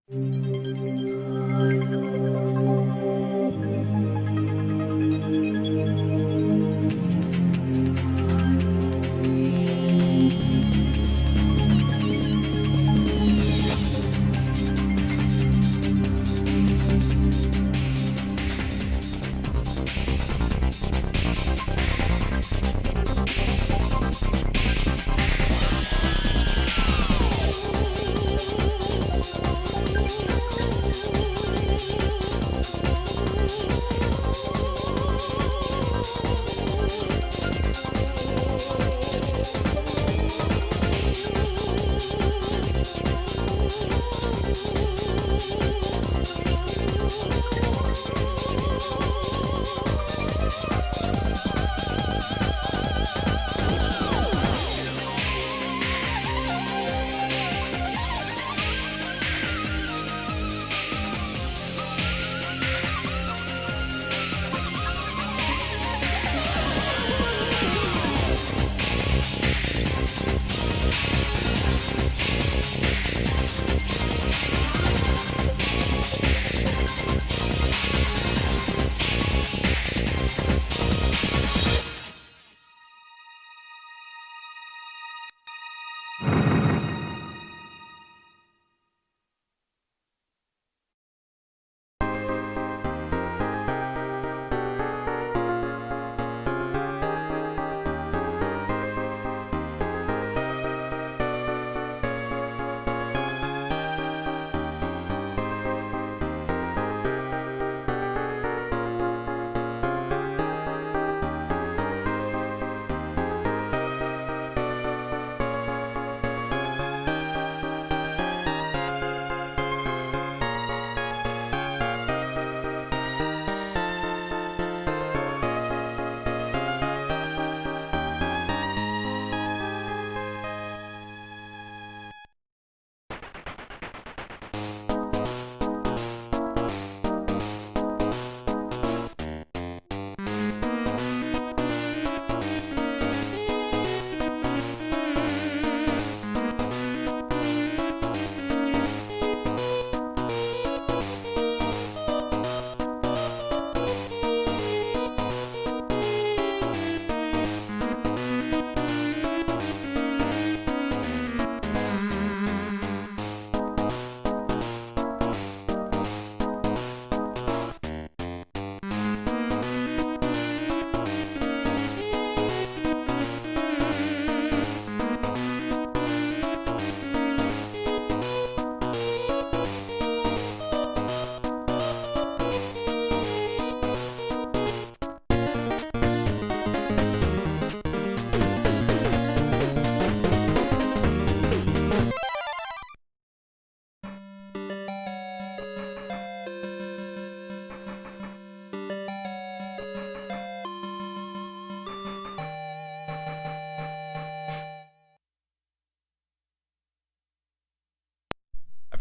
I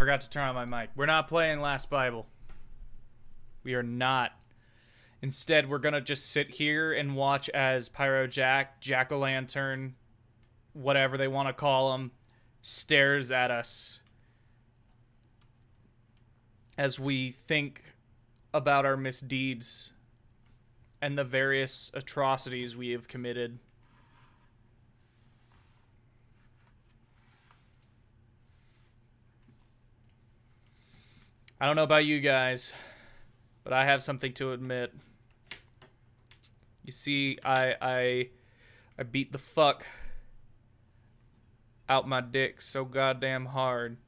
forgot to turn on my mic. We're not playing Last Bible. We are not. Instead, we're gonna just sit here and watch as Pyro Jack, Jack-o'-lantern, whatever they want to call him, stares at us as we think about our misdeeds and the various atrocities we have committed. I don't know about you guys, but I have something to admit. You see, I beat the fuck out my dick so goddamn hard.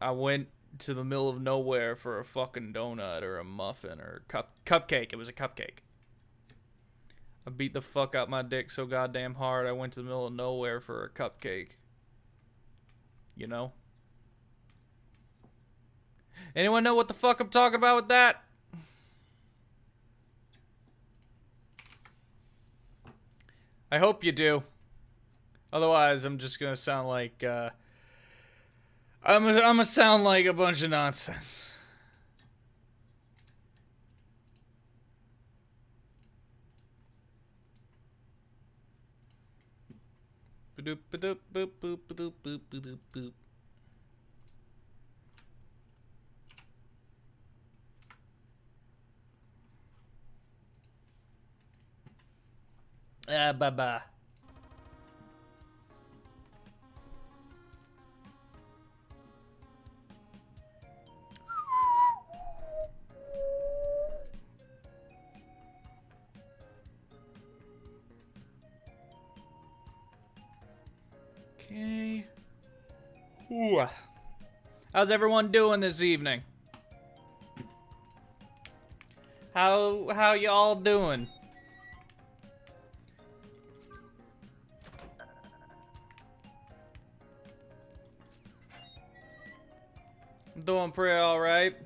I went to the middle of nowhere for a fucking donut or a muffin or a cupcake. It was a cupcake. I beat the fuck out my dick so goddamn hard I went to the middle of nowhere for a cupcake. You know? Anyone know what the fuck I'm talking about with that? I hope you do. Otherwise, I'm just gonna sound like, I'm gonna sound like a bunch of nonsense. Ba-doop, ba-doop, boop, boop, ba-doop, boop, ba-doop, boop. Bye-bye. Okay. Ooh. How's everyone doing this evening? How y'all doing? I'm doing pretty alright.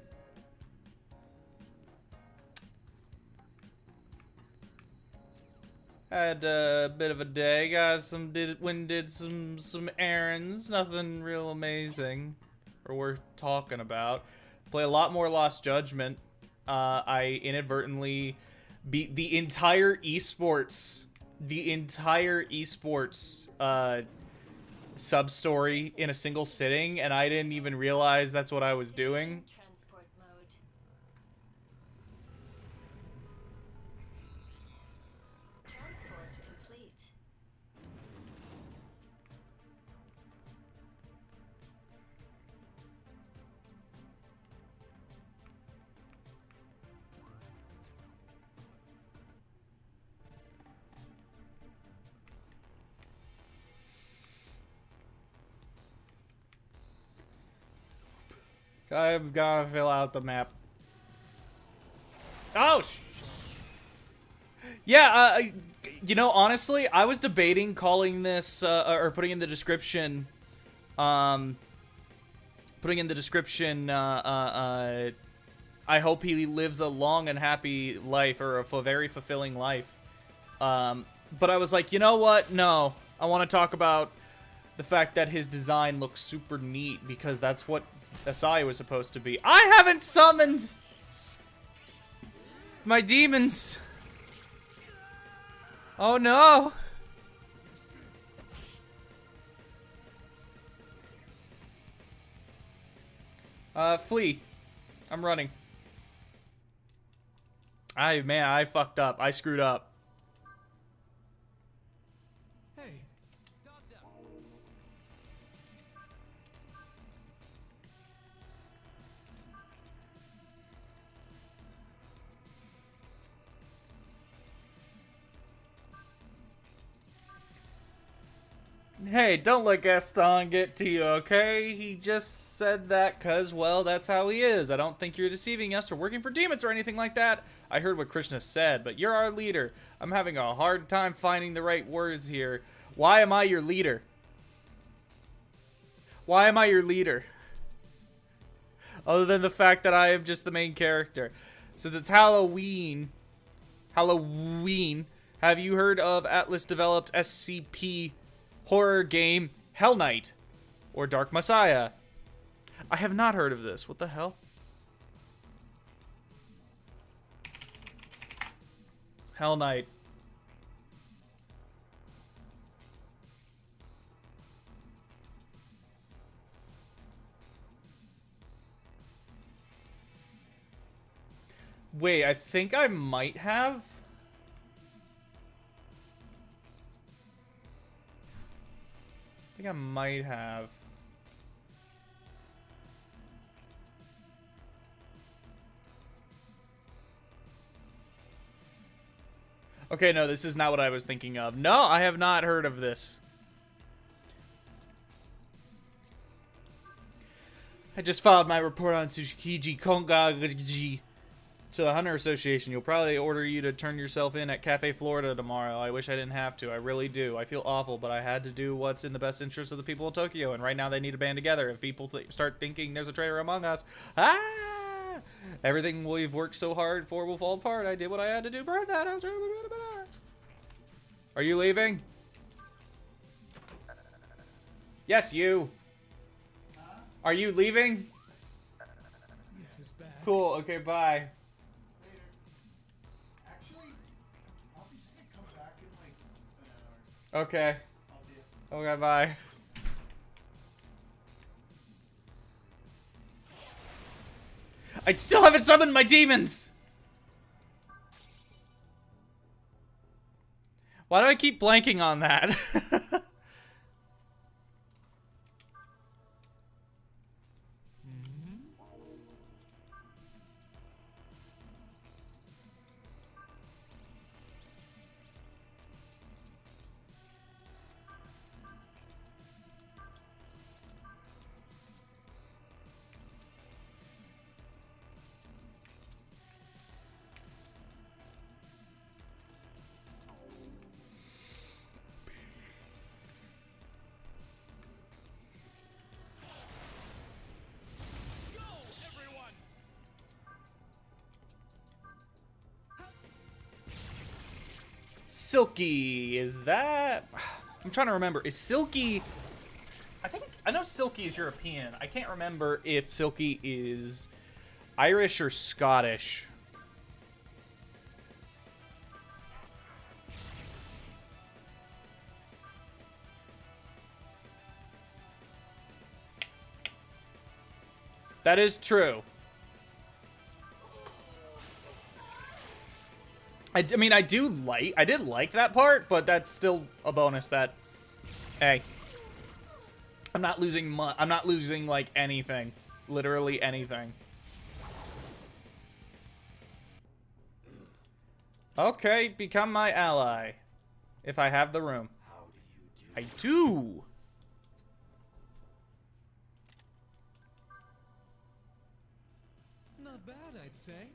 Had a bit of a day. Got some did some errands. Nothing real amazing or worth talking about. Play a lot more Lost Judgment. I inadvertently beat the entire esports sub story in a single sitting, and I didn't even realize that's what I was doing. Transport mode. Transport complete. I've gotta fill out the map. Oh, yeah, you know, honestly, I was debating calling this, or putting in the description, I hope he lives a long and happy life, or a very fulfilling life. But I was like, you know what? No, I want to talk about the fact that his design looks super neat, because that's what Asai was supposed to be. I haven't summoned my demons. Oh no. Flee. I'm running. Man, I fucked up. I screwed up. Hey. Hey, don't let Gaston get to you, okay? He just said that cause, well, that's how he is. I don't think you're deceiving us or working for demons or anything like that. I heard what Krishna said, but you're our leader. I'm having a hard time finding the right words here. Why am I your leader? Why am I your leader? Other than the fact that I am just the main character. Since it's Halloween, have you heard of Atlas developed SCP horror game Hell Knight or Dark Messiah? I have not heard of this. What the hell? Hell Knight. Wait, I think I might have. I think I might have. Okay, no, this is not what I was thinking of. No, I have not heard of this. I just filed my report on Tsukiji Kongaji to the Hunter Association. You'll probably order you to turn yourself in at Cafe Florida tomorrow. I wish I didn't have to. I really do. I feel awful, but I had to do what's in the best interest of the people of Tokyo, and right now they need to band together. If people start thinking there's a traitor among us, everything we've worked so hard for will fall apart. I did what I had to do. Burn that. Are you leaving? Yes, you. Are you leaving? This is bad. Cool. Okay, bye. Later. Actually, I'll just come back in like an hour. Okay. I'll see you. Okay, bye. I still haven't summoned my demons! Why do I keep blanking on that? Silky, is that... I'm trying to remember. Is Silky... I know Silky is European. I can't remember if Silky is Irish or Scottish. That is true. I mean, I did like that part, but that's still a bonus that, hey, I'm not losing like anything, literally anything. Okay, become my ally, if I have the room. I do. Not bad, I'd say.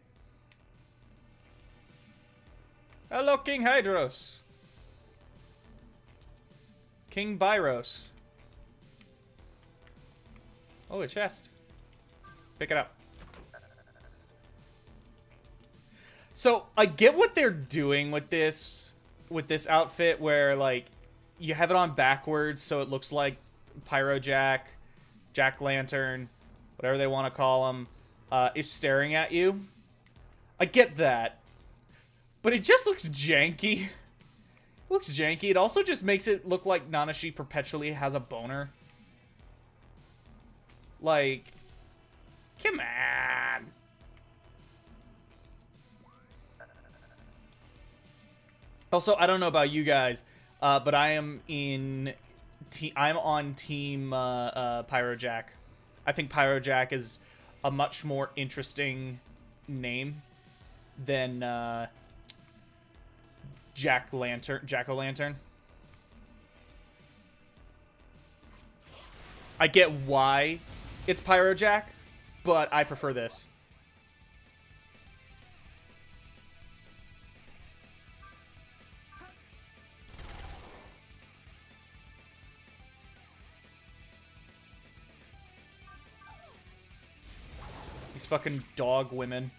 Hello, King Hydros. King Byros. Oh, a chest. Pick it up. So, I get what they're doing with this outfit where, like, you have it on backwards so it looks like Pyro Jack, Jack-Lantern, whatever they want to call him, is staring at you. I get that. But it just looks janky. It looks janky. It also just makes it look like Nanashi perpetually has a boner. Like, come on. Also, I don't know about you guys, but I am I'm on team Pyro Jack. I think Pyro Jack is a much more interesting name than Jack-O-Lantern. I get why it's Pyro Jack, but I prefer this. These fucking dog women.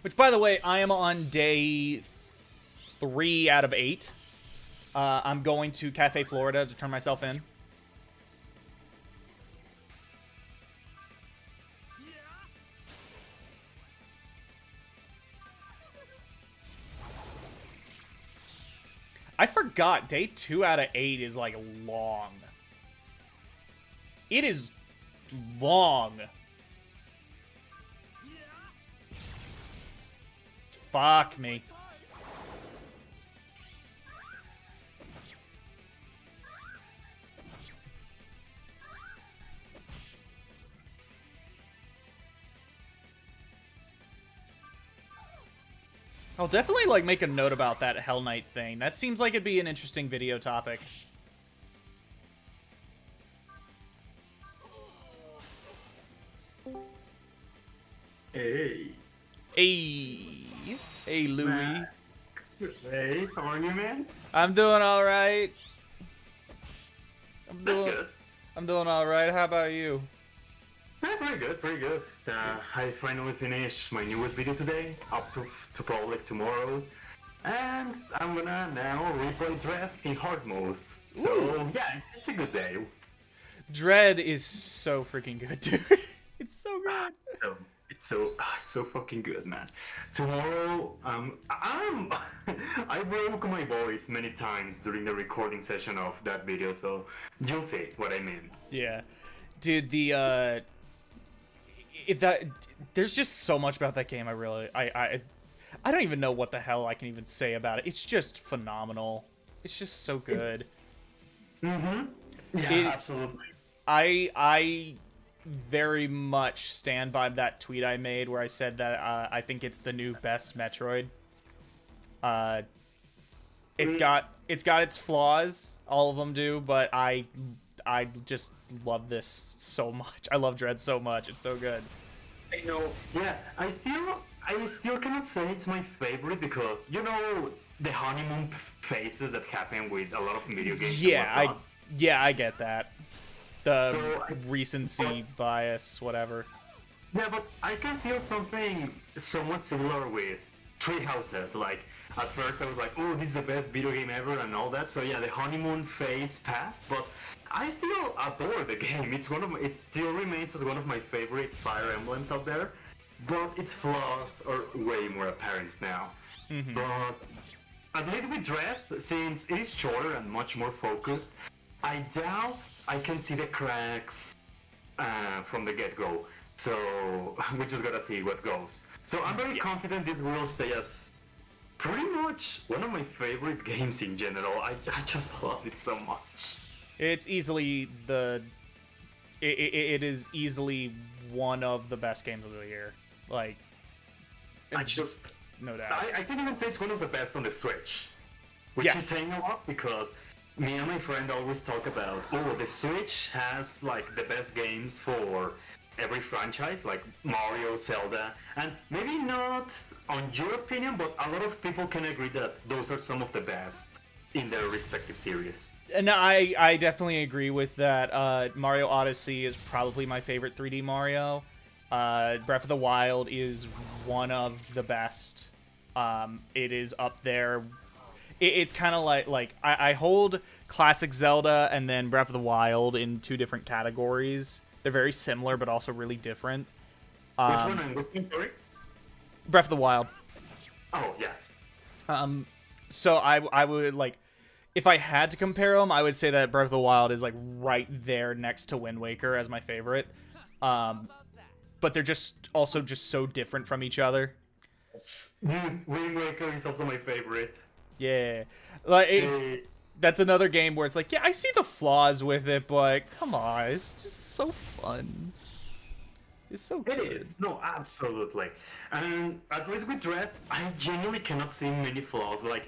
Which, by the way, I am on day 3 out of 8. I'm going to Cafe Florida to turn myself in. I forgot, day 2 out of 8 is, like, long. It is long. Fuck me. I'll definitely, like, make a note about that Hell Knight thing. That seems like it'd be an interesting video topic. Hey. Hey. Hey, Louie. Mac. Hey, how are you, man? I'm doing alright. Good. I'm doing alright. How about you? Yeah, pretty good, pretty good. I finally finished my newest video today, up to probably tomorrow. And I'm gonna now replay Draft in hard mode. So, yeah, it's a good day. Dread is so freaking good, dude. It's so good. So, it's so fucking good, man. Tomorrow, I broke my voice many times during the recording session of that video, so you'll see what I mean. Yeah, dude. There's just so much about that game. I don't even know what the hell I can even say about it. It's just phenomenal. It's just so good. Yeah, absolutely. I very much stand by that tweet I made where I said that I think it's the new best Metroid. It's got its flaws, all of them do, but I just love this so much. I love Dread so much. It's so good. I know. Yeah, I still cannot say it's my favorite because the honeymoon phases that happen with a lot of video games. I get that. The So, recency bias, whatever. Yeah, but I can feel something somewhat similar with Tree Houses. Like, at first I was like, oh, this is the best video game ever and all that. So yeah, the honeymoon phase passed, but I still adore the game. It still remains as one of my favorite Fire Emblems out there, but its flaws are way more apparent now. Mm-hmm. But at least with Dread, since it is shorter and much more focused, I doubt I can see the cracks from the get-go. So we just gotta see what goes. So I'm very confident this will stay as pretty much one of my favorite games in general. I just love it so much. It's easily it is easily one of the best games of the year. Like, no doubt. I can even say it's one of the best on the Switch, which is saying a lot because me and my friend always talk about, oh, the Switch has like the best games for every franchise, like Mario, Zelda, and maybe not on your opinion, but a lot of people can agree that those are some of the best in their respective series. And I definitely agree with that. Mario Odyssey is probably my favorite 3D Mario. Breath of the Wild is one of the best. It is up there. It's kind of like I hold classic Zelda and then Breath of the Wild in two different categories. They're very similar, but also really different. Which one? And which one? Sorry. Breath of the Wild. Oh yeah. So I would like, if I had to compare them, I would say that Breath of the Wild is like right there next to Wind Waker as my favorite. But they're just also just so different from each other. Wind Waker is also my favorite. Yeah, like that's another game where it's like, yeah, I see the flaws with it, but come on, it's just so fun. It's so good. It is. No, absolutely. And at least with Dread, I genuinely cannot see many flaws. Like,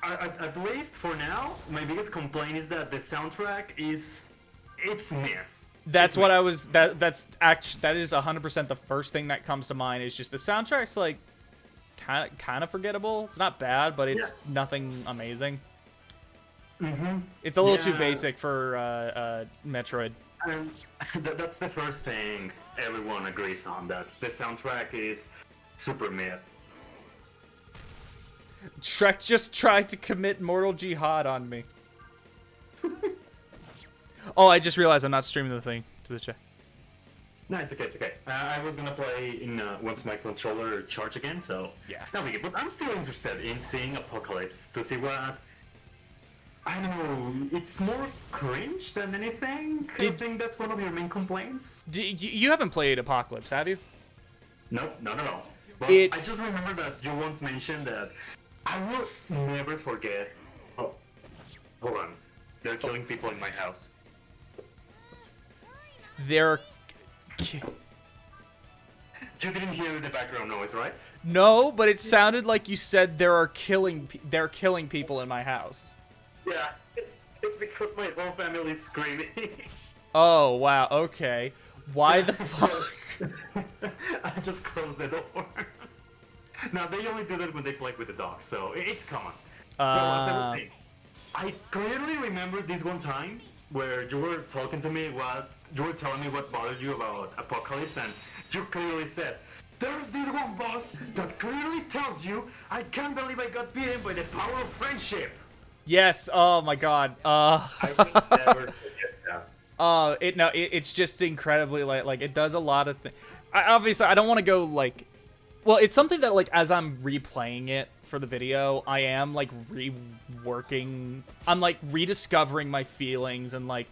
at least for now, my biggest complaint is that the soundtrack it's meh. That's what I was. That is 100% the first thing that comes to mind. Is just the soundtrack's like kind of forgettable. It's not bad, but it's nothing amazing. Mm-hmm. It's a little too basic for Metroid. And that's the first thing everyone agrees on, that the soundtrack is super meh. Shrek just tried to commit mortal jihad on me. Oh, I just realized I'm not streaming the thing to the chat. No, it's okay, it's okay. I was gonna play in once my controller charge again, so yeah, that'll be good. But I'm still interested in seeing Apocalypse to see what. I don't know. It's more cringe than anything. I think that's one of your main complaints. You haven't played Apocalypse, have you? No, not at all. But I just remember that you once mentioned that I will never forget. Oh, hold on. They're killing people in my house. They're. You didn't hear the background noise, right? No, but it sounded like you said they're killing people in my house. Yeah, it's because my whole family is screaming. Oh wow, okay. Why the fuck? I just closed the door. Now they only do that when they play with the dog, so it's common. I clearly remember this one time where you were talking to me you were telling me what bothered you about Apocalypse, and you clearly said, "There's this one boss that clearly tells you, I can't believe I got beaten by the power of friendship." Yes. Oh my god. I will never forget that. It's just incredibly like it does a lot of things. Obviously, I don't want to go like, well, it's something that like as I'm replaying it for the video, I am like reworking. I'm like rediscovering my feelings and like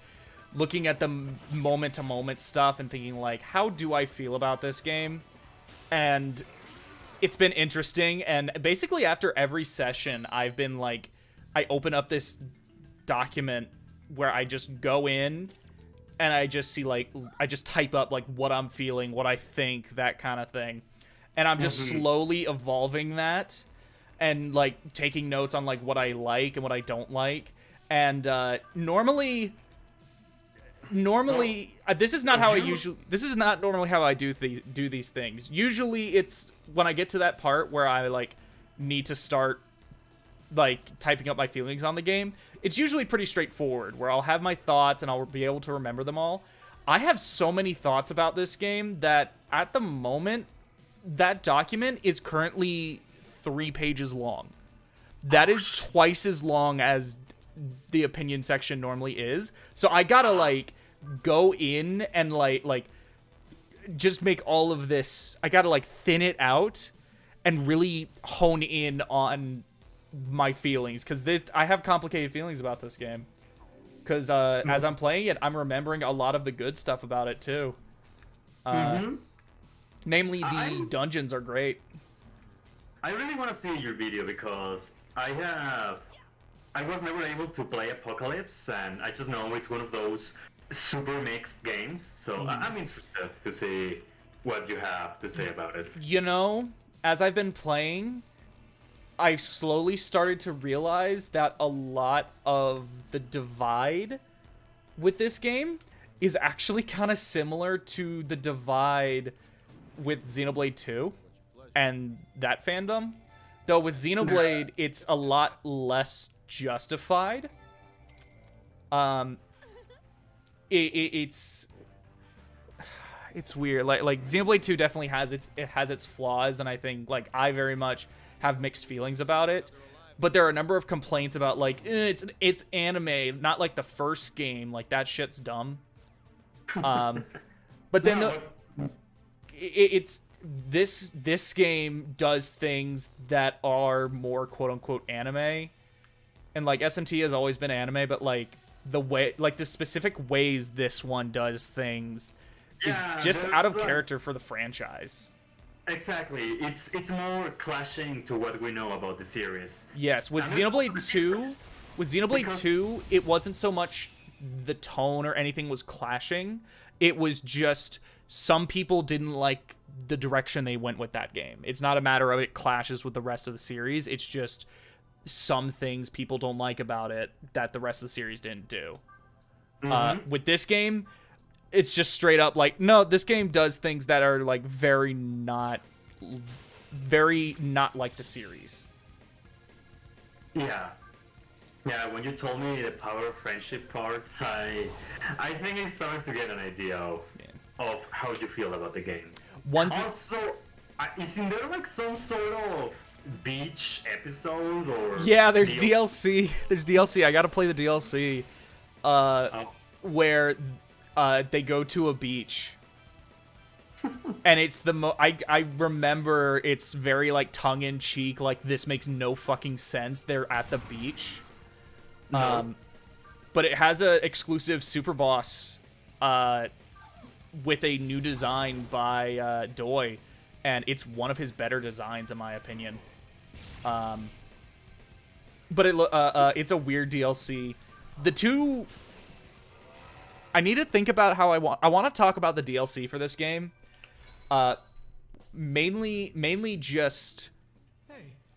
looking at the moment to moment stuff and thinking like, how do I feel about this game? And it's been interesting. And basically after every session, I've been like, I open up this document where I just go in and I just see like, I just type up like what I'm feeling, what I think, that kind of thing. And I'm just slowly evolving that and like taking notes on like what I like and what I don't like. And normally this is not how I usually, this is not normally how I do these things. Usually it's when I get to that part where I like need to start like typing up my feelings on the game, it's usually pretty straightforward where I'll have my thoughts and I'll be able to remember them all. I have so many thoughts about this game that at the moment that document is currently 3 pages long. That is twice as long as the opinion section normally is. So I gotta like go in and like just make all of this, I gotta like thin it out and really hone in on my feelings, because I have complicated feelings about this game, because as I'm playing it, I'm remembering a lot of the good stuff about it too. Namely, the dungeons are great. I really want to see your video because I was never able to play Apocalypse, and I just know it's one of those super mixed games, so I'm interested to see what you have to say about it. You know, as I've been playing, I slowly started to realize that a lot of the divide with this game is actually kind of similar to the divide with Xenoblade 2 and that fandom. Though with Xenoblade, it's a lot less justified. It's weird. Like Xenoblade 2 definitely has its flaws, and I think like I very much have mixed feelings about it. But there are a number of complaints about like it's anime, not like the first game. Like that shit's dumb. But then it's this game does things that are more quote unquote anime, and like SMT has always been anime, but like the way, like the specific ways this one does things is just out of character for the franchise. Exactly, it's more clashing to what we know about the series. Yes, with Xenoblade 2, it wasn't so much the tone or anything was clashing. It was just some people didn't like the direction they went with that game. It's not a matter of it clashes with the rest of the series. It's just some things people don't like about it that the rest of the series didn't do. With this game, it's just straight up like, no, this game does things that are like very not like the series. Yeah, when you told me the power of friendship part, I think I started to get an idea of how you feel about the game. Also, isn't there like some sort of beach episode or... Yeah, there's DLC. There's DLC. I gotta play the DLC. Where they go to a beach. And it's the I remember it's very like tongue-in-cheek, like this makes no fucking sense. They're at the beach. No. But it has a exclusive super boss with a new design by Doi, and it's one of his better designs in my opinion. But it's a weird DLC. The two, I need to think about how I want to talk about the DLC for this game. Mainly just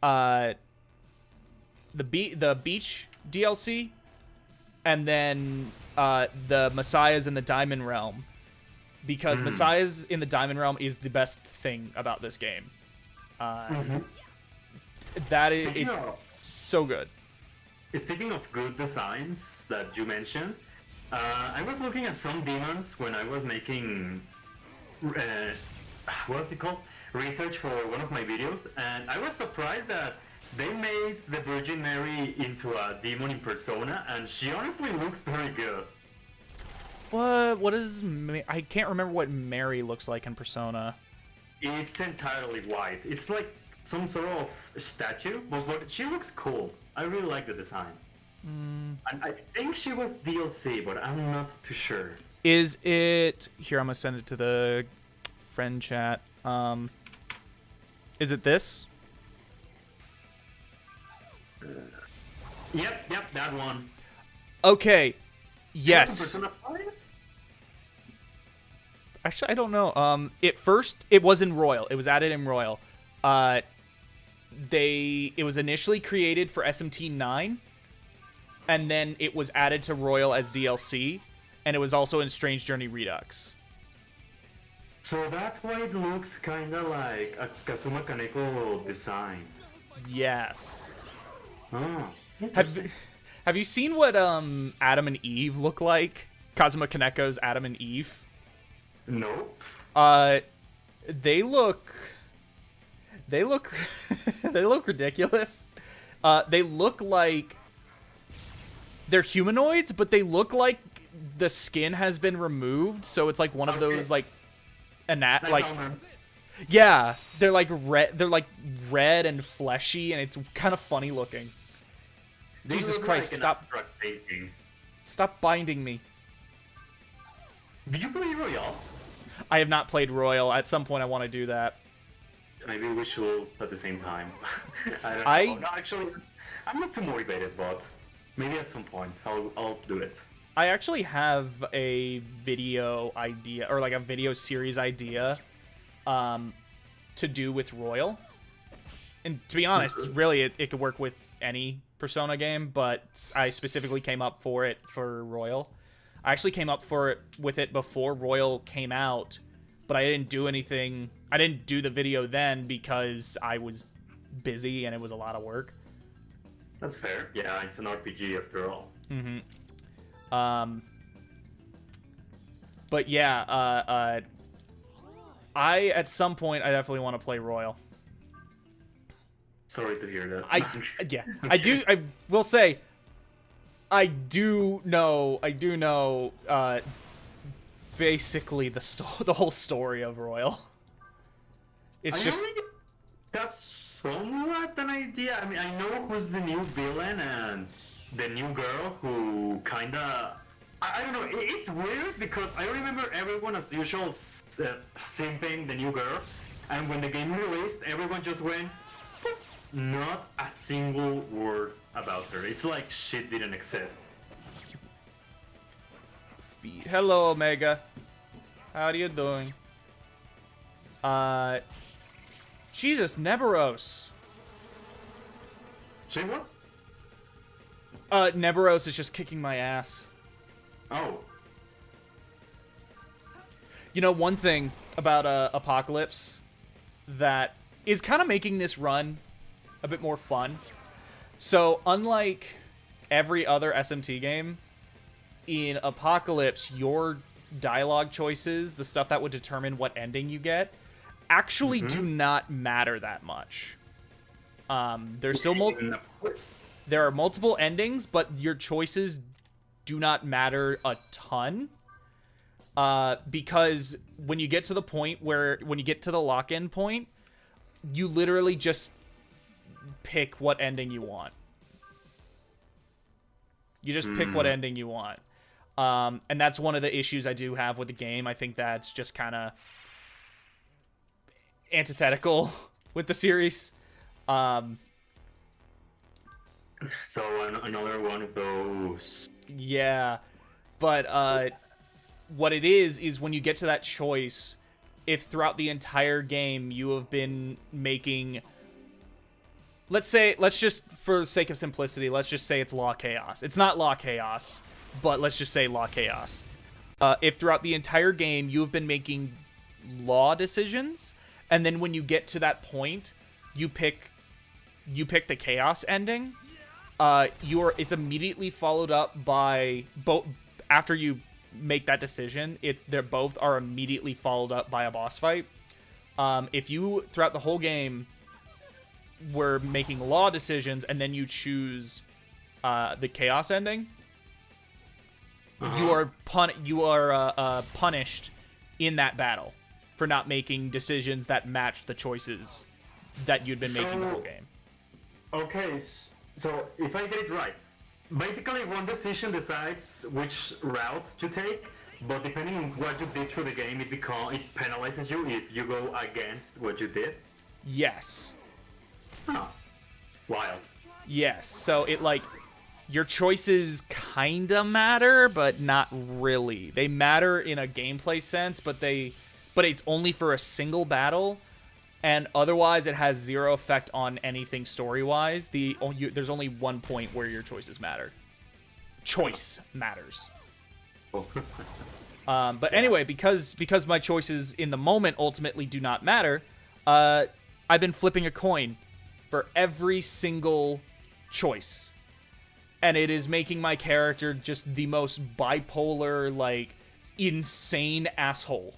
the beach DLC, and then the Messiahs in the Diamond Realm, because Messiahs in the Diamond Realm is the best thing about this game. That is, it's so good. Speaking of good designs that you mentioned, I was looking at some demons when I was making what's it called? Research for one of my videos, and I was surprised that they made the Virgin Mary into a demon in Persona, and she honestly looks very good. What is... I can't remember what Mary looks like in Persona. It's entirely white. It's like some sort of statue, but she looks cool. I really like the design. And I think she was DLC, but I'm not too sure. Is it... Here, I'm going to send it to the friend chat. Is it this? Yep, that one. Okay. Yes. Persona 5? Actually, I don't know. It was in Royal. It was added in Royal. It was initially created for SMT 9, and then it was added to Royal as DLC, and it was also in Strange Journey Redux. So that's why it looks kinda like a Kazuma Kaneko design. Yes. Oh, Have interesting. Have you seen what Adam and Eve look like? Kazuma Kaneko's Adam and Eve. Nope. They look they look ridiculous. They look like they're humanoids, but they look like the skin has been removed, so it's like one of those like yeah, they're like red and fleshy, and it's kind of funny looking. They Jesus look Christ, like an stop abstract painting. stop binding me. Did you play Royale? I have not played Royal. At some point I want to do that. Maybe we should at the same time. I don't I- know. No, actually, I'm not too motivated, but maybe at some point I'll do it. I actually have a video idea, or like a video series idea, to do with Royal. And to be honest, really, it could work with any Persona game, but I specifically came up for it for Royal. I actually came up with it before Royal came out, but I didn't do anything. I didn't do the video then because I was busy and it was a lot of work. That's fair. Yeah, it's an RPG after all. But yeah, I at some point I definitely want to play Royal. Sorry to hear that. I will say I do know basically the whole story of Royal. It's just already got somewhat an idea. I mean, I know who's the new villain and the new girl who kinda... I don't know, it's weird because I remember everyone as usual simping the new girl, and when the game released, everyone just went, "Poof." Not a single word about her. It's like shit didn't exist. Hello, Omega. How are you doing? Jesus, Neberos. Say what? Neberos is just kicking my ass. Oh. You know, one thing about Apocalypse that is kind of making this run a bit more fun. So, unlike every other SMT game, in Apocalypse, your dialogue choices, the stuff that would determine what ending you get, actually do not matter that much. There's still there are multiple endings, but your choices do not matter a ton. Because when you get to the point when you get to the lock-in point, you literally just pick what ending you want. You just pick what ending you want. And that's one of the issues I do have with the game. I think that's just kind of antithetical with the series. So another one of those. Yeah, but what it is when you get to that choice, if throughout the entire game you have been making, let's just, for the sake of simplicity, let's just say it's Law Chaos. It's not Law Chaos, but let's just say Law Chaos. If throughout the entire game you have been making law decisions, and then when you get to that point, you pick the Chaos ending, it's immediately followed up by after you make that decision, they're both are immediately followed up by a boss fight. If you throughout the whole game were making law decisions and then you choose the Chaos ending, you are punished in that battle for not making decisions that match the choices that you'd been making the whole game. Okay, so if I get it right, basically one decision decides which route to take, but depending on what you did through the game, it penalizes you if you go against what you did. Yes. Huh. Wild. Yes. So it like your choices kinda matter, but not really. They matter in a gameplay sense, but it's only for a single battle, and otherwise it has zero effect on anything story-wise. There's only one point where your choices matter. Choice matters. But anyway, because my choices in the moment ultimately do not matter, I've been flipping a coin for every single choice. And it is making my character just the most bipolar, like, insane asshole.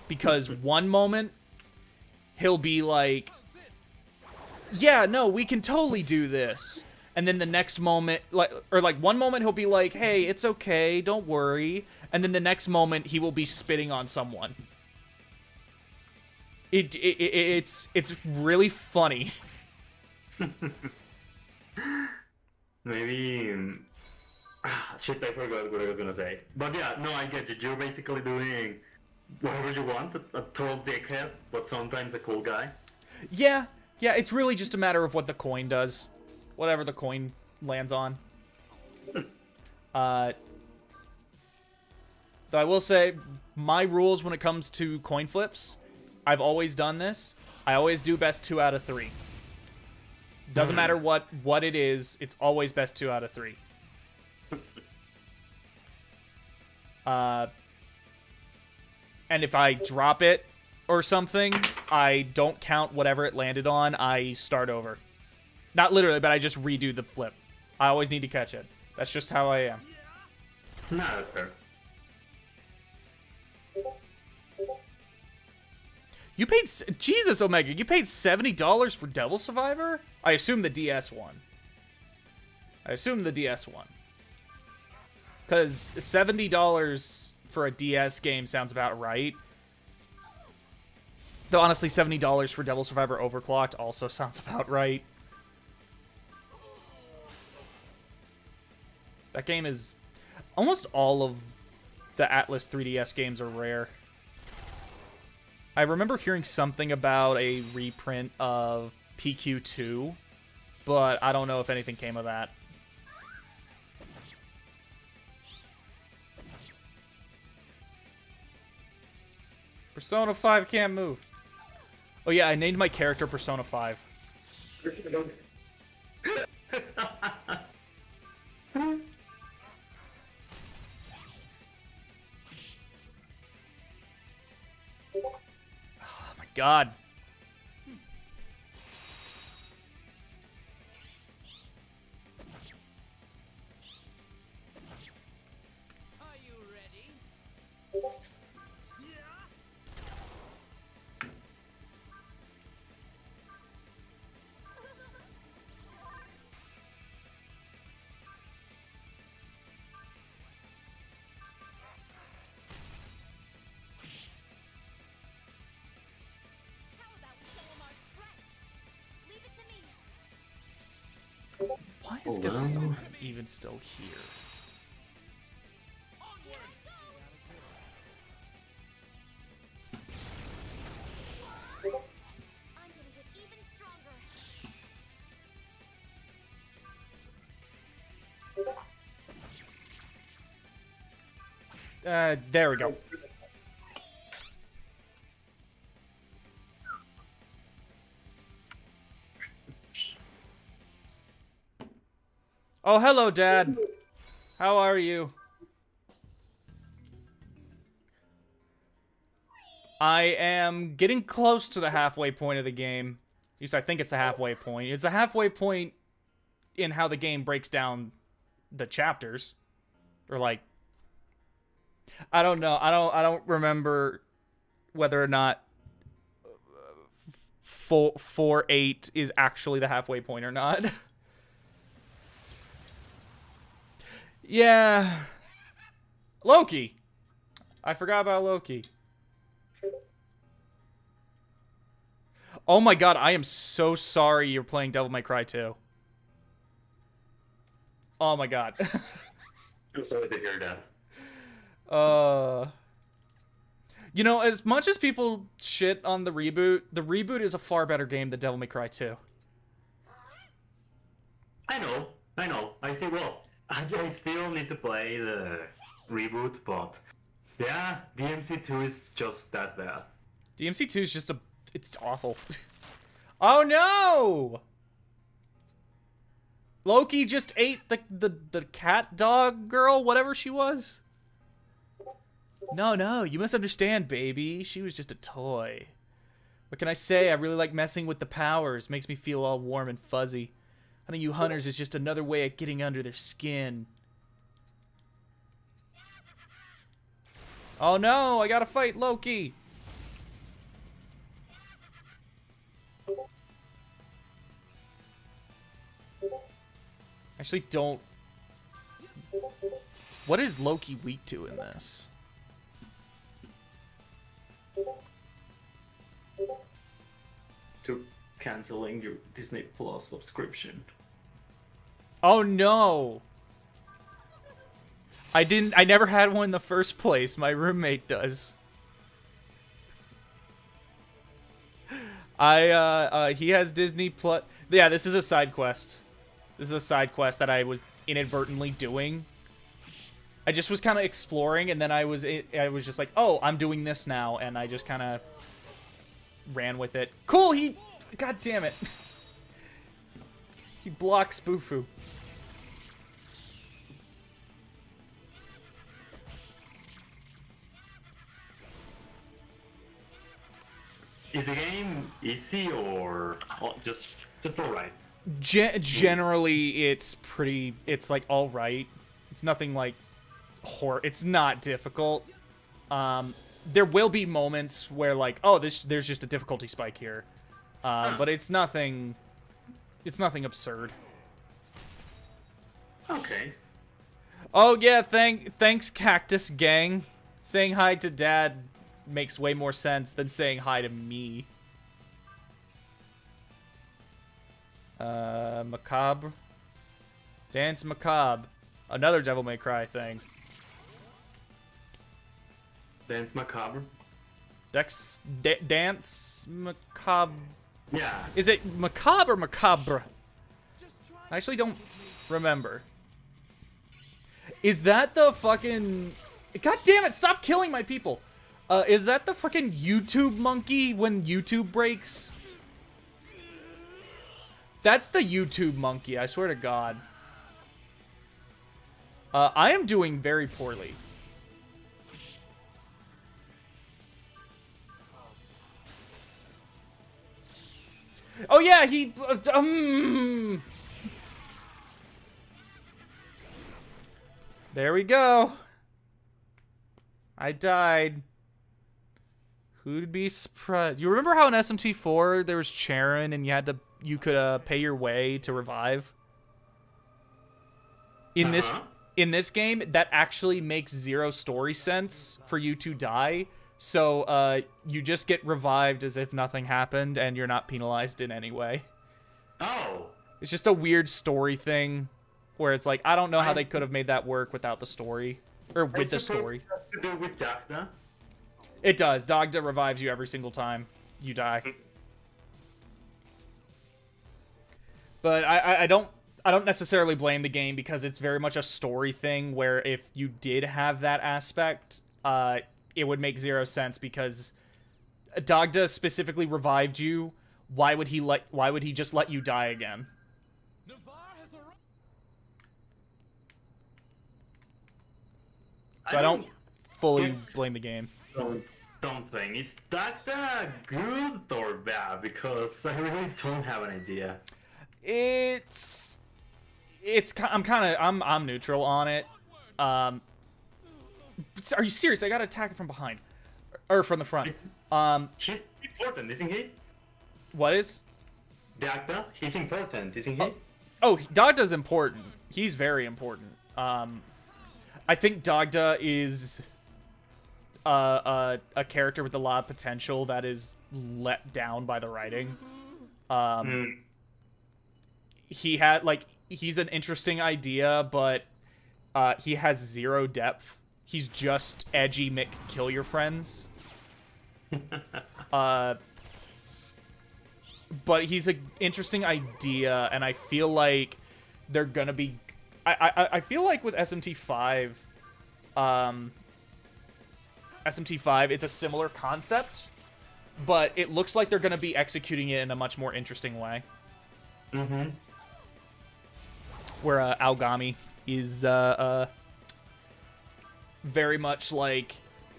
Because one moment, he'll be like, yeah, no, we can totally do this. And then the next moment, one moment he'll be like, hey, it's okay, don't worry. And then the next moment, he will be spitting on someone. It's really funny. Maybe... shit, I forgot what I was gonna say. But yeah, no, I get you. You're basically doing whatever you want, a total dickhead, but sometimes a cool guy. Yeah, it's really just a matter of what the coin does. Whatever the coin lands on. Though I will say, my rules when it comes to coin flips, I've always done this. I always do best 2 out of 3. Doesn't matter what it is, it's always best 2 out of 3. And if I drop it or something, I don't count whatever it landed on, I start over. Not literally, but I just redo the flip. I always need to catch it. That's just how I am. No, that's fair. You paid... Jesus, Omega, you paid $70 for Devil Survivor? I assume the DS one. Because $70 for a DS game sounds about right. Though, honestly, $70 for Devil Survivor Overclocked also sounds about right. That game is... Almost all of the Atlas 3DS games are rare. I remember hearing something about a reprint of PQ2, but I don't know if anything came of that. Persona 5 can't move. Oh yeah, I named my character Persona 5. Oh my god. Are you ready? How about we show 'em our strength? Leave it to me. Why is Oh, Gaston wow. even still here? I'm gonna get even stronger. There we go. Oh, hello, Dad. How are you? I am getting close to the halfway point of the game. At least I think it's the halfway point. It's the halfway point in how the game breaks down the chapters. Or like, I don't know. I don't remember whether or not 4-8 is actually the halfway point or not. Yeah. Loki! I forgot about Loki. Oh my god, I am so sorry you're playing Devil May Cry 2. Oh my god. I'm sorry to hear that. You know, as much as people shit on the reboot is a far better game than Devil May Cry 2. I know. I say, well, I still need to play the reboot, but yeah, DMC2 is just that bad. DMC2 is just it's awful. Oh no! Loki just ate the cat dog girl, whatever she was. No, you misunderstand, baby. She was just a toy. What can I say? I really like messing with the powers. Makes me feel all warm and fuzzy. Hunting you hunters is just another way of getting under their skin. Oh no, I gotta fight Loki. Actually, don't. What is Loki weak to in this? To canceling your Disney Plus subscription. Oh no! I never had one in the first place. My roommate does. He has Disney Plus. Yeah, this is a side quest. This is a side quest that I was inadvertently doing. I just was kind of exploring, and then I was just like, oh, I'm doing this now, and I just kind of ran with it. Cool, God damn it. He blocks Bufu. Is the game easy or just alright? Generally, it's like all right. It's nothing like it's not difficult. There will be moments where like, oh, there's just a difficulty spike here, but it's nothing absurd. Okay. Oh yeah, thanks Cactus Gang. Saying hi to Dad makes way more sense than saying hi to me. Macabre. Dance Macabre. Another Devil May Cry thing. Dance Macabre? Dance Macabre. Yeah. Is it Macabre or Macabre? I actually don't remember. Is that the fucking... God damn it, stop killing my people! Is that the fucking YouTube monkey when YouTube breaks? That's the YouTube monkey, I swear to God. I am doing very poorly. Oh yeah, There we go. I died. Who'd be surprised? You remember how in SMT4 there was Charon and you could pay your way to revive? In this game, that actually makes zero story sense for you to die. So you just get revived as if nothing happened and you're not penalized in any way. Oh. It's just a weird story thing where it's like, I don't know how they could have made that work without the story. Or with the story. It has to do with Dagda? It does. Dagda revives you every single time you die. But I don't necessarily blame the game because it's very much a story thing where if you did have that aspect, it would make zero sense because Dagda specifically revived you. Why would he just let you die again? So I don't fully blame the game. Something. Is Dagda good or bad? Because I really don't have an idea. I'm neutral on it. Are you serious? I gotta attack it from behind. Or from the front. He's important, isn't he? What is? Dagda? He's important, isn't he? Oh, Dagda's important. He's very important. I think Dagda is a character with a lot of potential that is let down by the writing. He's an interesting idea, but he has zero depth. He's just edgy Mick kill your friends. But he's an interesting idea, and I feel like they're gonna be... I feel like with SMT5, it's a similar concept, but it looks like they're gonna be executing it in a much more interesting way. Mm-hmm. Where Aogami is very much like,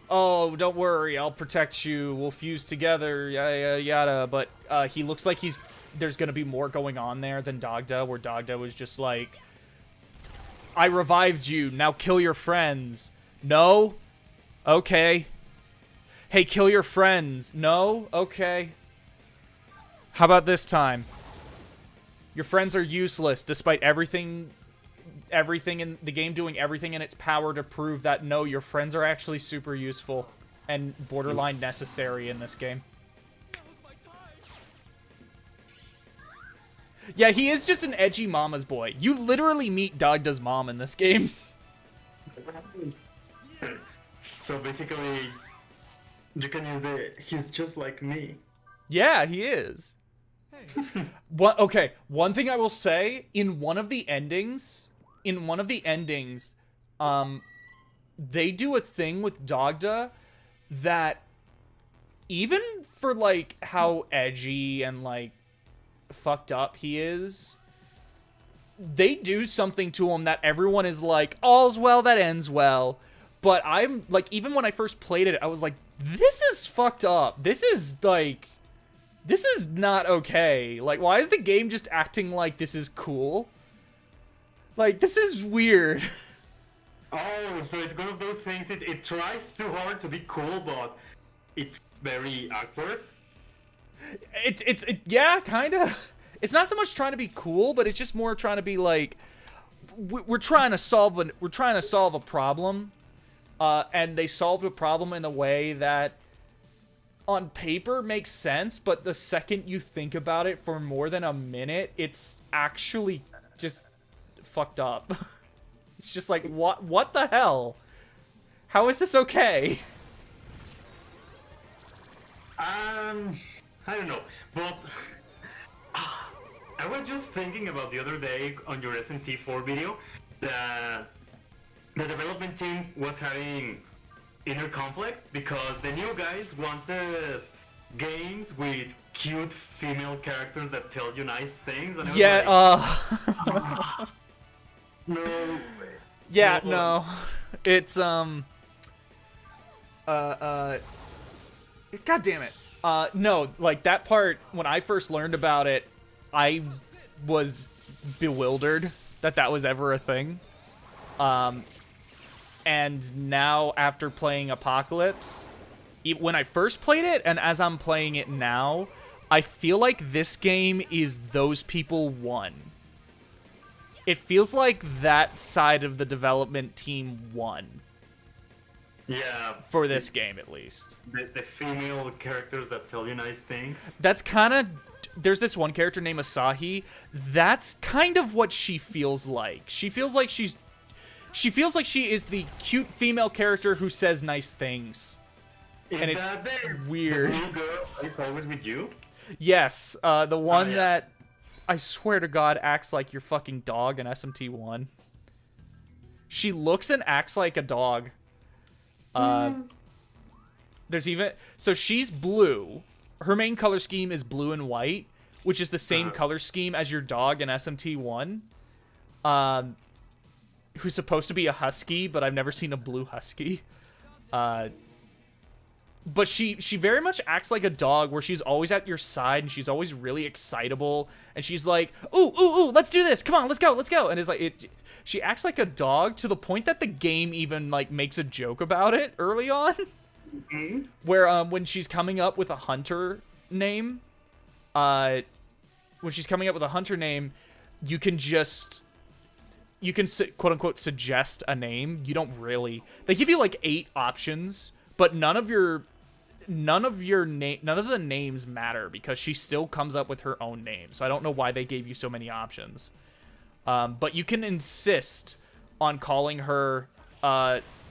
oh, don't worry, I'll protect you, we'll fuse together, yada yada. But he looks like there's gonna be more going on there than Dagda, where Dagda was just like, I revived you, now kill your friends. No? Okay. Hey, kill your friends. No? Okay. How about this time? Your friends are useless, despite everything in the game doing everything in its power to prove that, no, your friends are actually super useful and borderline necessary in this game. Yeah, he is just an edgy mama's boy. You literally meet Dagda's mom in this game. So basically, you can use he's just like me. Yeah, he is. Okay, one thing I will say, in one of the endings, they do a thing with Dagda that, even for, like, how edgy and, like, fucked up he is, they do something to him that everyone is like, all's well that ends well. But I'm, like, even when I first played it, I was like, this is fucked up. This is not okay. Like, why is the game just acting like this is cool? Like, this is weird. Oh, so it's one of those things, it tries too hard to be cool, but it's very awkward. Yeah, kinda. It's not so much trying to be cool, but it's just more trying to be like, we're trying to solve a problem, and they solved a problem in a way that on paper makes sense, but the second you think about it for more than a minute, it's actually just fucked up. It's just like, what the hell? How is this okay? I don't know, but I was just thinking about the other day on your SMT4 video that the development team was having inner conflict because the new guys wanted games with cute female characters that tell you nice things, and I was like, no. Yeah, no. It's God damn it. No, like that part, when I first learned about it, I was bewildered that was ever a thing. And now, after playing Apocalypse, when I first played it, and as I'm playing it now, I feel like this game is those people won. It feels like that side of the development team won. Yeah. For this game, at least. The female characters that tell you nice things. That's kind of... There's this one character named Asahi. That's kind of what she feels like. She feels like she is the cute female character who says nice things. And it's weird. The blue girl is always with you? Yes, the one that, I swear to God, acts like your fucking dog in SMT1. She looks and acts like a dog. There's even... So she's blue. Her main color scheme is blue and white, which is the same color scheme as your dog in SMT1. Who's supposed to be a husky, but I've never seen a blue husky. But she very much acts like a dog, where she's always at your side and she's always really excitable, and she's like, ooh, let's do this, come on, let's go. And it's like, she acts like a dog to the point that the game even like makes a joke about it early on. Mm-hmm. Where when she's coming up with a hunter name, you can just you can quote unquote suggest a name. You don't really. They give you like 8 options, but none of the names matter because she still comes up with her own name. So I don't know why they gave you so many options. But you can insist on calling her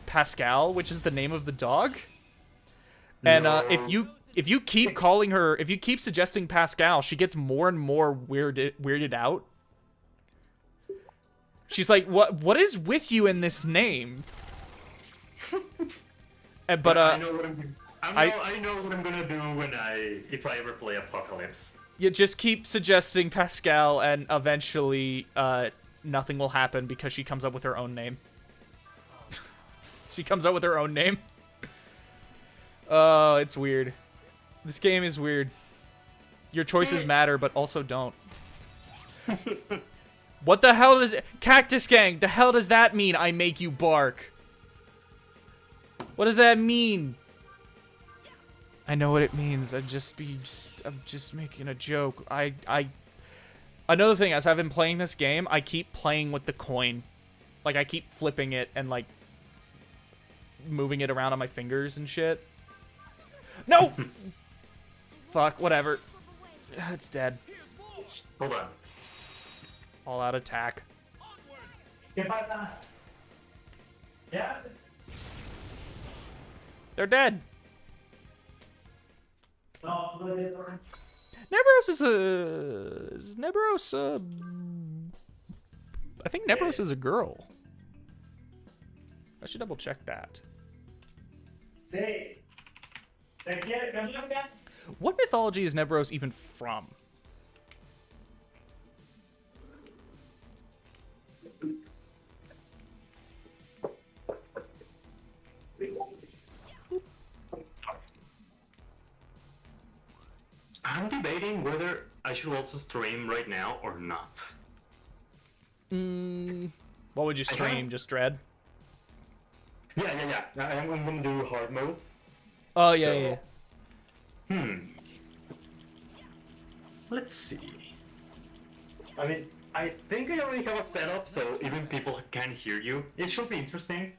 Pascal, which is the name of the dog. And if you keep calling her, if you keep suggesting Pascal, she gets more and more weirded out. She's like, "What is with you in this name?" But I know what I know what I'm gonna do if I ever play Apocalypse. You just keep suggesting Pascal, and eventually, nothing will happen because she comes up with her own name. She comes up with her own name. Oh, it's weird. This game is weird. Your choices matter, but also don't. What the hell does Cactus Gang? The hell does that mean? I make you bark. What does that mean? I know what it means. I'm just making a joke. Another thing, as I've been playing this game, I keep playing with the coin. Like, I keep flipping it and, like, moving it around on my fingers and shit. No! Fuck, whatever. It's dead. Hold on. All out attack. Yeah. They're dead. No, Nebros is Nebros I think Nebros is a girl. I should double check that. sí. ¿Te quieres cambiar? What mythology is Nebros even from? I'm debating whether I should also stream right now or not. What would you stream? Just Dread? Yeah. I'm gonna do hard mode. Oh, yeah. Let's see. I mean, I think I already have a setup, so even people can hear you. It should be interesting.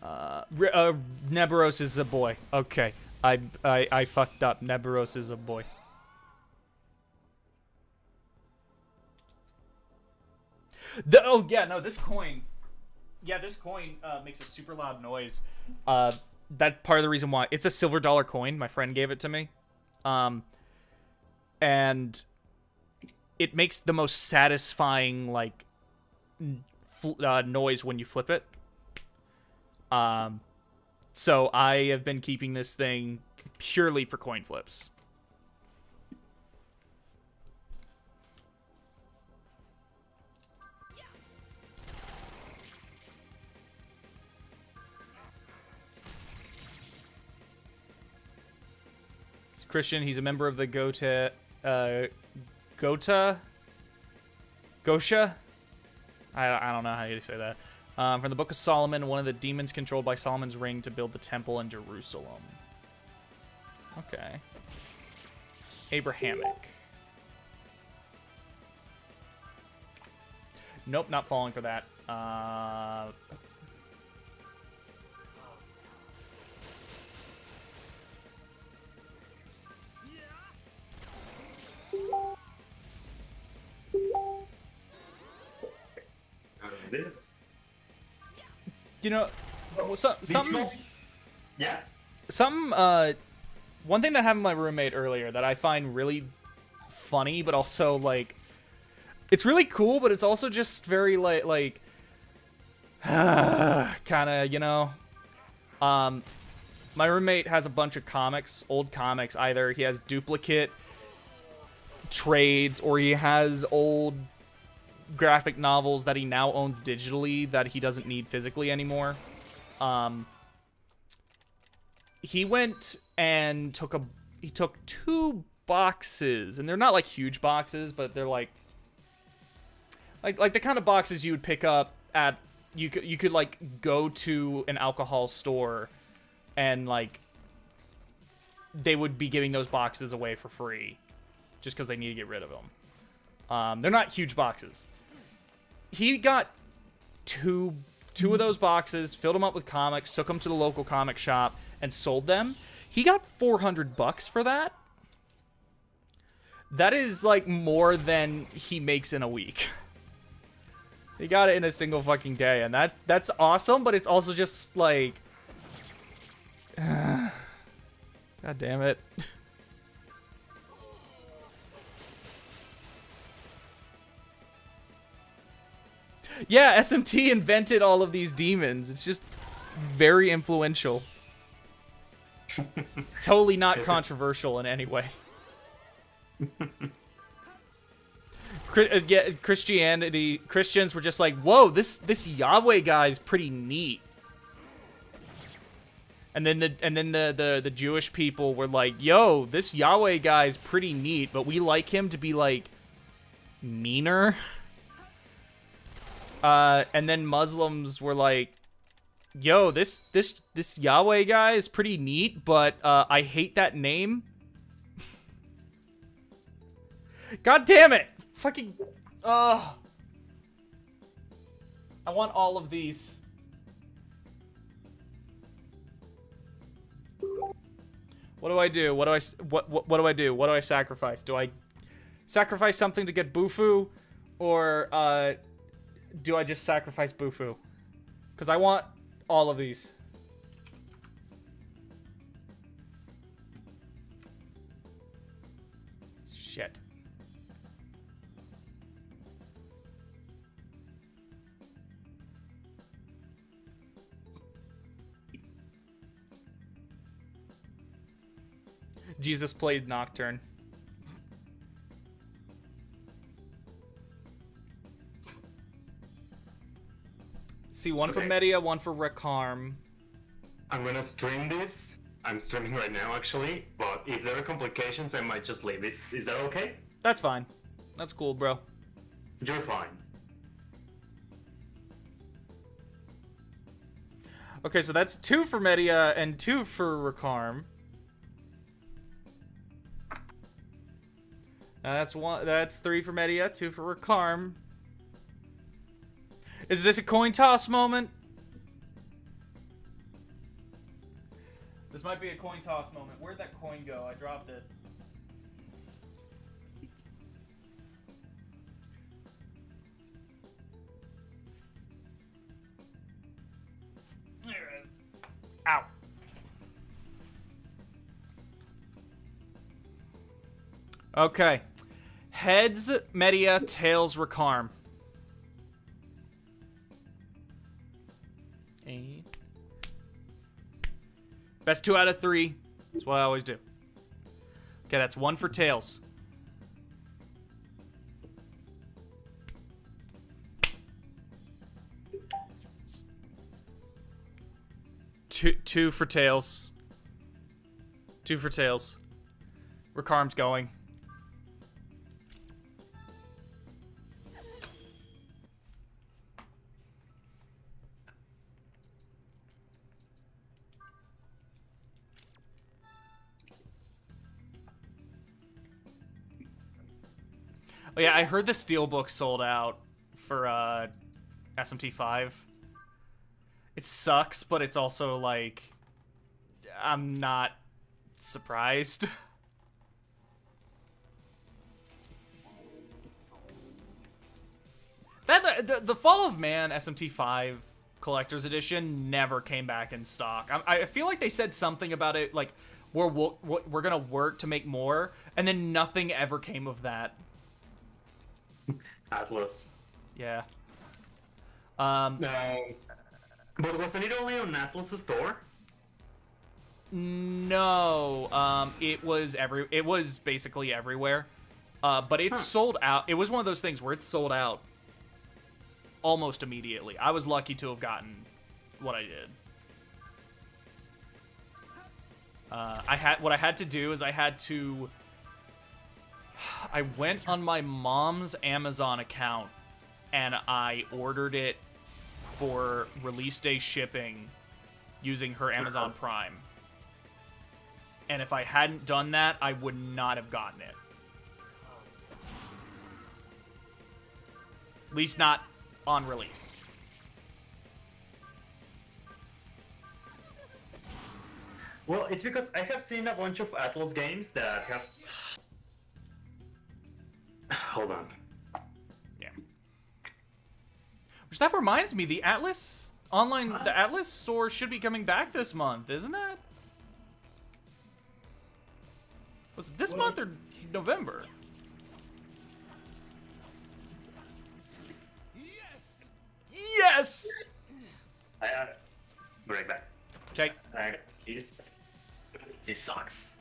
Neberos is a boy. Okay. I fucked up. Neberos is a boy. This coin. Yeah, this coin makes a super loud noise. That's part of the reason why. It's a silver dollar coin. My friend gave it to me. And it makes the most satisfying, like, noise when you flip it. So I have been keeping this thing purely for coin flips. Christian, he's a member of the Gosha? I don't know how you say that. From the Book of Solomon, one of the demons controlled by Solomon's ring to build the temple in Jerusalem. Okay. Abrahamic. Nope, not falling for that. This. You know, something. Yeah. One thing that happened to my roommate earlier that I find really funny, but also, like, it's really cool, but it's also just very, like kind of, you know. My roommate has a bunch of comics, old comics. Either he has duplicate trades, or he has old graphic novels that he now owns digitally that he doesn't need physically anymore. He went and took 2 boxes, and they're not like huge boxes, but they're like the kind of boxes you would pick up at you could like go to an alcohol store and like they would be giving those boxes away for free just because they need to get rid of them. They're not huge boxes. he got two of those boxes, filled them up with comics, took them to the local comic shop, and sold them. He got $400 for that. That is, like, more than he makes in a week. He got it in a single fucking day, and that's awesome, but it's also just, like... God damn it. Yeah, SMT invented all of these demons. It's just very influential. Totally not controversial in any way. Christians were just like, whoa, this Yahweh guy is pretty neat. And then the Jewish people were like, yo, this Yahweh guy is pretty neat, but we like him to be like meaner. And then Muslims were like, yo, this Yahweh guy is pretty neat, but I hate that name. God damn it! Fucking, I want all of these. What do I do? What do I do? What do I sacrifice? Do I sacrifice something to get Bufu, or do I just sacrifice Bufu? Because I want all of these. Shit. Jesus played Nocturne. See, one for Media, one for Rekarm. I'm gonna stream this. I'm streaming right now, actually. But if there are complications, I might just leave this. Is that okay? That's fine. That's cool, bro. You're fine. Okay, so that's 2 for Media and 2 for Rekarm. That's 3 for Media, 2 for Rekarm. Is this a coin toss moment? This might be a coin toss moment. Where'd that coin go? I dropped it. There it is. Ow. Okay. Heads, Media, tails, Rekarm. Best 2 out of 3. That's what I always do. Okay, that's 1 for tails. Two for tails. 2 for tails. Rekarm's going. Oh yeah, I heard the Steelbook sold out for SMT5. It sucks, but it's also like I'm not surprised. The Fall of Man SMT5 Collector's Edition never came back in stock. I feel like they said something about it, like we're gonna work to make more, and then nothing ever came of that. Atlas. Yeah. No. But wasn't it only on Atlas' store? No. It was basically everywhere. But it's sold out. It was one of those things where it's sold out almost immediately. I was lucky to have gotten what I did. What I had to do is I went on my mom's Amazon account and I ordered it for release day shipping using her Amazon Prime. And if I hadn't done that, I would not have gotten it. At least not on release. Well, it's because I have seen a bunch of Atlas games that have. Hold on. Yeah. Which that reminds me, the Atlas store should be coming back this month, isn't it? Was it this month or November? Yes! I be right back. Okay. This sucks.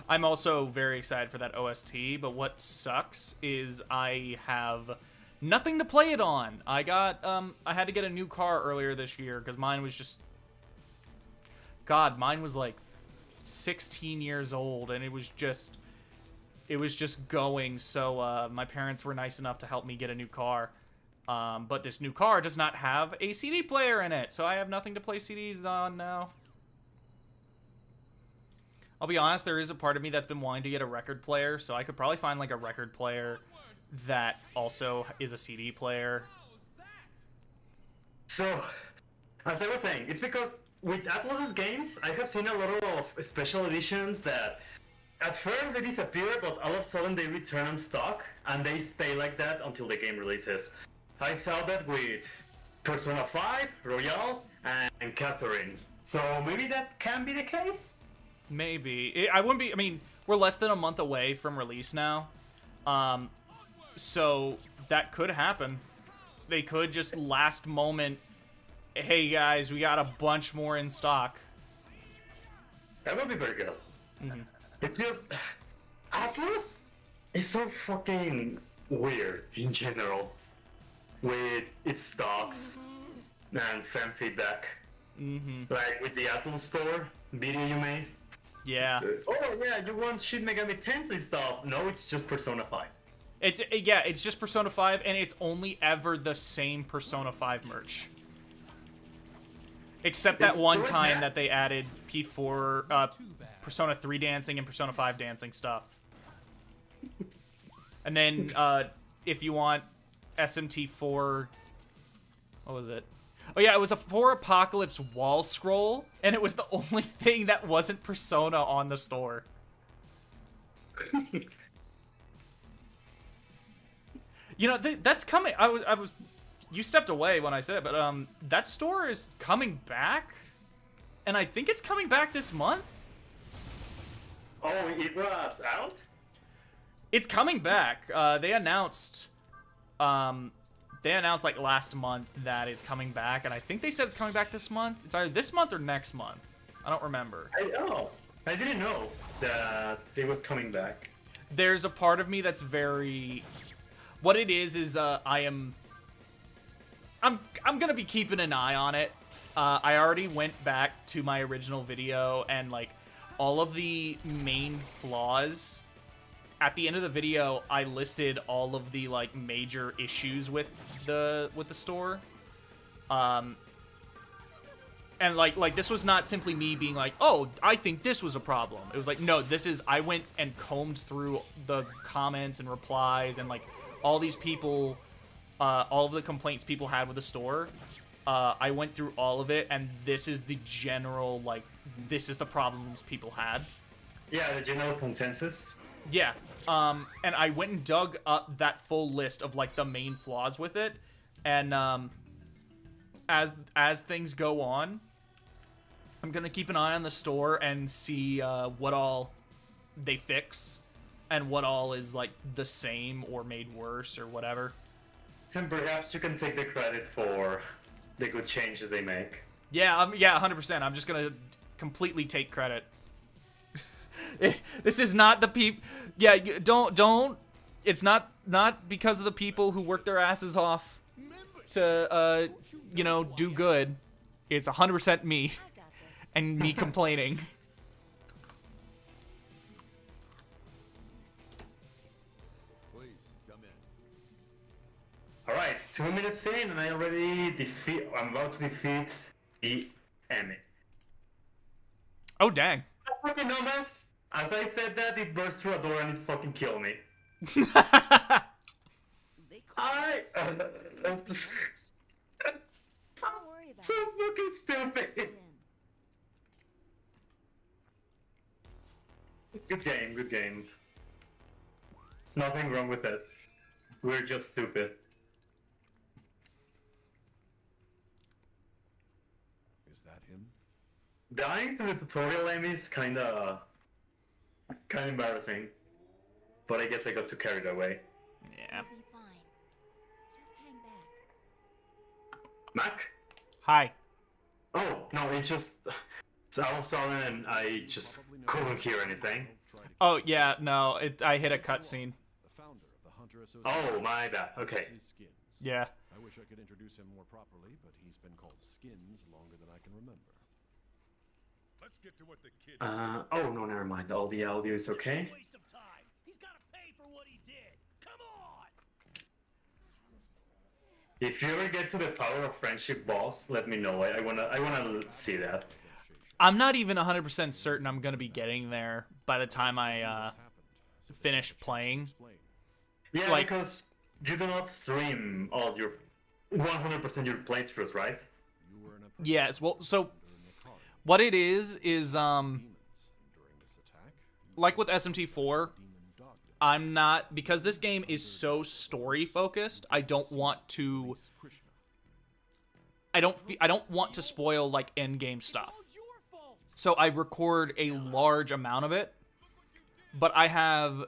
I'm also very excited for that OST, but what sucks is I have nothing to play it on. I had to get a new car earlier this year because mine was just... God, mine was like 16 years old, and it was just going. So my parents were nice enough to help me get a new car. But this new car does not have a CD player in it, so I have nothing to play CDs on now. I'll be honest, there is a part of me that's been wanting to get a record player, so I could probably find like a record player that also is a CD player. So, as I was saying, it's because with Atlas's games, I have seen a lot of special editions that at first they disappear, but all of a sudden they return on stock, and they stay like that until the game releases. I saw that with Persona 5, Royale, and Catherine. So maybe that can be the case? Maybe. I wouldn't be... I mean, we're less than a month away from release now. So that could happen. They could just last moment, hey guys, we got a bunch more in stock. That would be very good. Mm-hmm. It's just... Atlas is so fucking weird in general. With its stocks and fan feedback. Mm-hmm. Like with the Atlas store video you made. Yeah. Oh yeah, you want Shin Megami Tensei stuff. No, it's just Persona 5. It's just Persona 5, and it's only ever the same Persona 5 merch. Except that one time that they added P4, Persona 3 dancing and Persona 5 dancing stuff. And then, if you want SMT4, what was it? Oh yeah, it was a 4 Apocalypse wall scroll, and it was the only thing that wasn't Persona on the store. You know, that's coming. I was. You stepped away when I said it, but that store is coming back, and I think it's coming back this month. Oh, it was out? It's coming back. They announced like last month that it's coming back, and I think they said it's coming back this month. It's either this month or next month. I don't remember. I didn't know that it was coming back. There's a part of me that's very... What it is I'm gonna be keeping an eye on it. I already went back to my original video, and like all of the main flaws. At the end of the video, I listed all of the like major issues with the store. And like this was not simply me being like, oh, I think this was a problem. It was like, no, I went and combed through the comments and replies and like all these people, all of the complaints people had with the store. I went through all of it, and this is the general, like, this is the problems people had. Yeah, the general consensus. Yeah, and I went and dug up that full list of, like, the main flaws with it, and, as things go on, I'm gonna keep an eye on the store and see, what all they fix, and what all is, like, the same or made worse or whatever. And perhaps you can take the credit for the good changes they make. Yeah, yeah, 100%. I'm just gonna completely take credit. This is not the people. Yeah, don't. It's not because of the people who work their asses off to, you know, do good. It's 100% me and me complaining. Alright, 2 minutes in, and I'm about to defeat the enemy. Oh, dang. fucking dumbass. As I said that, it burst through a door and it fucking killed me. They call I. Don't worry about So it. fucking Just stupid. win. Good game, good game. Nothing wrong with it. We're just stupid. Is that him? Dying to the tutorial aim is kinda embarrassing. But I guess I got too carried away. Yeah. You'll be fine. Just hang back. Mac? Hi. Oh, no, it's just... So all of a sudden, I just couldn't hear anything. Oh yeah, no, I hit a cutscene. The founder of the Hunter Association. Oh, my bad. Okay. His Skins. Yeah. I wish I could introduce him more properly, but he's been called Skins longer than I can remember. Let's get to what the kid. Oh, no, never mind. All the audio is okay. It's a waste of time. He's got to pay for what he did. Come on. If you ever get to the Power of Friendship boss, let me know. I wanna see that. I'm not even 100% certain I'm gonna be getting there by the time I finish playing. Yeah, Like- because you do not stream all your 100% your playthroughs, right? You were in a Yes. Well, so during the car what it is demons, and during this attack, you like with SMT4. demon dogged him. I'm not, because this game is so story focused. I don't want to. Krishna. I don't want to spoil like end game stuff. All your fault. So I record a large amount of it, but I have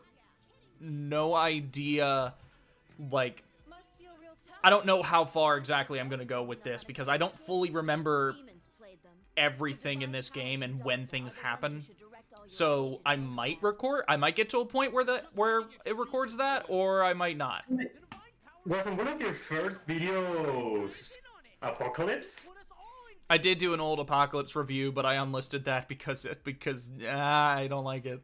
no idea. Like, Must feel real tough. I don't know how far exactly I'm gonna go with this because I don't fully remember Demons played them. everything in this game and when things Otherwise, happen. you should direct all your So attention I to might that. record. I might get to a point where it records that, or I might not. Wasn't one of your first videos Apocalypse? I did do an old Apocalypse review, but I unlisted that because I don't like it.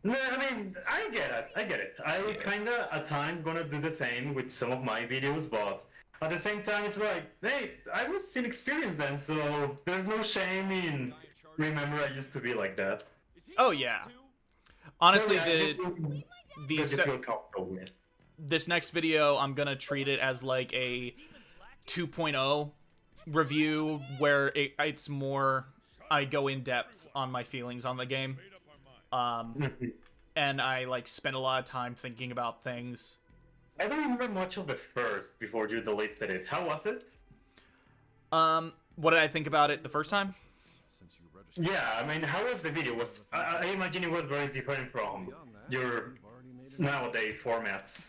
No, I mean, I get it. I kinda, at times, gonna do the same with some of my videos, but at the same time, it's like, hey, I was inexperienced then, so there's no shame in remember I used to be like that. Oh yeah. Honestly, Yeah, the you se- feel comfortable with. this next video, I'm gonna treat it as like a 2.0 review where it's more I go in depth on my feelings on the game. And I like spend a lot of time thinking about things. I don't remember much of the first before you delisted it. How was it? What did I think about it the first time? Since you registered Yeah, I mean, how was the video? I imagine it was very different from beyond that, your you've already made it. nowadays formats.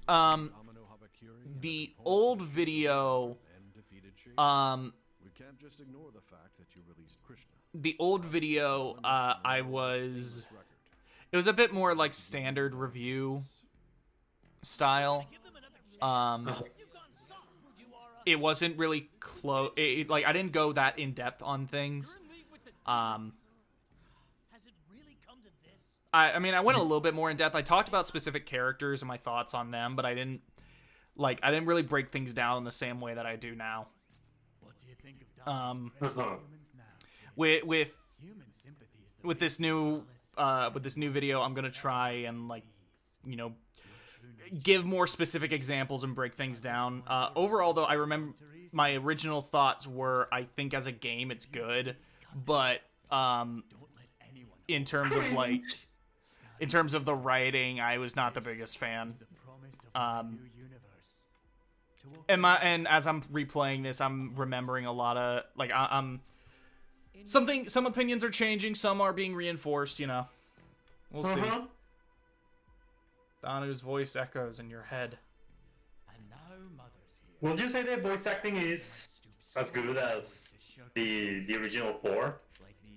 Domino Habakiri The and old video, and defeated Shin. We can't just ignore the fact that you released Krishna. the old video, it was a bit more like standard review style. It wasn't really close. Like I didn't go that in depth on things. Has it really come to this? I mean, I went a little bit more in depth. I talked about specific characters and my thoughts on them, but I didn't really break things down in the same way that I do now. What do you think of humans now? With this new video, I'm gonna try and like, you know, give more specific examples and break things down. Overall, though, I remember my original thoughts were I think as a game it's good, but in terms of like, in terms of the writing, I was not the biggest fan. And as I'm replaying this, I'm remembering a lot of like some opinions are changing, some are being reinforced. You know, we'll see. Danu's voice echoes in your head. And now Mother's here. Would you say the voice acting is as good as the original 4?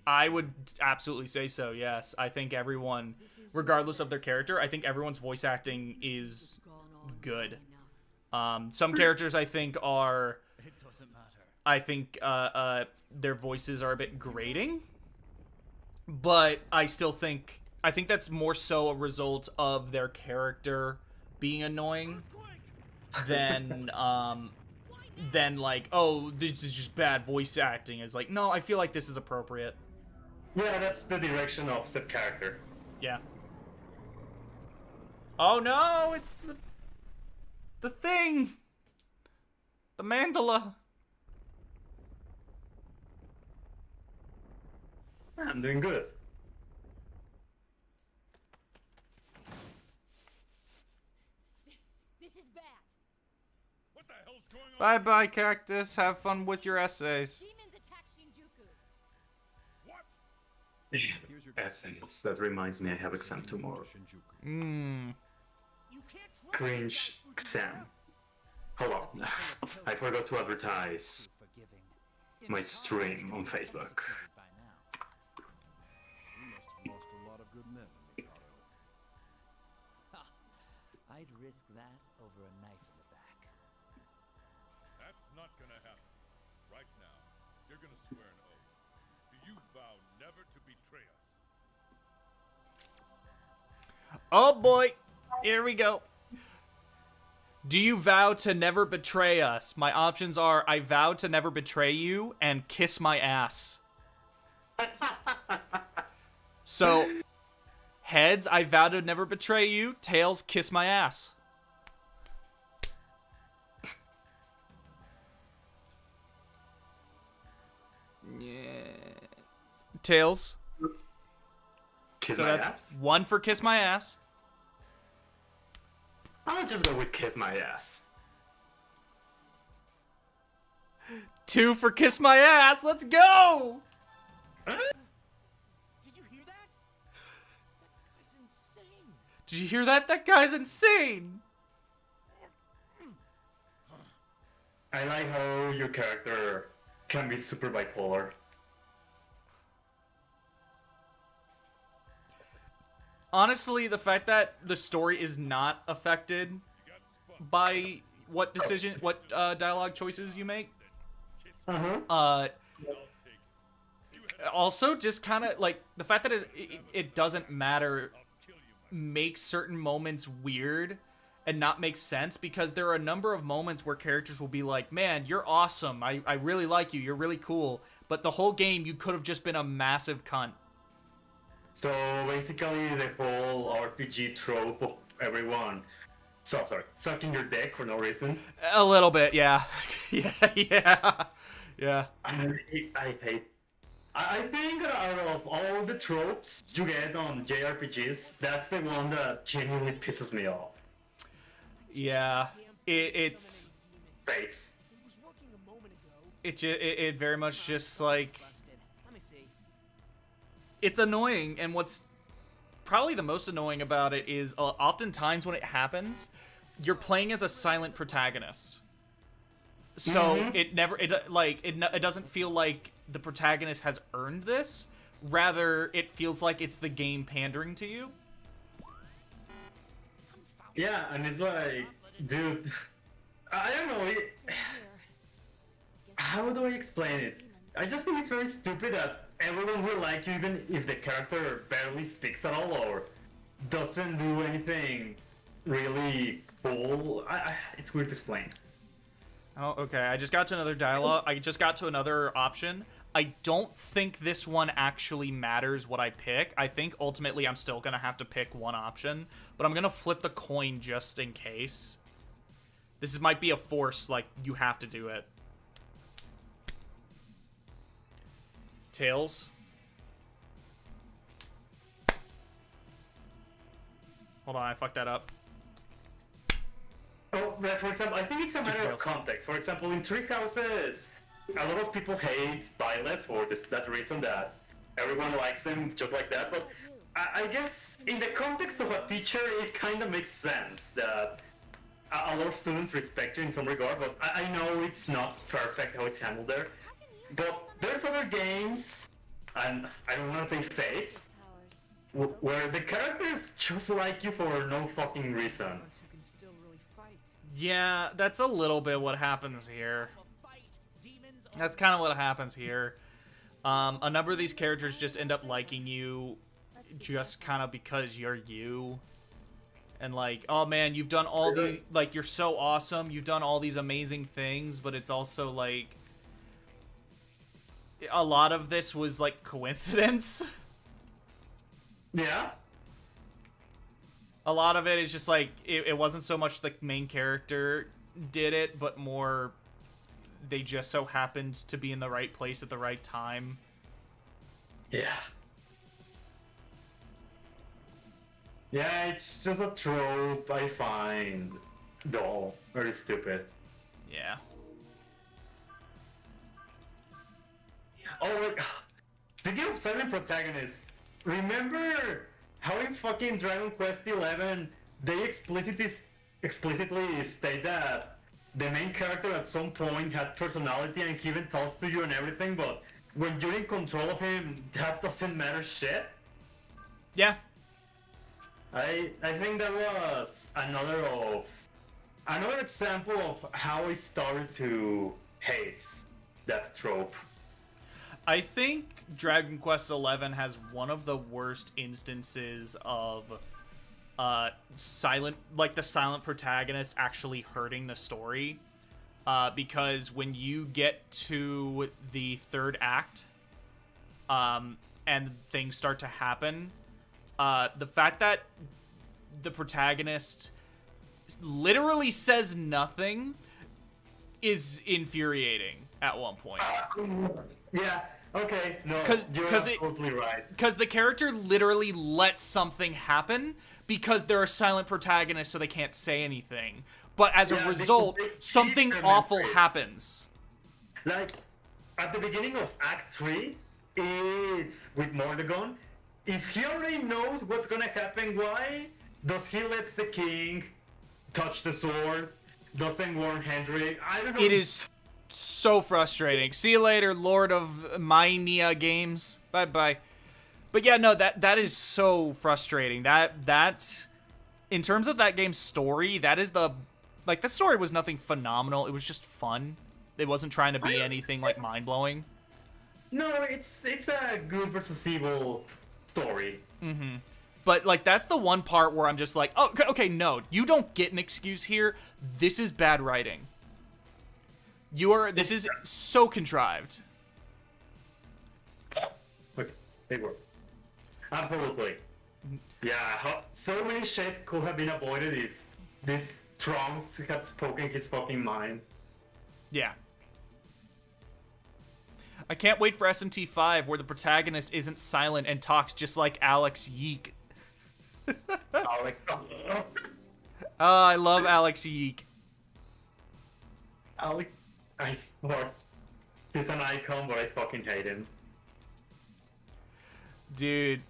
I would absolutely say so. Yes, I think everyone, regardless of their character, I think everyone's voice acting is good. Some characters I think are. It doesn't matter. I think their voices are a bit grating, but I think that's more so a result of their character being annoying than like, oh, this is just bad voice acting. It's like, no, I feel like this is appropriate. Yeah, that's the direction of the character. Yeah. Oh no, it's the thing. The mandala. I'm doing good. This is bad. What the hell's going on? Bye bye, Cactus. Have fun with your essays. Demons attack Shinjuku. What? Essence. That reminds me I have exam tomorrow. Mmm. You can't trust Cringe exam. Hold on. I forgot to advertise Forgiving. my stream on Facebook. By now. You must have lost a lot of good men, Mikado. I'd risk that over a knife in the back. That's not gonna happen. Right now, you're gonna swear an oath. Do you vow never to betray us? Oh boy. Here we go. Do you vow to never betray us? My options are I vow to never betray you and kiss my ass. So, heads, I vow to never betray you. Tails, kiss my ass. Yeah. Tails. Kiss So my that's ass? 1 for kiss my ass. I'll just go with kiss my ass. 2 for kiss my ass. Let's go. Did you hear that? That guy's insane. Did you hear that? That guy's insane. I like how your character can be super bipolar. Honestly, the fact that the story is not affected by what dialogue choices you make, also just kind of like the fact that it doesn't matter makes certain moments weird and not make sense, because there are a number of moments where characters will be like, man, you're awesome, I really like you, you're really cool, but the whole game you could have just been a massive cunt. So basically the whole RPG trope of everyone sucking your dick for no reason. A little bit, yeah. Yeah. I think out of all the tropes you get on JRPGs, that's the one that genuinely pisses me off. Yeah, it's Fates. He was working a moment ago. it very much just like, Busted. Let me see. it's annoying, and what's probably the most annoying about it is oftentimes when it happens, you're playing as a silent protagonist. So it doesn't feel like the protagonist has earned this. Rather, it feels like it's the game pandering to you. Yeah, and it's like, dude, I don't know. Same here. How do I explain it? I just think it's very stupid that everyone will like you even if the character barely speaks at all or doesn't do anything really cool. It's weird to explain. Oh, okay. I just got to another dialogue. I just got to another option. I don't think this one actually matters what I pick. I think ultimately I'm still gonna have to pick one option, but I'm gonna flip the coin just in case. This might be a force, like, you have to do it. Tails. Hold on, I fucked that up. Oh, but for example, I think it's a matter of Tails. context. For example, in Three Houses, a lot of people hate Violet for that reason that everyone likes them just like that, but I guess in the context of a teacher, it kind of makes sense that a lot of students respect you in some regard, but I know it's not perfect how it's handled there. But there's other games, and I don't want to say Fates, where the characters just like you for no fucking reason. Us who can still really fight. Yeah, that's a little bit what happens here. Fight. Demons are That's kind of what happens here. A number of these characters just end up liking you just kind of because you're you. And like, oh man, you've done all the, like, you're so awesome, you've done all these amazing things, but it's also like, a lot of this was like coincidence. Yeah. A lot of it is just like it wasn't so much the main character did it, but more they just so happened to be in the right place at the right time. Yeah. Yeah, it's just a trope I find dull, very stupid. Yeah. Oh, wait. Speaking of silent protagonists, remember how in fucking Dragon Quest XI they explicitly state that the main character at some point had personality and he even talks to you and everything, but when you're in control of him, that doesn't matter shit? Yeah. I think that was another example of how I started to hate that trope. I think Dragon Quest XI has one of the worst instances of the silent protagonist actually hurting the story. Because when you get to the third act, and things start to happen, the fact that the protagonist literally says nothing is infuriating at one point. Yeah, okay, no, you're absolutely right. Because the character literally lets something happen because they're a silent protagonist, so they can't say anything. But as a result, something awful happens. Like, at the beginning of Act 3, it's with Mordegon. If he already knows what's gonna happen, why does he let the king touch the sword? Doesn't warn Hendrik? I don't know. It is so frustrating. See you later, Lord of Mania Games. Bye-bye. But yeah, no, that is so frustrating. That in terms of that game's story, that is the story was nothing phenomenal. It was just fun. It wasn't trying to be anything like mind-blowing. No, it's a good versus evil story. Mm-hmm. But like that's the one part where I'm just like, oh, okay, no, you don't get an excuse here. This is bad writing. This is so contrived. Okay, they were. Absolutely. Yeah, so many shit could have been avoided if this Trunks had spoken his fucking mind. Yeah. I can't wait for SMT5 where the protagonist isn't silent and talks just like Alex Yeek. Alex. Oh, I love Alex Yeek. Alex. He's an icon, but I fucking hate him. Dude,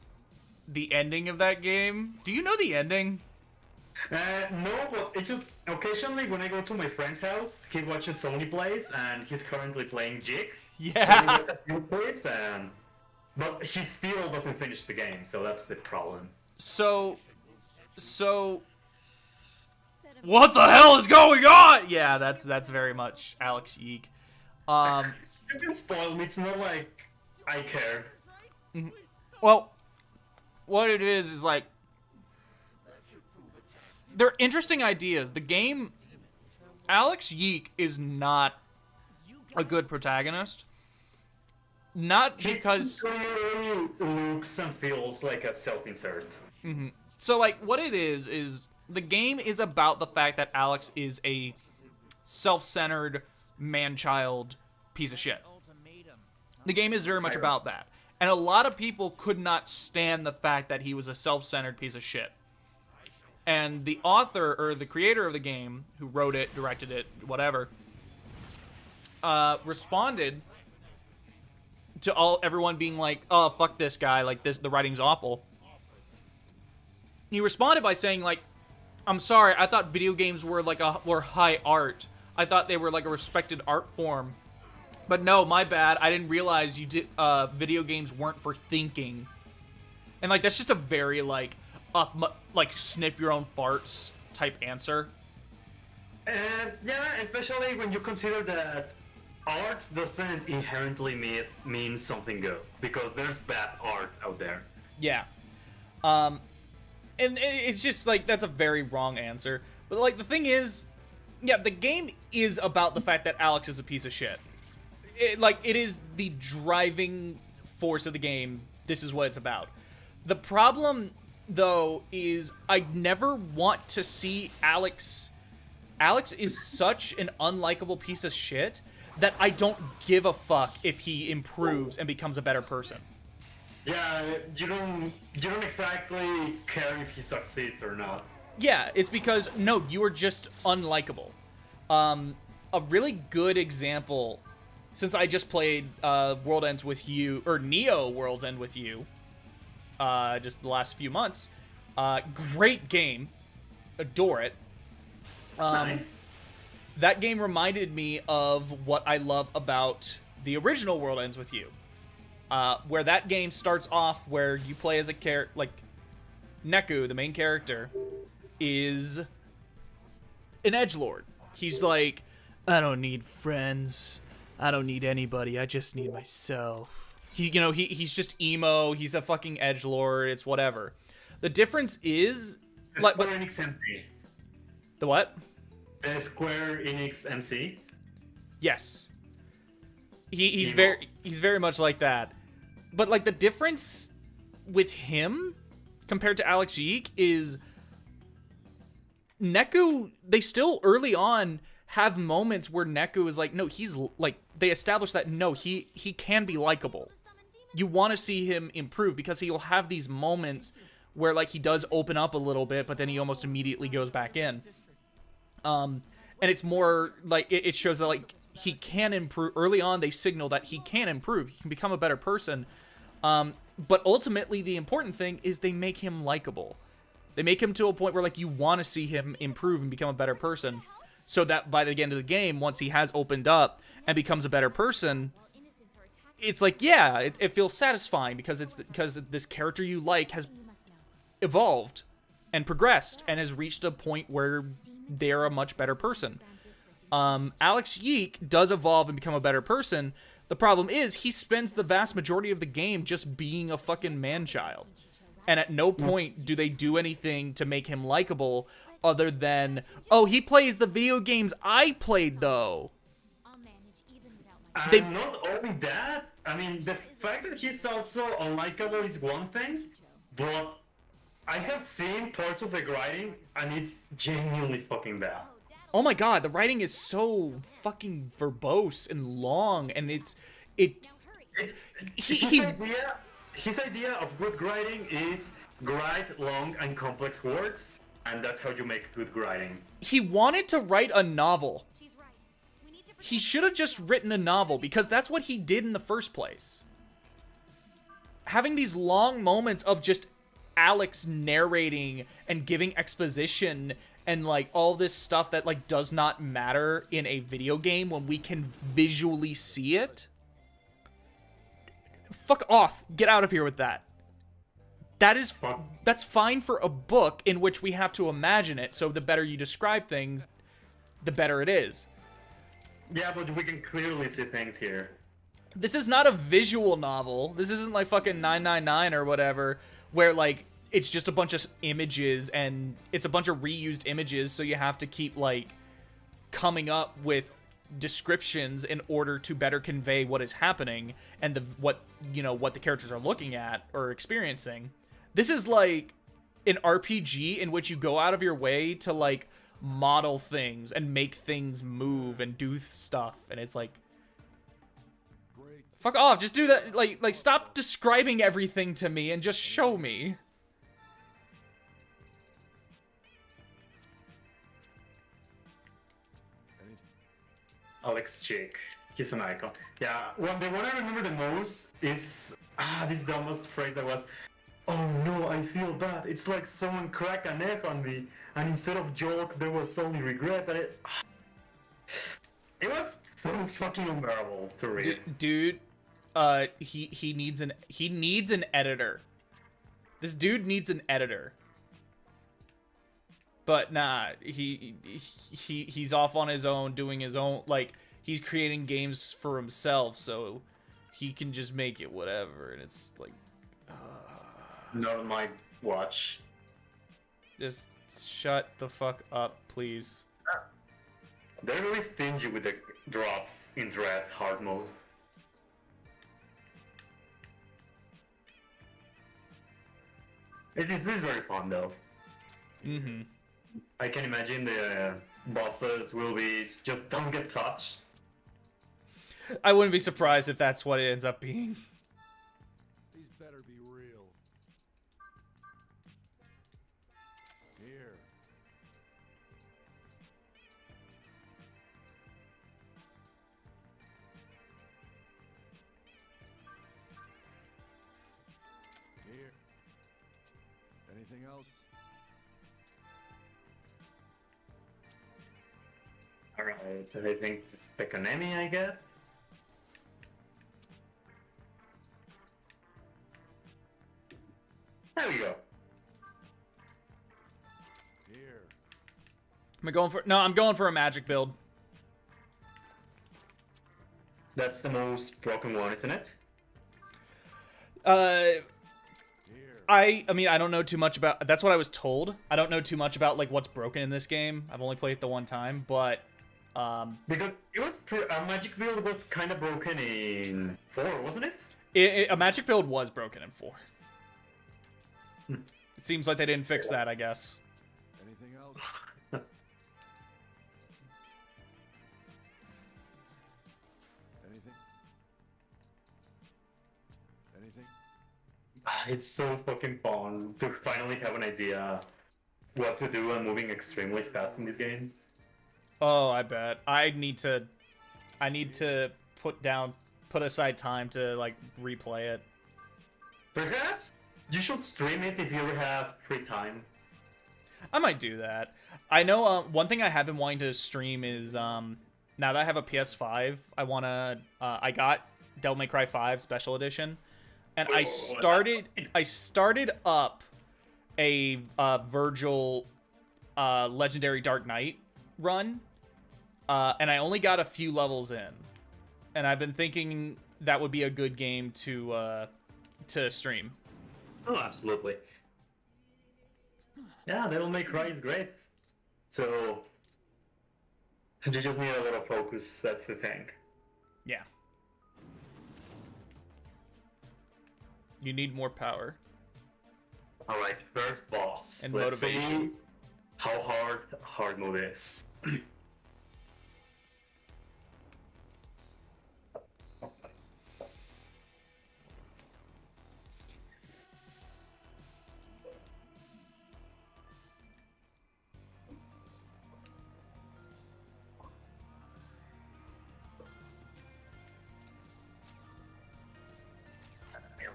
the ending of that game. Do you know the ending? No, but it's just occasionally when I go to my friend's house, he watches Sony plays, and he's currently playing Jig. Yeah. So we watch a few clips, but he still doesn't finish the game, so that's the problem. So, what the hell is going on? Yeah, that's very much Alex Yeek. You can spoil me. It's not like I care. Well, what it is like they're interesting ideas. The game, Alex Yeek is not a good protagonist. Not because he really looks and feels like a self-insert. Mm-hmm. So like what it is the game is about the fact that Alex is a self-centered man-child piece of shit. The game is very much about that. And a lot of people could not stand the fact that he was a self-centered piece of shit. And the author, or the creator of the game, who wrote it, directed it, whatever, responded to everyone being like, oh, fuck this guy, like, the writing's awful. He responded by saying, like, I'm sorry, I thought video games were high art. I thought they were like a respected art form. But no, my bad. I didn't realize video games weren't for thinking. And like that's just a very like sniff your own farts type answer. Yeah, especially when you consider that art doesn't inherently mean something good, because there's bad art out there. Yeah. And it's just like that's a very wrong answer. But like the thing is, yeah, the game is about the fact that Alex is a piece of shit. it is the driving force of the game. This is what it's about. The problem, though, is I never want to see Alex. Alex is such an unlikable piece of shit that I don't give a fuck if he improves and becomes a better person. Yeah, you don't exactly care if he succeeds or not. Yeah, it's because, no, you are just unlikable. A really good example, since I just played World Ends With You, or Neo World's End With You, just the last few months. Great game. Adore it. Nice. That game reminded me of what I love about the original World Ends With You. Where that game starts off where you play as a character, like, Neku, the main character, is an edgelord. He's like, I don't need friends. I don't need anybody. I just need myself. He's just emo. He's a fucking edgelord. It's whatever. The difference is, The Square Enix MC. The what? The Square Enix MC. Yes. He's Emo. very much like that. But like the difference with him compared to Alex Yeek is Neku, they still early on have moments where Neku is like, no, he's like, they establish that no, he can be likable. You want to see him improve because he'll have these moments where like he does open up a little bit, but then he almost immediately goes back in. And it's more like it shows that like he can improve. Early on, they signal that he can improve. He can become a better person. But ultimately, the important thing is they make him likable. They make him to a point where like you want to see him improve and become a better person. So that by the end of the game, once he has opened up and becomes a better person, it's like, yeah, it feels satisfying because because this character you like has evolved and progressed and has reached a point where they're a much better person. Alex Yeek does evolve and become a better person. The problem is he spends the vast majority of the game just being a fucking man-child. And at no point do they do anything to make him likable other than, oh, he plays the video games I played, though. And not only that, I mean, the fact that he's also unlikable is one thing, but I have seen parts of the writing, and it's genuinely fucking bad. Oh my god, the writing is so fucking verbose and long, and His idea of good writing is write long and complex words, and that's how you make good writing. He wanted to write a novel. He should have just written a novel, because that's what he did in the first place. Having these long moments of just Alex narrating and giving exposition and like all this stuff that like does not matter in a video game when we can visually see it. Fuck off. Get out of here with that. That's fine for a book in which we have to imagine it, so the better you describe things, the better it is. Yeah, but we can clearly see things here. This is not a visual novel. This isn't like fucking 999 or whatever, where like it's just a bunch of images and it's a bunch of reused images, so you have to keep like coming up with descriptions in order to better convey what is happening and what the characters are looking at or experiencing. This is like an RPG in which you go out of your way to like model things and make things move and do stuff, and it's like, fuck off, just do that. Like stop describing everything to me and just show me. Alex Chick, he's an icon. Yeah, the one I remember the most is this dumbest phrase that was, "Oh no, I feel bad. It's like someone cracked an egg on me, and instead of joke, there was only regret." That it was so fucking unbearable to read. Dude, he needs an editor. This dude needs an editor. But nah, he's off on his own, doing his own, like, he's creating games for himself, so he can just make it whatever, and it's like, Not my watch. just shut the fuck up, please. They're really stingy with the drops in Dread hard mode. This is very fun though. Mm-hmm. I can imagine the bosses will be just don't get touched. I wouldn't be surprised if that's what it ends up being. These better be real. Here. Here. Anything else? Alright, so I think it's Pekonemi, I guess. There we go. Here. Am I going for? No, I'm going for a magic build. That's the most broken one, isn't it? Here. I mean, I don't know too much about. That's what I was told. I don't know too much about like what's broken in this game. I've only played it the one time, but Because it was a magic build was kind of broken in 4, wasn't it? a magic build was broken in 4. It seems like they didn't fix that, I guess. Anything else? Anything? Anything? It's so fucking fun to finally have an idea what to do and moving extremely fast in this game. Oh, I bet. I need to put aside time to like replay it. Perhaps you should stream it if you ever have free time. I might do that. I know one thing I have been wanting to stream is now that I have a PS5, I got Devil May Cry 5 Special Edition, and I started up a Virgil Legendary Dark Knight run, and I only got a few levels in, and I've been thinking that would be a good game to stream. Oh, absolutely. Yeah, Devil May Cry is great. So you just need a lot of focus. That's the thing. Yeah. You need more power. All right, first boss. And Let's motivation. see how hard mode is.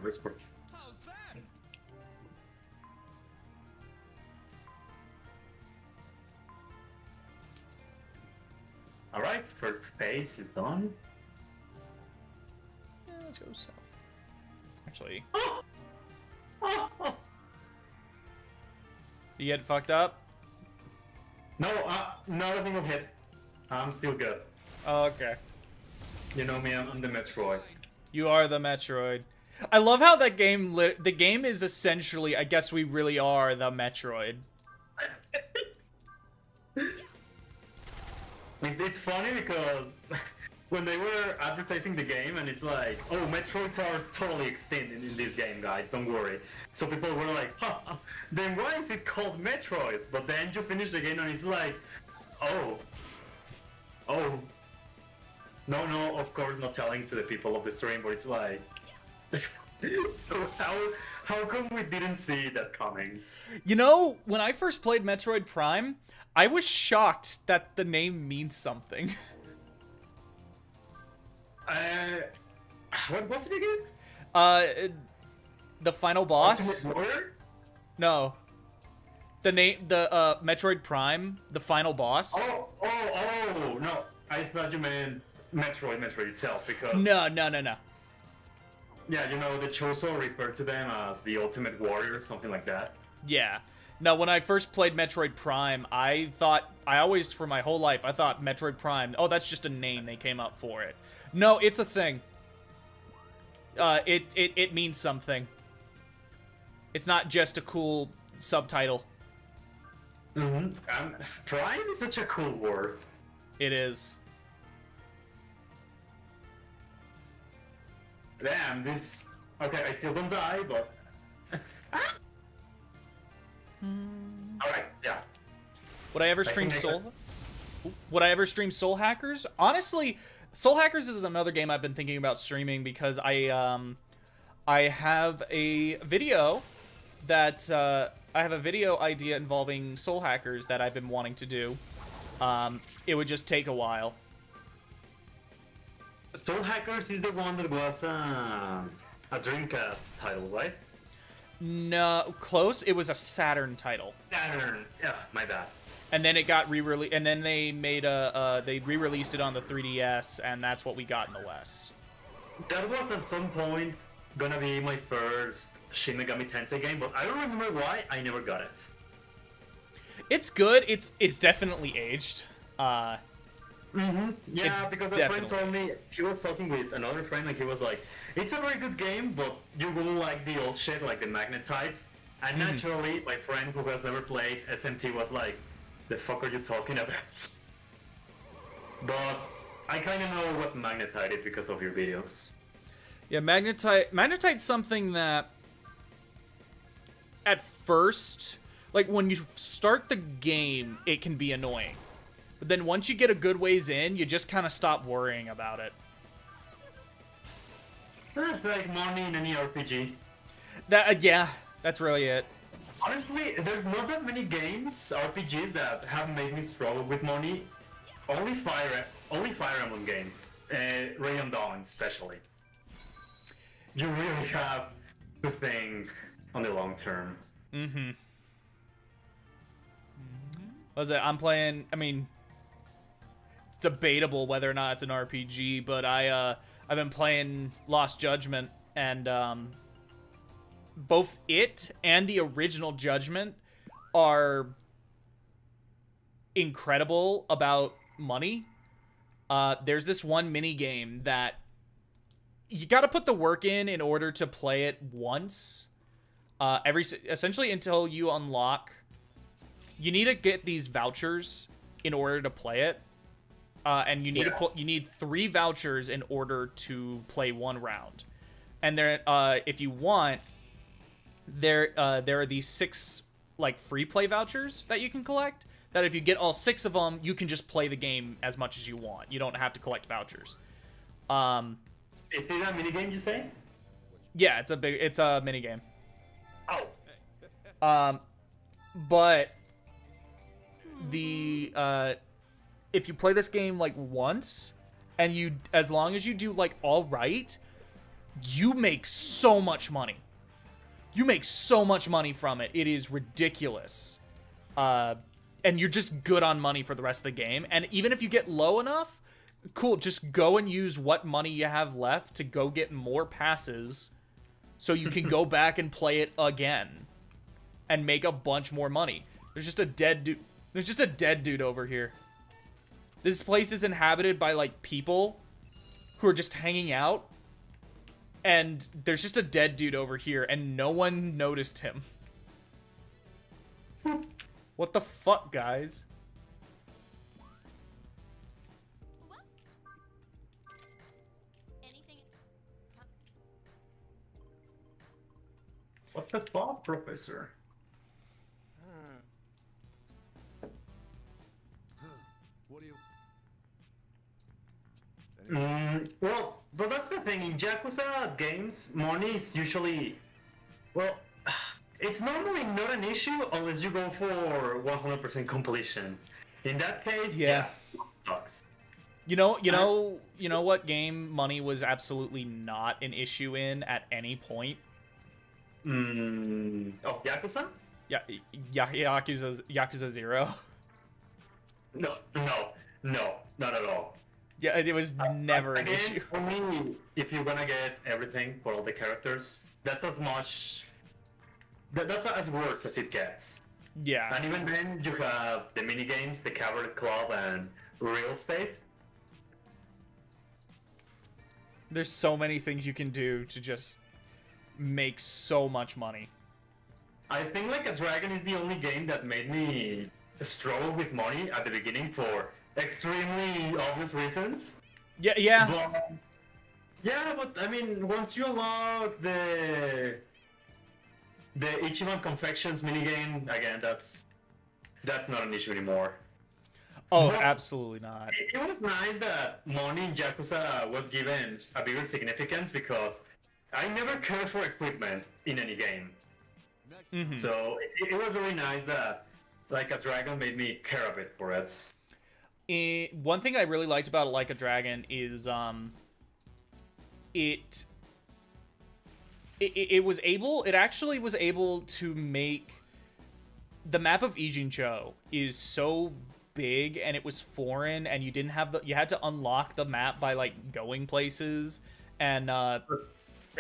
Whisper. How's that? All right, first phase is done. Yeah, let's go south. Actually, you get fucked up? No, not a single hit. I'm still good. Oh, okay. You know me, I'm the Metroid. You are the Metroid. I love how that game the game is essentially, I guess we really are the Metroid. It's funny because when they were advertising the game and it's like, oh, Metroids are totally extinct in this game, guys, don't worry. So people were like, huh, then why is it called Metroid? But then you finish the game and it's like, oh. No, of course not telling to the people of the stream, but it's like, so how come we didn't see that coming? You know, when I first played Metroid Prime, I was shocked that the name means something. What was it again? The final boss? Ultimate Warrior? No. The Metroid Prime, the final boss? Oh, no. I thought you meant Metroid itself, because... No. Yeah, you know, the Choso referred to them as the Ultimate Warrior, something like that. Yeah. No, when I first played Metroid Prime, I always, for my whole life, I thought Metroid Prime, oh, that's just a name they came up for it. No, it's a thing. It means something. It's not just a cool subtitle. Mm-hmm. Prime is such a cool word. It is. Damn, this... Okay, I still don't die, but... Alright, yeah. Would I ever stream Soul? Would I ever stream Soul Hackers? Honestly, Soul Hackers is another game I've been thinking about streaming because I have a video that I have a video idea involving Soul Hackers that I've been wanting to do. It would just take a while. Soul Hackers is the one that was a Dreamcast title, right? No, close. It was a Saturn title. Saturn. Yeah, my bad. And then it got re-released, and then they made they re-released it on the 3DS, and that's what we got in the West. That was at some point gonna be my first Shin Megami Tensei game, but I don't remember why I never got it. It's good. It's definitely aged. Yeah, It's because a definitely- friend told me, he was talking with another friend and he was like, it's a very good game, but you will like the old shit, like the magnetite. And naturally, my friend who has never played SMT was like, the fuck are you talking about? But I kind of know what magnetite is because of your videos. Yeah, magnetite's something that at first, like when you start the game, it can be annoying. But then once you get a good ways in, you just kind of stop worrying about it. It's like money in any RPG. Yeah, that's really it. Honestly, there's not that many games, RPGs, that have made me struggle with money. Only Fire Emblem games, Rayon Dawn especially. You really have to think on the long term. Was it? I'm playing. I mean, it's debatable whether or not it's an RPG, but I've been playing Lost Judgment, and both it and the original Judgment are incredible about money. There's this one mini game that you got to put the work in order to play it once. Essentially until you unlock. You need to get these vouchers in order to play it, and you need 3 vouchers in order to play 1 round. And there, if you want, there are these 6 like free play vouchers that you can collect. That if you get all 6 of them, you can just play the game as much as you want. You don't have to collect vouchers. Is it a minigame, you say? Yeah, it's a mini game. Oh. But if you play this game like once, and as long as you do like all right, you make so much money. You make so much money from it. It is ridiculous. And you're just good on money for the rest of the game. And even if you get low enough, cool, just go and use what money you have left to go get more passes so you can go back and play it again and make a bunch more money. There's just a dead dude over here. This place is inhabited by like people who are just hanging out, and there's just a dead dude over here and no one noticed him. What the fuck, guys? What? Anything? What the fuck, Professor? What do you? Well, but that's the thing. In Yakuza games, money is usually, well, it's normally not an issue unless you go for 100% completion. In that case, Yeah. sucks. You know what game money was absolutely not an issue in at any point? Oh, Yakuza? Yeah, Yakuza 0. No, not at all. Yeah, it was never an Again, issue. for me, if you're gonna get everything for all the characters, that's as much. That's as worse as it gets. Yeah. And even then, you have the mini games, the Cabaret Club, and Real Estate. There's so many things you can do to just make so much money. I think Like a Dragon is the only game that made me struggle with money at the beginning for extremely obvious reasons. Yeah. But, yeah, but I mean, once you unlock the The Ichiban Confections minigame, again, that's not an issue anymore. Oh, But absolutely not. it was nice that money in Yakuza was given a bigger significance because I never cared for equipment in any game. Mhm. So it was very nice that like a dragon made me care a bit for it. One thing I really liked about Like a Dragon is it actually was able to make the map of Ijincho is so big and it was foreign and you didn't have you had to unlock the map by like going places and at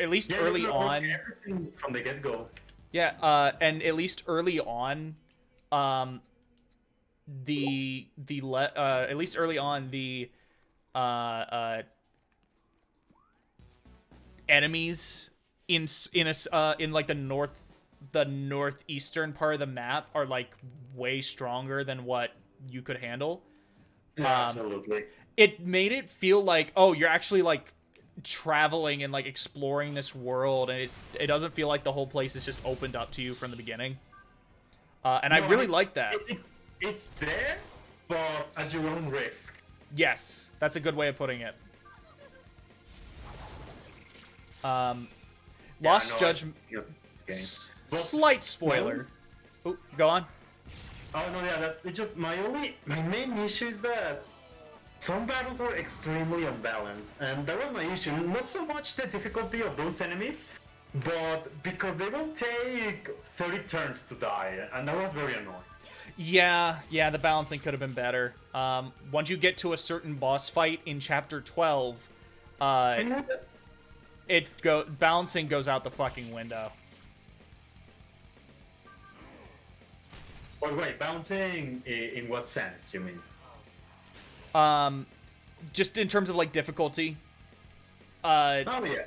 least early on Everything from the get-go. yeah and at least early on at least early on the enemies in like the northeastern part of the map are like way stronger than what you could handle. Yeah, absolutely. It made it feel like, oh, you're actually like traveling and like exploring this world, and it doesn't feel like the whole place is just opened up to you from the beginning. And I really like that. It's there, but at your own risk. Yes, that's a good way of putting it. Lost Judgment. Slight spoiler. Oh, go on. Oh no, yeah, it's just my main issue is that some battles are extremely unbalanced, and that was my issue. Not so much the difficulty of those enemies, but because they will take 30 turns to die, and that was very annoying. Yeah, the balancing could have been better. Once you get to a certain boss fight in Chapter 12, balancing goes out the fucking window. Wait, bouncing in what sense, you mean? Just in terms of like difficulty. Oh yeah.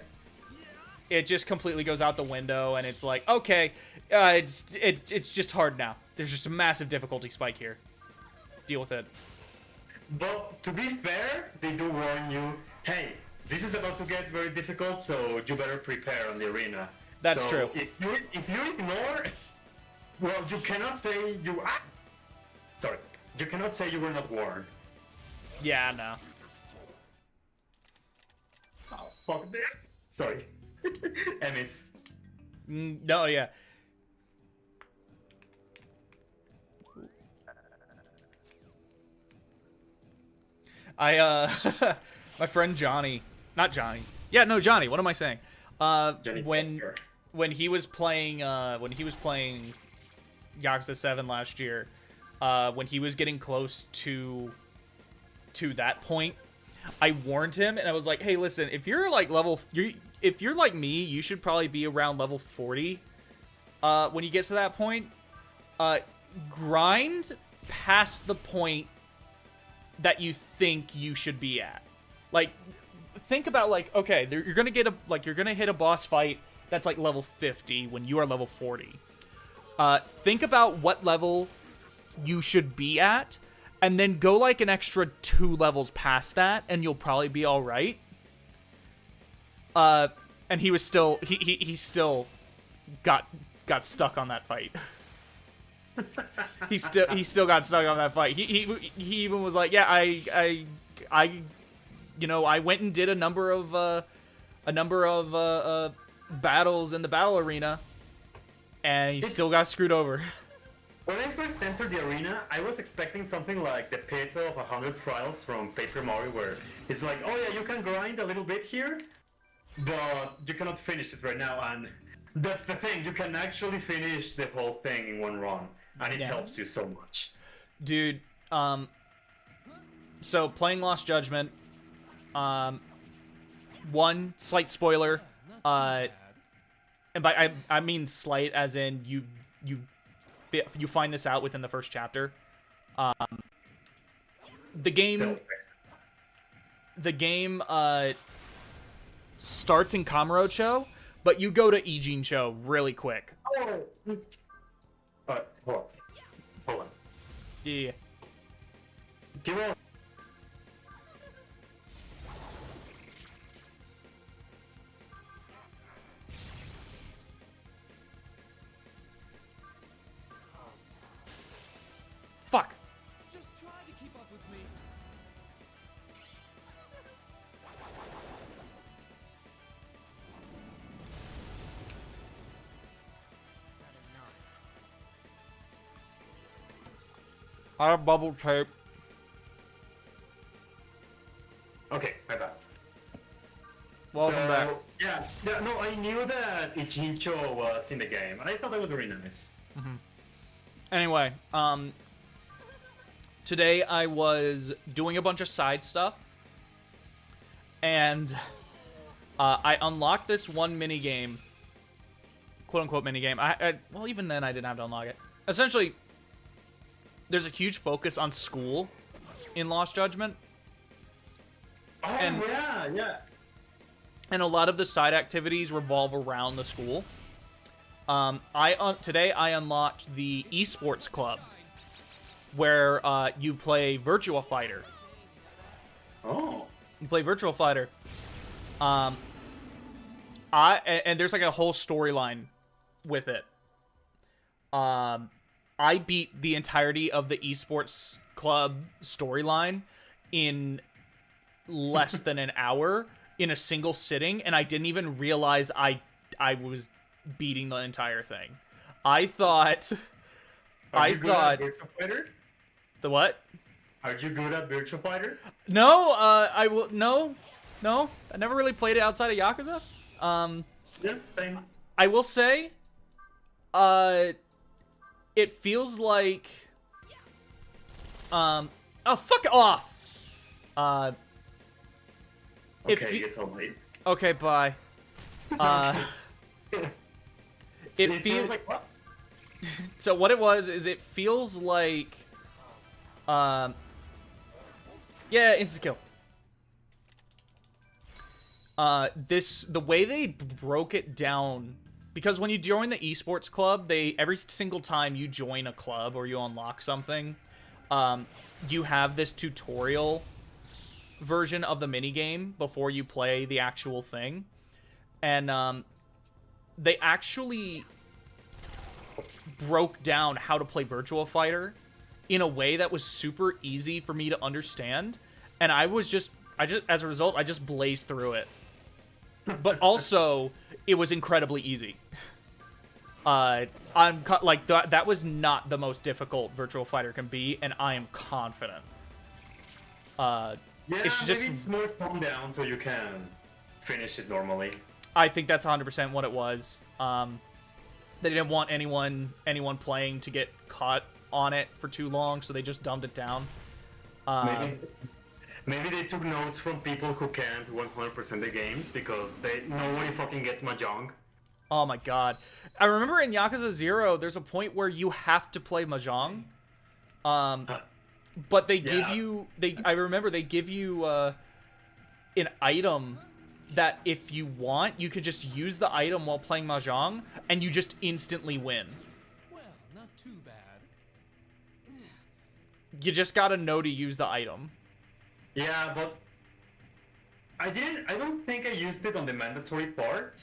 It just completely goes out the window, and it's like, okay, it's just hard now. There's just a massive difficulty spike here. Deal with it. But to be fair, they do warn you, hey, this is about to get very difficult, so you better prepare on the arena. That's true. If you ignore, well, you cannot say you. Sorry, you cannot say you were not warned. Yeah, no. Oh, fuck that. Sorry. Emmys. No, yeah. My friend Johnny, not Johnny. Yeah, no, Johnny. What am I saying? When he was playing Yakuza 7 last year, when he was getting close to that point, I warned him and I was like, "Hey, listen, if you're like if you're like me, you should probably be around level 40 when you get to that point. Grind past the point that you think you should be at. Like, think about like, okay, you're gonna hit a boss fight that's like level 50 when you are level 40. Think about what level you should be at, and then go like an extra 2 levels past that, and you'll probably be all right." And he was still he still got stuck on that fight. he still got stuck on that fight. He even was like, "Yeah, I went and did a number of battles in the battle arena, and he still got screwed over." When I first entered the arena, I was expecting something like the pit of 100 trials from Paper Mario, where it's like, oh yeah, you can grind a little bit here, but you cannot finish it right now. And that's the thing, you can actually finish the whole thing in one run, and it helps you so much. Dude, so playing Lost Judgment, one slight spoiler, and by I mean slight as in you find this out within the first chapter. The game starts in Kamurocho, but you go to Ijincho really quick. Hold on. Yeah. Give on. I have bubble tape. Okay, my bad. Welcome back. Yeah, no, I knew that Ichincho was in the game, and I thought that was very nice. Anyway, today I was doing a bunch of side stuff, and I unlocked this one minigame, quote-unquote minigame. Well, even then I didn't have to unlock it. Essentially, there's a huge focus on school in Lost Judgment. Oh, And- yeah. And a lot of the side activities revolve around the school. Today I unlocked the esports club, where you play Virtua Fighter. Oh. You play Virtua Fighter. And there's like a whole storyline with it. I beat the entirety of the esports club storyline in less than an hour in a single sitting, and I didn't even realize I was beating the entire thing. I thought Are you good at Virtua Fighter? the what? Are you good at Virtua Fighter? No, I will no. I never really played it outside of Yakuza. Yeah, same. I will say, it feels like, oh, fuck off. Okay, it's all late. Okay, bye. It feels like what? So what it was is it feels like, yeah, insta kill. The way they broke it down, because when you join the esports club, every single time you join a club or you unlock something, you have this tutorial version of the minigame before you play the actual thing. And they actually broke down how to play Virtua Fighter in a way that was super easy for me to understand. And I just as a result, I just blazed through it. But also, it was incredibly easy. That was not the most difficult Virtua Fighter can be, and I am confident. Yeah, It's just- maybe it's more toned down so you can finish it normally. I think that's 100% what it was. They didn't want anyone playing to get caught on it for too long, so they just dumbed it down. Maybe they took notes from people who can't 100% the games because nobody fucking gets Mahjong. Oh my god. I remember in Yakuza 0, there's a point where you have to play Mahjong. But they give you... I remember they give you an item that if you want, you could just use the item while playing Mahjong, and you just instantly win. Well, not too bad. You just gotta know to use the item. Yeah, but I don't think I used it on the mandatory part.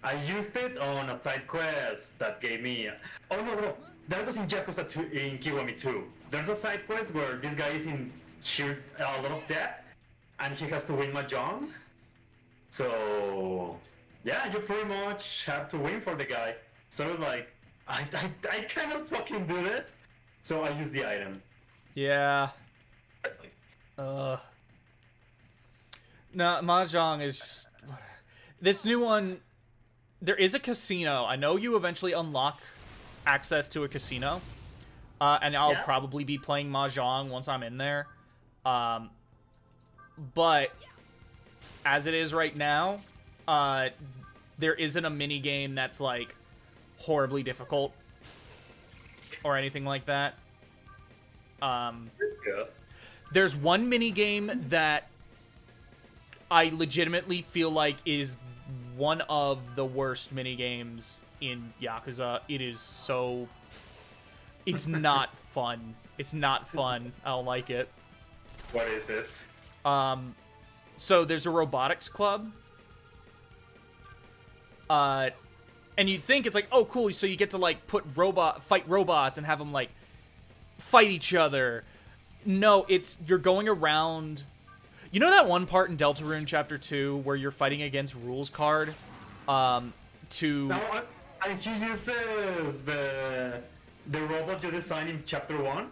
I used it on a side quest that gave me... Oh, no. That was in Yakuza 2, in Kiwami 2. There's a side quest where this guy is in a lot of debt, and he has to win Mahjong. So, yeah, you pretty much have to win for the guy. So, like, I cannot fucking do this. So I use the item. Yeah. No, Mahjong is just... This new one... There is a casino. I know you eventually unlock access to a casino. And I'll probably be playing Mahjong once I'm in there. But as it is right now, there isn't a mini game that's like horribly difficult or anything like that. There's one mini game that I legitimately feel like is one of the worst mini games in Yakuza. It is so... It's not fun. It's not fun. I don't like it. What is it? So there's a robotics club. And you'd think it's like, oh, cool, so you get to, like, fight robots and have them, like, fight each other. No, you're going around... You know that one part in Deltarune Chapter 2 where you're fighting against Rules Card? No, and he uses the robot you designed in Chapter 1?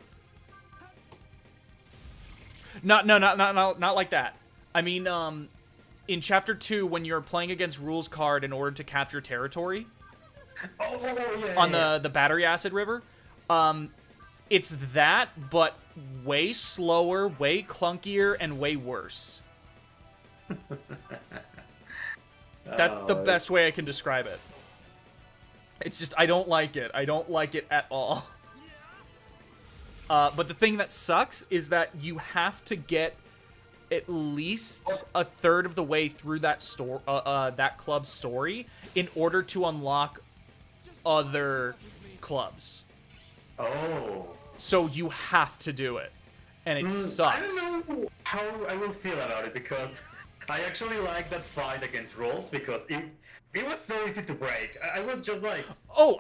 Not like that. I mean, in Chapter 2, when you're playing against Rules card in order to capture territory on the Battery Acid River, it's that, but way slower, way clunkier, and way worse. That's the best way I can describe it. It's just, I don't like it. I don't like it at all. But the thing that sucks is that you have to get at least a third of the way through that that club's story in order to unlock other clubs. Oh. So you have to do it, and it sucks. I don't know how I will feel about it, because I actually like that fight against Rolls, because it was so easy to break. I was just like, oh,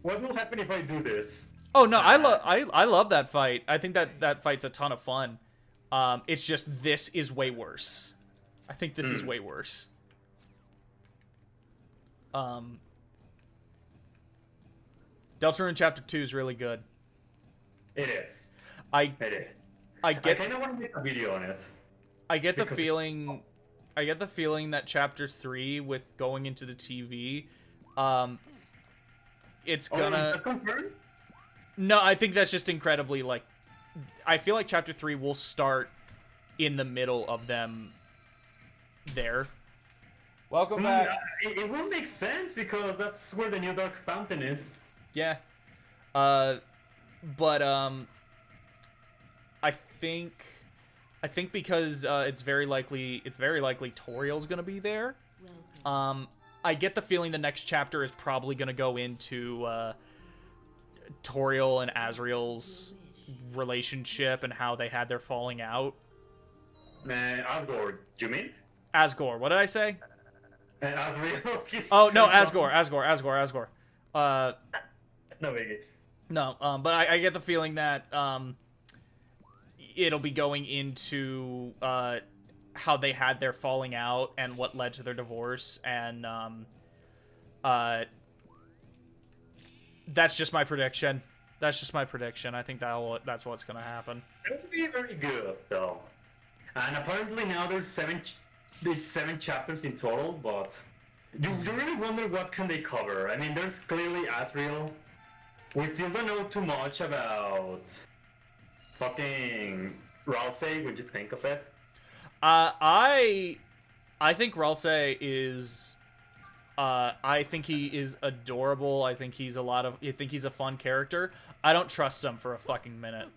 what will happen if I do this? Oh no, I love that fight. I think that fight's a ton of fun. It's just this is way worse. I think this is way worse. Deltarune Chapter 2 is really good. It is. I kind of want to make a video on it. I get the feeling that Chapter 3, with going into the TV, it's gonna... is that confirmed? No, I think that's just incredibly, like... I feel like Chapter 3 will start in the middle of them there. Welcome back. It will make sense, because that's where the new Dark Fountain is. Yeah. But, I think because, it's very likely Toriel's gonna be there. I get the feeling the next chapter is probably gonna go into, Toriel and Asriel's relationship and how they had their falling out. Asgore, do you mean? Asgore, what did I say? Asriel. Oh, no, Asgore. No biggie. No, but I get the feeling that, it'll be going into, how they had their falling out and what led to their divorce, and, that's just my prediction. I think that's what's gonna happen. It would be very good, though. And apparently now there's seven chapters in total, but you really wonder what can they cover. I mean, there's clearly Asriel. We still don't know too much about fucking Ralsei. What'd you think of it? I think Ralsei is... I think he is adorable. I think he's a fun character. I don't trust him for a fucking minute.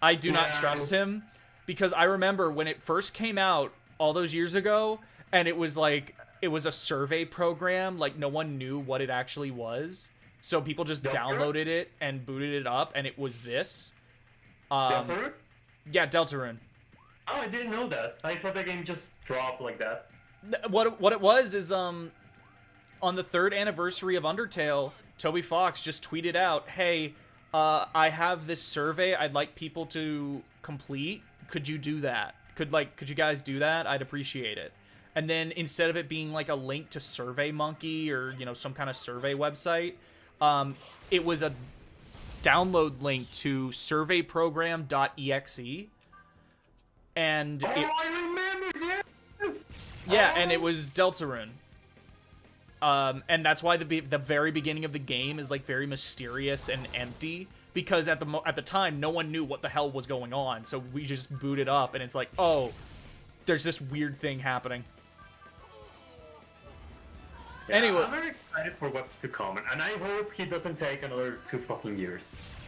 I do not trust him, because I remember when it first came out all those years ago, and it was a survey program, like no one knew what it actually was. So people just downloaded it and booted it up, and it was this. Deltarune? Yeah, Deltarune. Oh, I didn't know that. I thought the game just dropped like that. What it was is, on the 3rd anniversary of Undertale, Toby Fox just tweeted out, hey, I have this survey I'd like people to complete. Could you do that? Could you guys do that? I'd appreciate it. And then instead of it being like a link to SurveyMonkey or, some kind of survey website, it was a download link to surveyprogram.exe. And I remember, yes! Yeah, and it was Deltarune. And that's why the very beginning of the game is like very mysterious and empty, because at the time no one knew what the hell was going on. So we just booted up, and it's like, oh, there's this weird thing happening. Yeah, anyway, I'm very excited for what's to come, and I hope he doesn't take another 2 fucking years.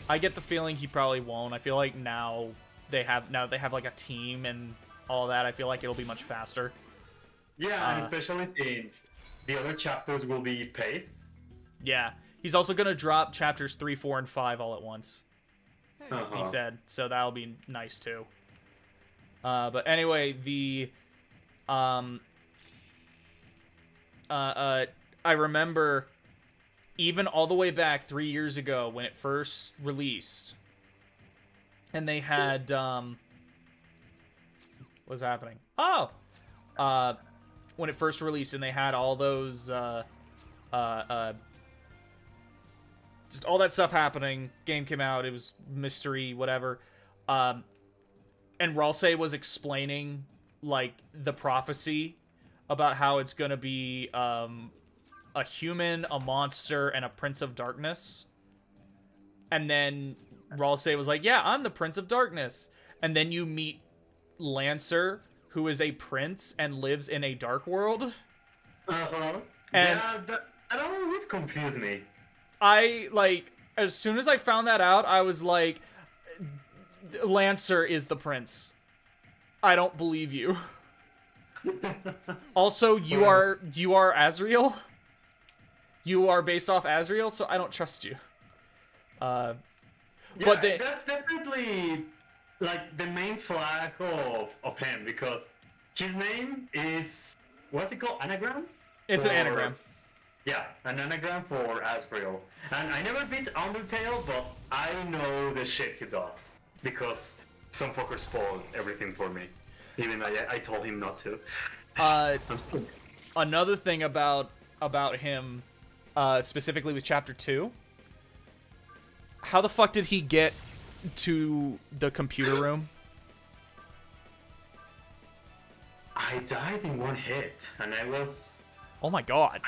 I get the feeling he probably won't. I feel like now they have like a team and all that. I feel like it'll be much faster. Yeah, and especially since the other chapters will be paid. Yeah, he's also gonna drop chapters 3, 4, and 5 all at once. He said, so that'll be nice too. But anyway, I remember even all the way back 3 years ago when it first released, and they had what's happening? Oh, when it first released, and they had all those just all that stuff happening. Game came out. It was mystery, whatever. And Ralsei was explaining, like, the prophecy about how it's gonna be a human, a monster, and a Prince of Darkness. And then Ralsei was like, yeah, I'm the Prince of Darkness. And then you meet Lancer, who is a prince and lives in a dark world. Uh-huh. And Yeah, that always confused me. I, like, as soon as I found that out, I was like, Lancer is the prince. I don't believe you. Also, you are Azriel. You are based off Azriel, so I don't trust you. Yeah, But that's definitely like the main flag of him, because his name is, what's it called? Anagram? It's an For- anagram. Yeah, an anagram for Asriel. And I never beat Undertale, but I know the shit he does, because some fucker spoiled everything for me. Even I told him not to. I'm still... Another thing about him, specifically with Chapter 2, how the fuck did he get to the computer room? I died in one hit, and I was... Oh my god.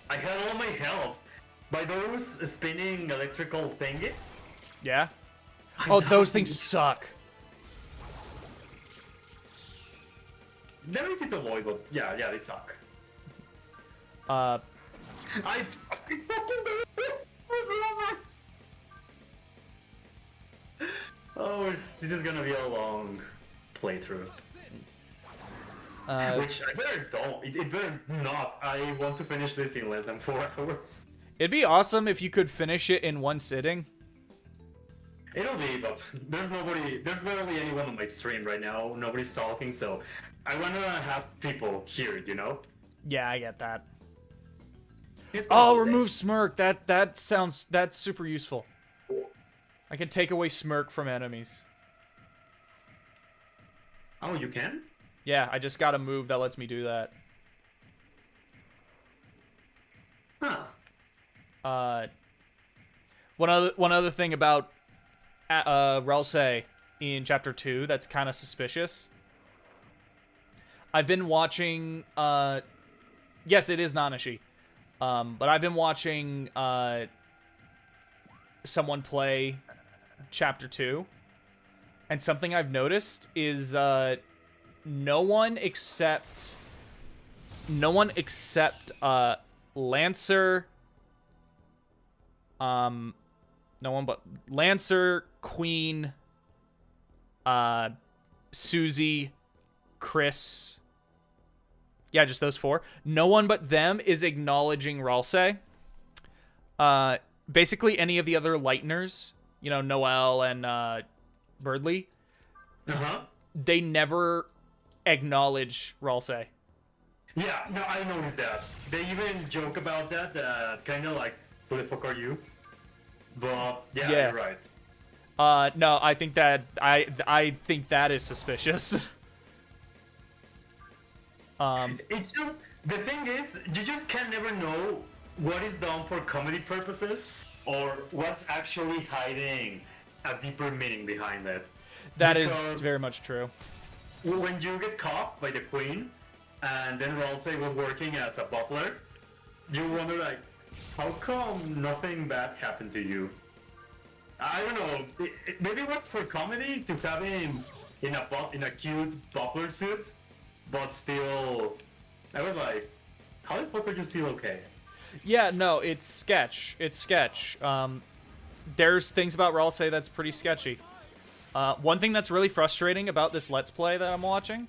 I had all my health by those spinning electrical thingies. Yeah? I Oh, died those in- things suck. They're easy to avoid, but yeah, they suck. Uh, I fucking Oh, this is gonna be a long playthrough. Which I better don't. It better not. I want to finish this in less than 4 hours. it'd be awesome if you could finish it in one sitting. It'll be, but there's barely anyone on my stream right now. Nobody's talking, so I wanna have people hear it, you know? Yeah, I get that. It's Oh, gonna be remove Smirk. That's super useful. I can take away Smirk from enemies. Oh, you can? Yeah, I just got a move that lets me do that. Huh. One other thing about Ralsei in Chapter 2 that's kind of suspicious. I've been watching, yes, it is Nanashi. But I've been watching, someone play Chapter 2. And something I've noticed is, no one except, Lancer, no one but Lancer, Queen, Susie, Chris. Yeah, just those 4. No one but them is acknowledging Ralsei. Basically, any of the other Lighteners, you know, Noel and Birdley, they never acknowledge Ralsei. Yeah, no, I noticed that. They even joke about that, kind of like, who the fuck are you? But, yeah, Yeah. you're right. No, I think that I think that is suspicious. It's just, the thing is, you just can never know what is done for comedy purposes, or what's actually hiding a deeper meaning behind it. That is Because very much true. when you get caught by the queen, and then Ralsei was working as a butler, you wonder, like, how come nothing bad happened to you? I don't know. Maybe it was for comedy to have him in a cute butler suit, but still, I was like, how the fuck are you still okay? Yeah, no, it's sketch. It's sketch. There's things about Ralsei that's pretty sketchy. One thing that's really frustrating about this Let's Play that I'm watching,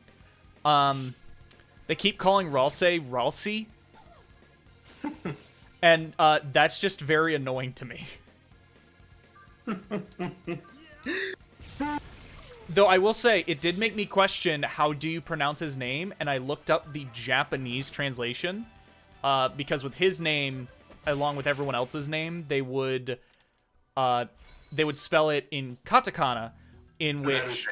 they keep calling Ralsei Ralsei. And that's just very annoying to me. Though I will say, it did make me question how do you pronounce his name, and I looked up the Japanese translation, because with his name, along with everyone else's name, they would spell it in katakana, in which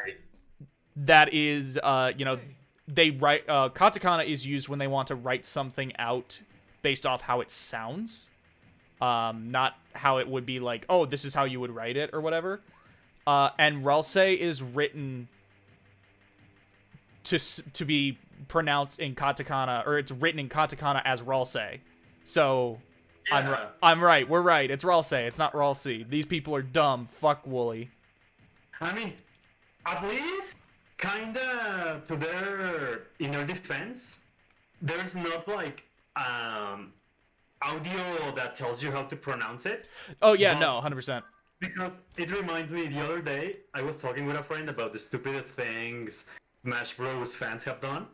that is, you know, they write, katakana is used when they want to write something out based off how it sounds. not how it would be like, oh, this is how you would write it or whatever. And Ralsei is written to be pronounced in katakana, or it's written in katakana as Ralsei. So Yeah. I'm right. We're right. It's Ralsei. It's not Ralsei. These people are dumb. Fuck Wooly. I mean, at least, kinda to their inner defense, there's not like audio that tells you how to pronounce it. Oh yeah, But- no, 100%. Because it reminds me, the other day, I was talking with a friend about the stupidest things Smash Bros. Fans have done.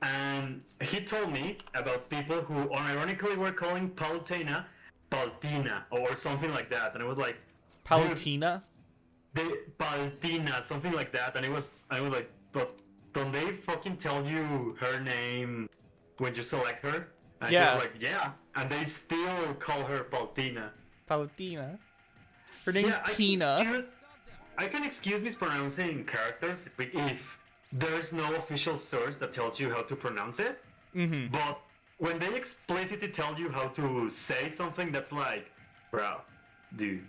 And he told me about people who unironically were calling Palutena or something like that. And I was like, Palutina. Palutena, something like that. And I was like, but don't they fucking tell you her name when you select her? And he Yeah. was like, yeah. And they still call her Palutena. Palutina. Her name's Yeah, Tina. I can excuse mispronouncing characters if there's no official source that tells you how to pronounce it. Mm-hmm. But when they explicitly tell you how to say something, that's like, bro, dude.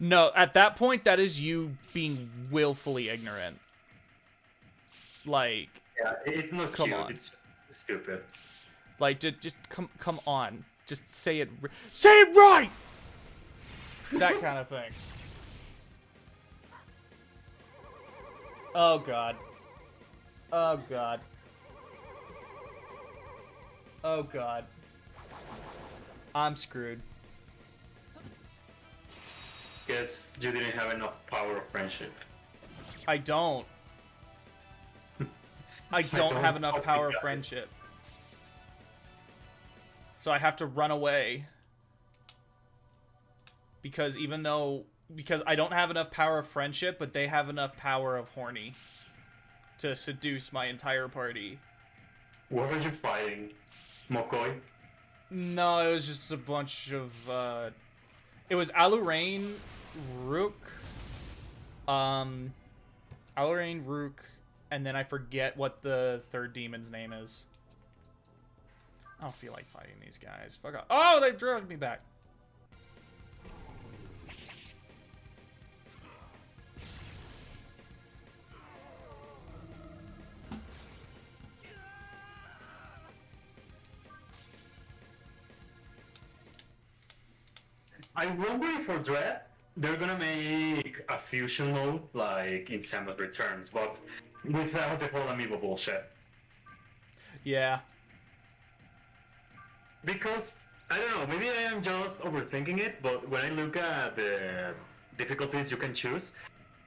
No, at that point, that is you being willfully ignorant. Like, Yeah, it's not Come cute. on. It's stupid. like, just come on. Just say it. Say it right! That kind of thing. Oh, God. Oh, God. Oh, God. I'm screwed. Guess you didn't have enough power of friendship. I don't. I don't have enough fucking power of got it. friendship. So I have to run away. Because because I don't have enough power of friendship, but they have enough power of horny to seduce my entire party. What were you fighting? Mokoi? No, it was just a bunch of it was Alurain, Rook, Alurain, Rook, and then I forget what the third demon's name is. I don't feel like fighting these guys. Fuck off. Oh, they dragged me back. I wonder if for Dread, they're gonna make a fusion mode like in Samus Returns, but without the whole amiibo bullshit. Yeah. Because, I don't know, maybe I am just overthinking it, but when I look at the difficulties you can choose,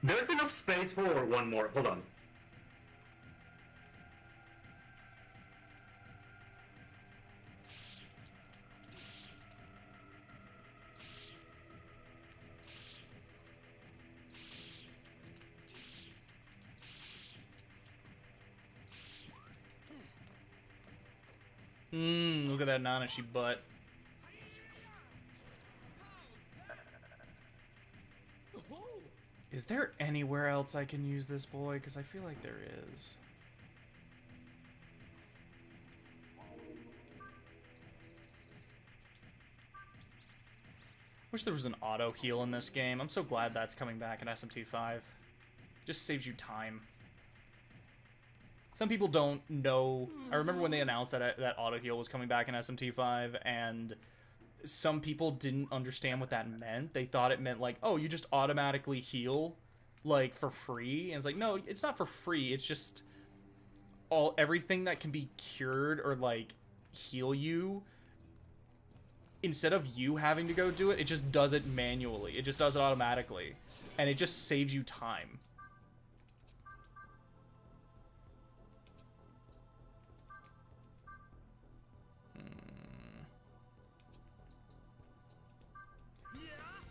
there's enough space for one more. Hold on. Look at that Nanashi butt. Is there anywhere else I can use this boy? Because I feel like there is. Wish there was an auto heal in this game. I'm so glad that's coming back in SMT5. Just saves you time. Some people don't know. I remember when they announced that that auto heal was coming back in SMT5, and some people didn't understand what that meant. They thought it meant like, oh, you just automatically heal, like for free. And it's like, no, it's not for free. It's just everything that can be cured or like heal you. Instead of you having to go do it, it just does it manually. It just does it automatically, and it just saves you time.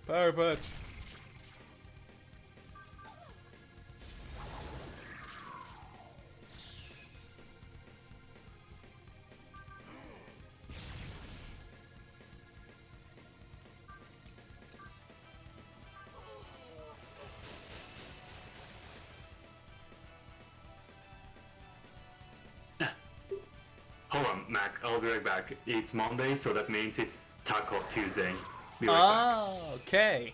Power punch. Hold on, Mac, I'll be right back. It's Monday, so that means it's Taco Tuesday. Be right back. Oh, okay.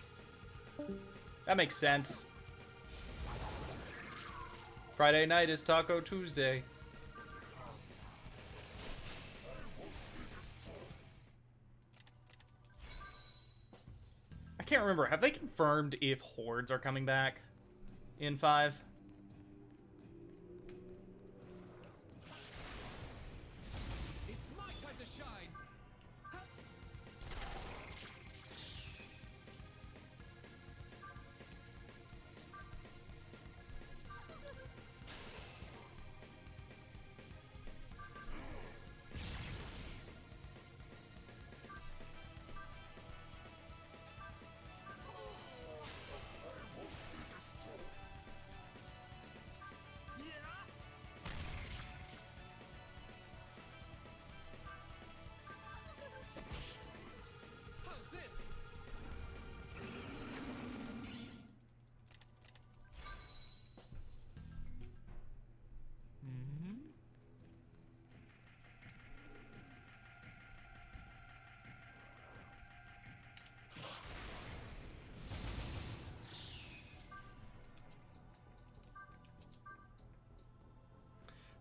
That makes sense. Friday night is Taco Tuesday. I can't remember. Have they confirmed if hordes are coming back in 5? It's my time to shine. How's this?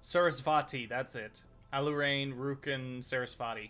Sarasvati, that's it. Alurain, Rukin, Sarasvati.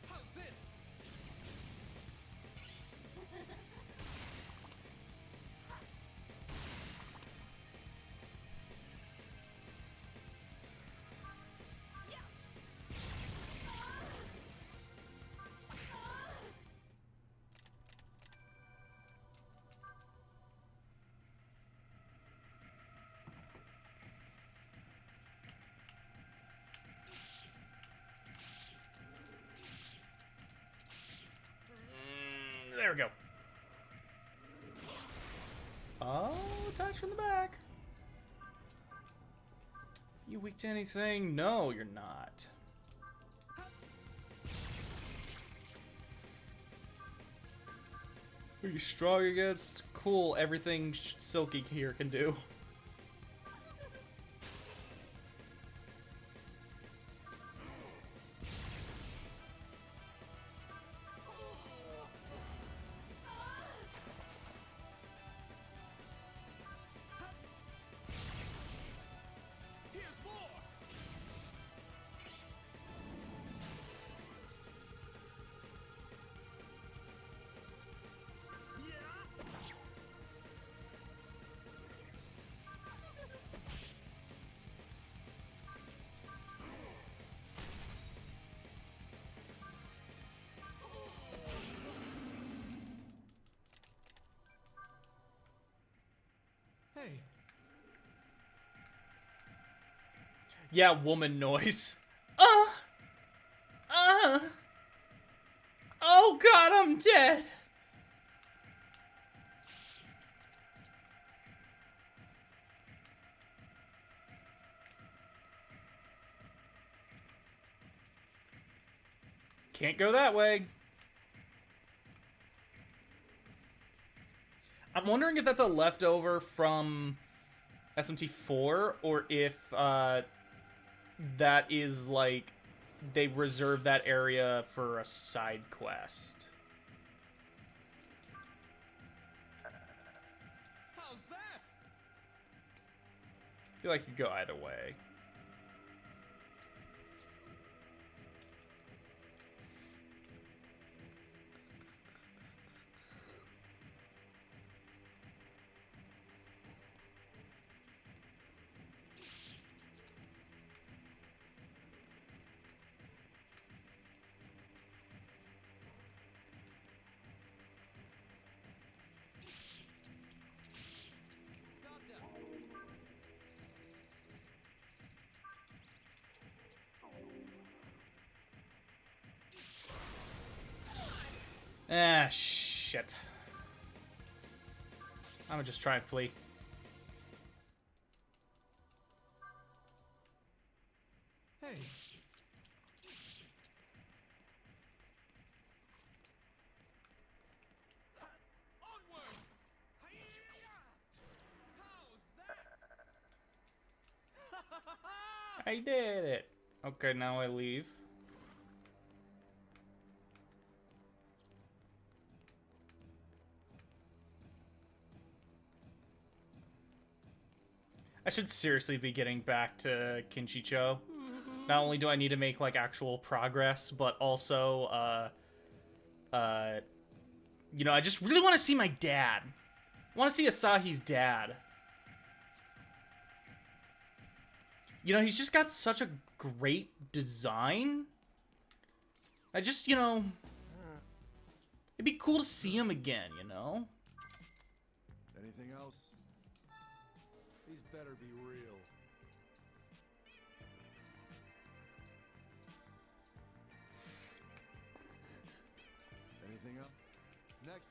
How's this? There we go. Oh, touch from the back. You weak to anything? No, you're not. Are you strong against? Cool, everything Silky here can do. Here's more. Hey, Yeah, woman noise. Oh god, I'm dead. Can't go that way. I'm wondering if that's a leftover from SMT4 or if that is like they reserve that area for a side quest. how's that? I feel like you could go either way. Ah, shit. I'm gonna just try and flee. Hey, Onward! Hi-ya! How's that? I did it. Okay, now I leave. I should seriously be getting back to Kinshicho. Not only do I need to make, like, actual progress, but also, you know, I just really want to see my dad. I want to see Asahi's dad. You know, he's just got such a great design. I just, you know... It'd be cool to see him again, you know? Anything else? These better be real. Anything else? Next.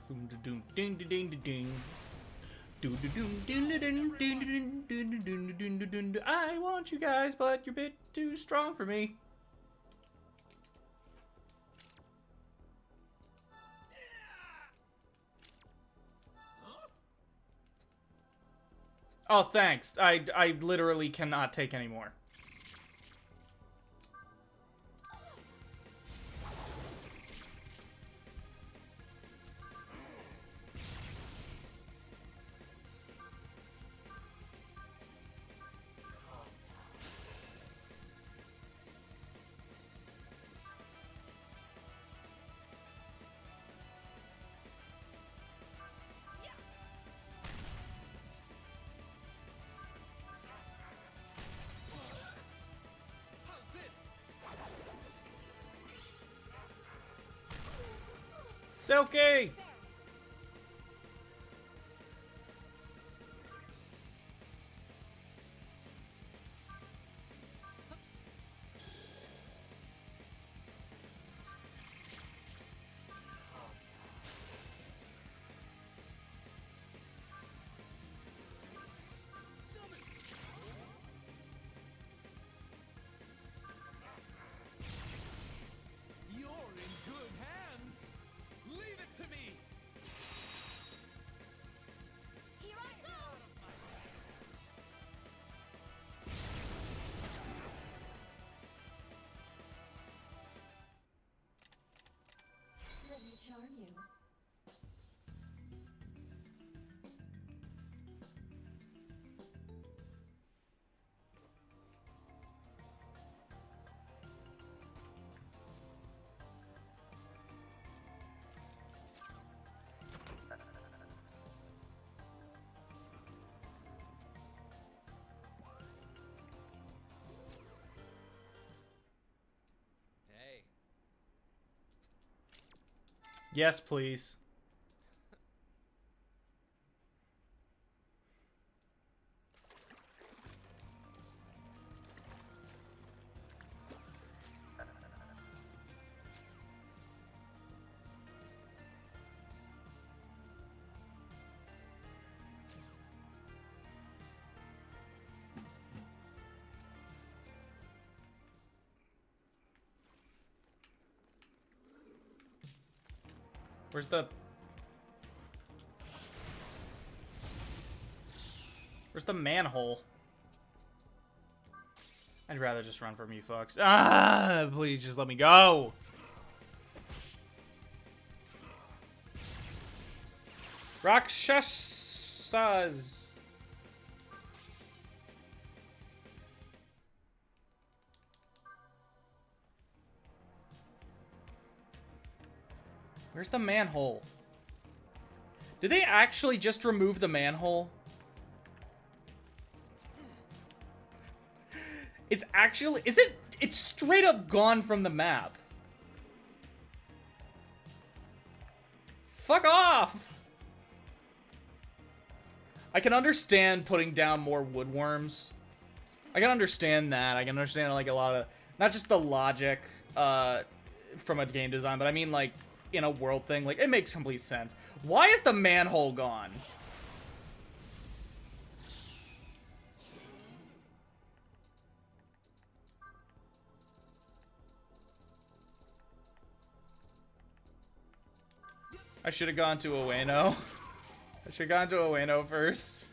Boom da doom ding da ding da ding. Doo da doom ding da ding ding da ding ding da ding da ding da ding da. I want you guys, but you're a bit too strong for me. Oh, thanks. I literally cannot take any more. How's this? Silky! You're in good hands. Leave it to me. Here I go! Let me charm you. Hey. Yes, please. Where's the... Where's the manhole? I'd rather just run from you fucks. Ah, please just let me go. Rakshasas. Where's the manhole? Did they actually just remove the manhole? It's actually... Is it... It's straight up gone from the map. Fuck off! I can understand putting down more woodworms. I can understand that. I can understand, like, a lot of... Not just the logic from a game design, but I mean, like, in a world thing. Like, it makes complete sense. Why is the manhole gone? I should have gone to Ueno. I should have gone to Ueno first.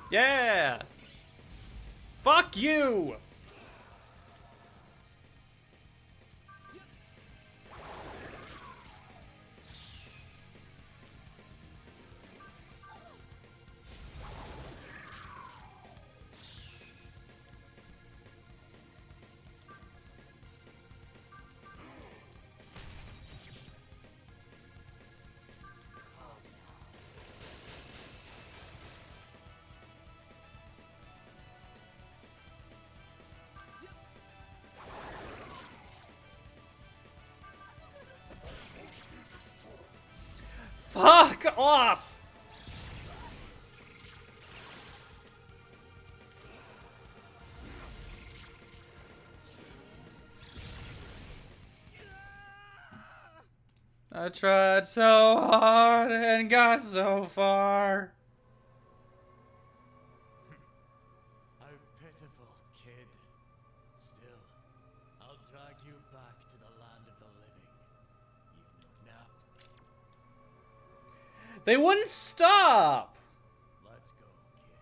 Yeah! Fuck you! Fuck off! I tried so hard and got so far. How pitiful, kid. Still, I'll drag you back to the land of the living. You've no now. They wouldn't stop! Let's go, kid.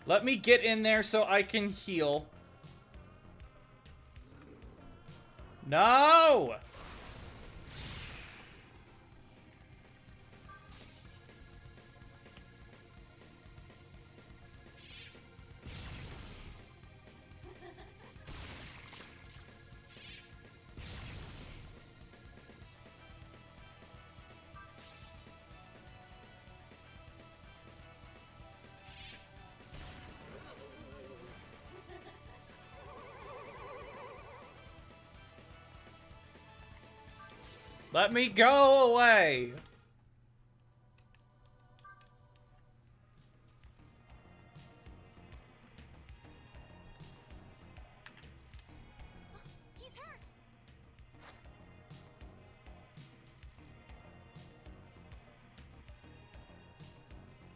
Let me get in there so I can heal. No! Let me go away! He's hurt.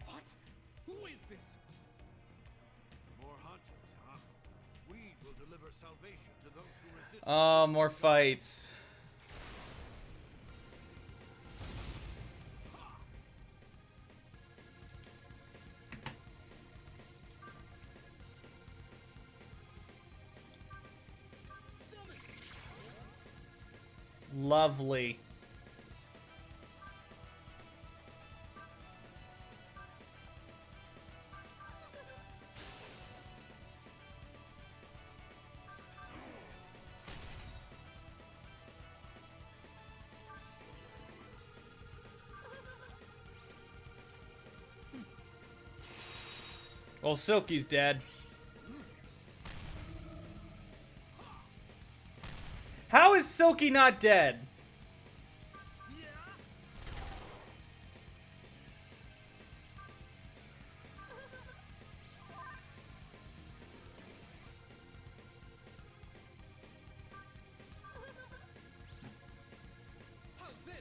What? Who is this? More hunters, huh? We will deliver salvation to those who resist. Oh, more fights. Lovely. Well, Silky's dead. How is Silky not dead? How's this?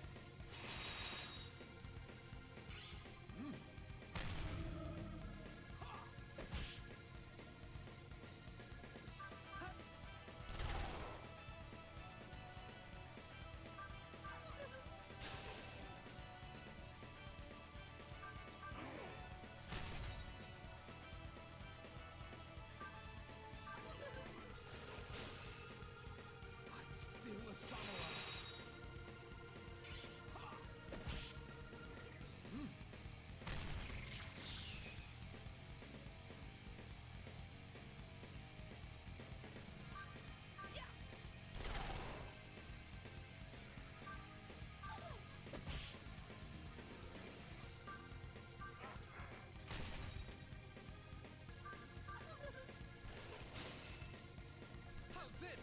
I'm still a samurai. How's this?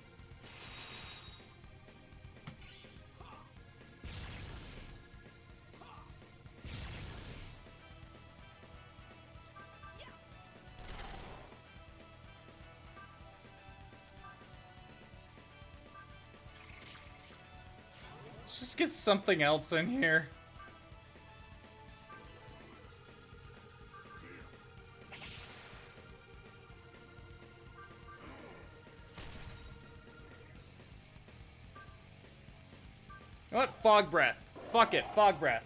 Let's just get something else in here. What? Fog breath. Fuck it. Fog breath.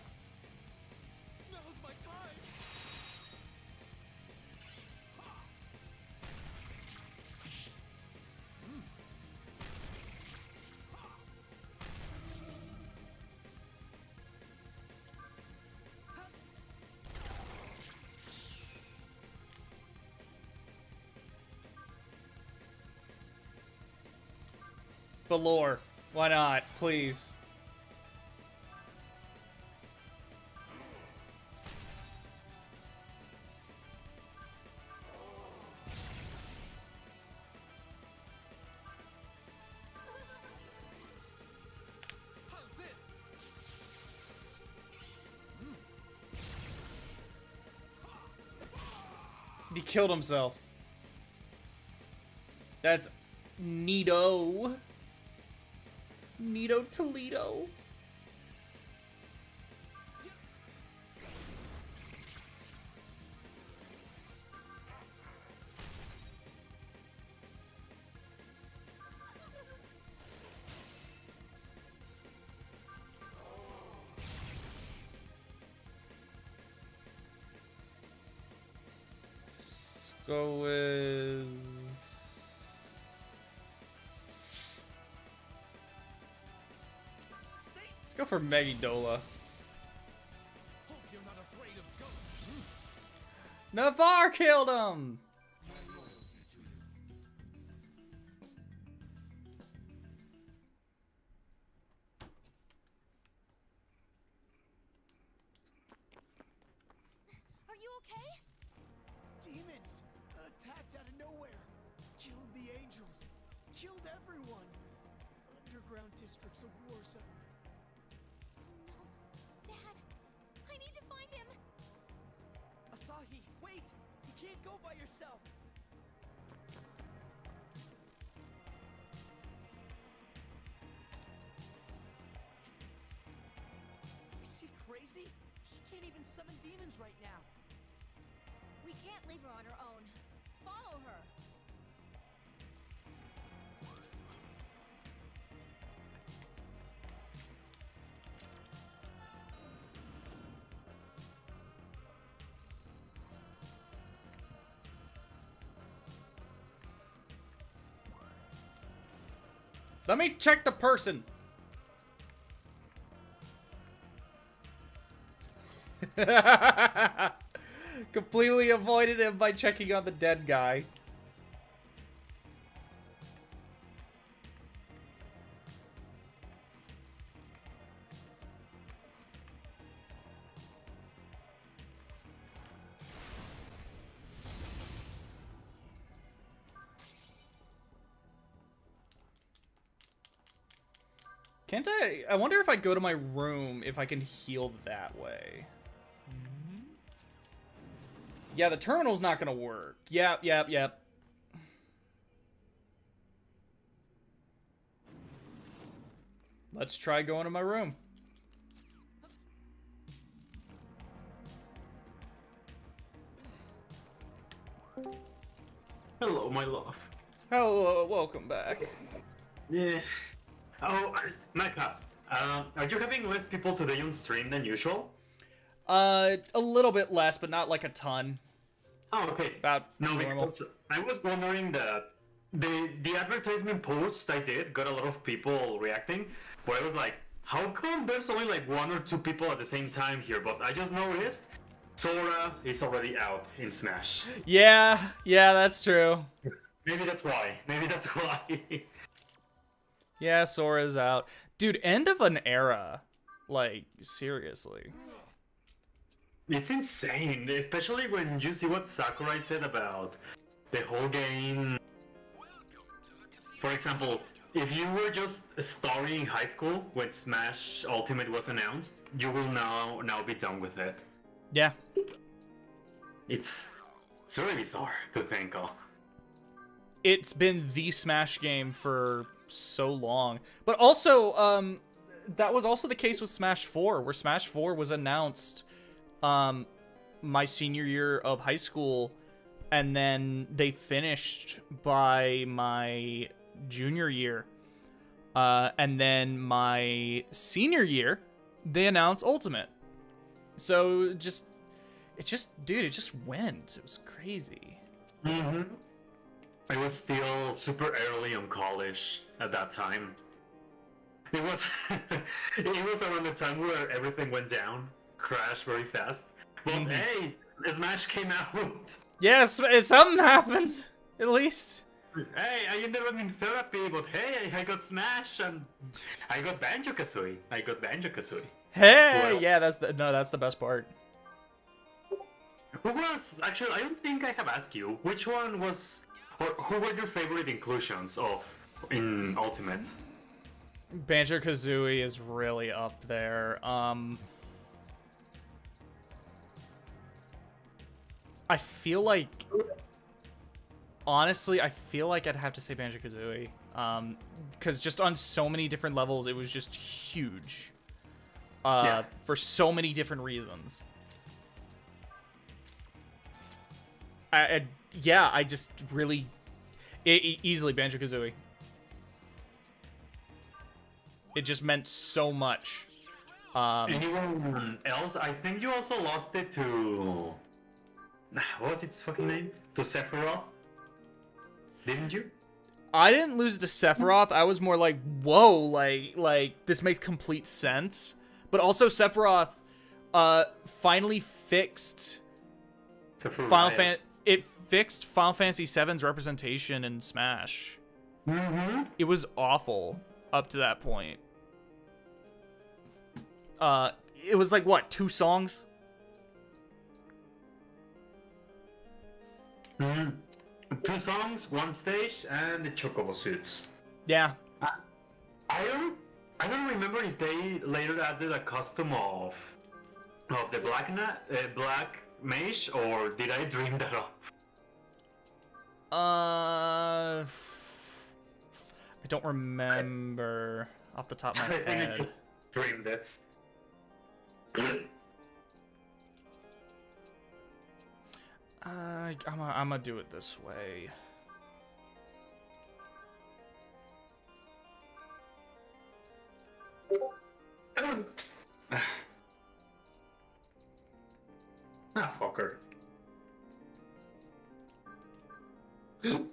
Now's my time. Belore. Why not? Please. How's this? He killed himself. That's neato. Neato Toledo. Let's go with... Let's go for Megidola. Hope you're not afraid of ghosts. Navarre killed him! Are you okay? Demons attacked out of nowhere. Killed the angels. Killed everyone. Underground district's a war zone. No. Dad, I need to find him. Asahi, wait! You can't go by yourself! Is she crazy? She can't even summon demons right now. We can't leave her on her own. Follow her. Let me check the person. Completely avoided him by checking on the dead guy. Can't I? I wonder if I go to my room if I can heal that way. Yeah, the terminal's not gonna work. Yep. Let's try going to my room. Hello, my love. Hello, welcome back. Yeah. Oh, Macca, are you having less people today on stream than usual? A little bit less, but not like a ton. Oh, okay. It's about No, normal. because I was wondering that the advertisement post I did got a lot of people reacting, but I was like, how come there's only like 1 or 2 people at the same time here? But I just noticed Sora is already out in Smash. Yeah, that's true. Maybe that's why. Yeah, Sora's out. Dude, end of an era. Like, seriously. It's insane, especially when you see what Sakurai said about the whole game. For example, if you were just starting in high school when Smash Ultimate was announced, you will now be done with it. Yeah. It's really bizarre to think of. It's been the Smash game for so long. But also, that was also the case with Smash 4, where Smash 4 was announced my senior year of high school, and then they finished by my junior year. And then my senior year, they announced Ultimate. So it just went. It was crazy. Mm-hmm. I was still super early on college at that time. It was it was around the time where everything went down, crashed very fast. But hey, Smash came out. Yes, something happened, at least. Hey, I ended up in therapy, but hey, I got Smash and I got Banjo-Kazooie. Hey, Well, yeah, that's the best part. Who was actually? I don't think I have asked you. Which one was, or who were your favorite inclusions of in Ultimate? Banjo-Kazooie is really up there. I feel like, honestly, I'd have to say Banjo-Kazooie. Because just on so many different levels, it was just huge. Yeah. For so many different reasons. I just really... easily Banjo-Kazooie. It just meant so much. Anyone else? I think you also lost it to... What was its fucking name? To Sephiroth? Didn't you? I didn't lose it to Sephiroth. I was more like, whoa, like this makes complete sense. But also Sephiroth finally fixed it fixed Final Fantasy VII's representation in Smash. Mm-hmm. It was awful up to that point. It was like, what, 2 songs? Mm-hmm. 2 songs, 1 stage, and the Chocobo suits. Yeah. I don't remember if they later added a custom of the black mage, or did I dream that up? I don't remember off the top of my I think I head. just dreamed it. I'm gonna do it this way. Ah, fucker. Then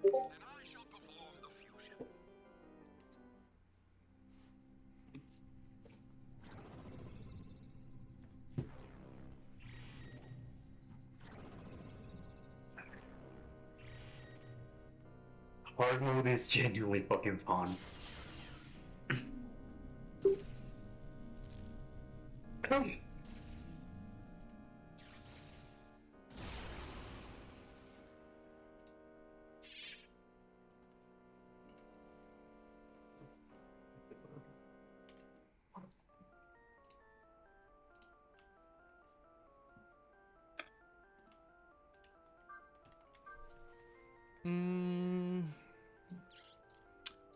I shall perform the fusion. Hard mode is genuinely fucking fun.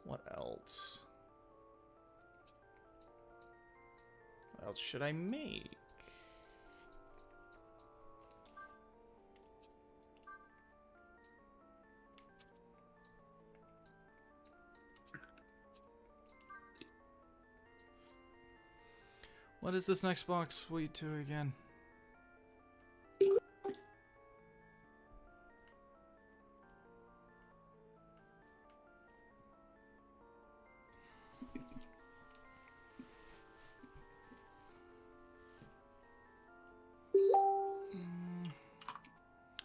What else? What else should I make? What is this next box sweet to again?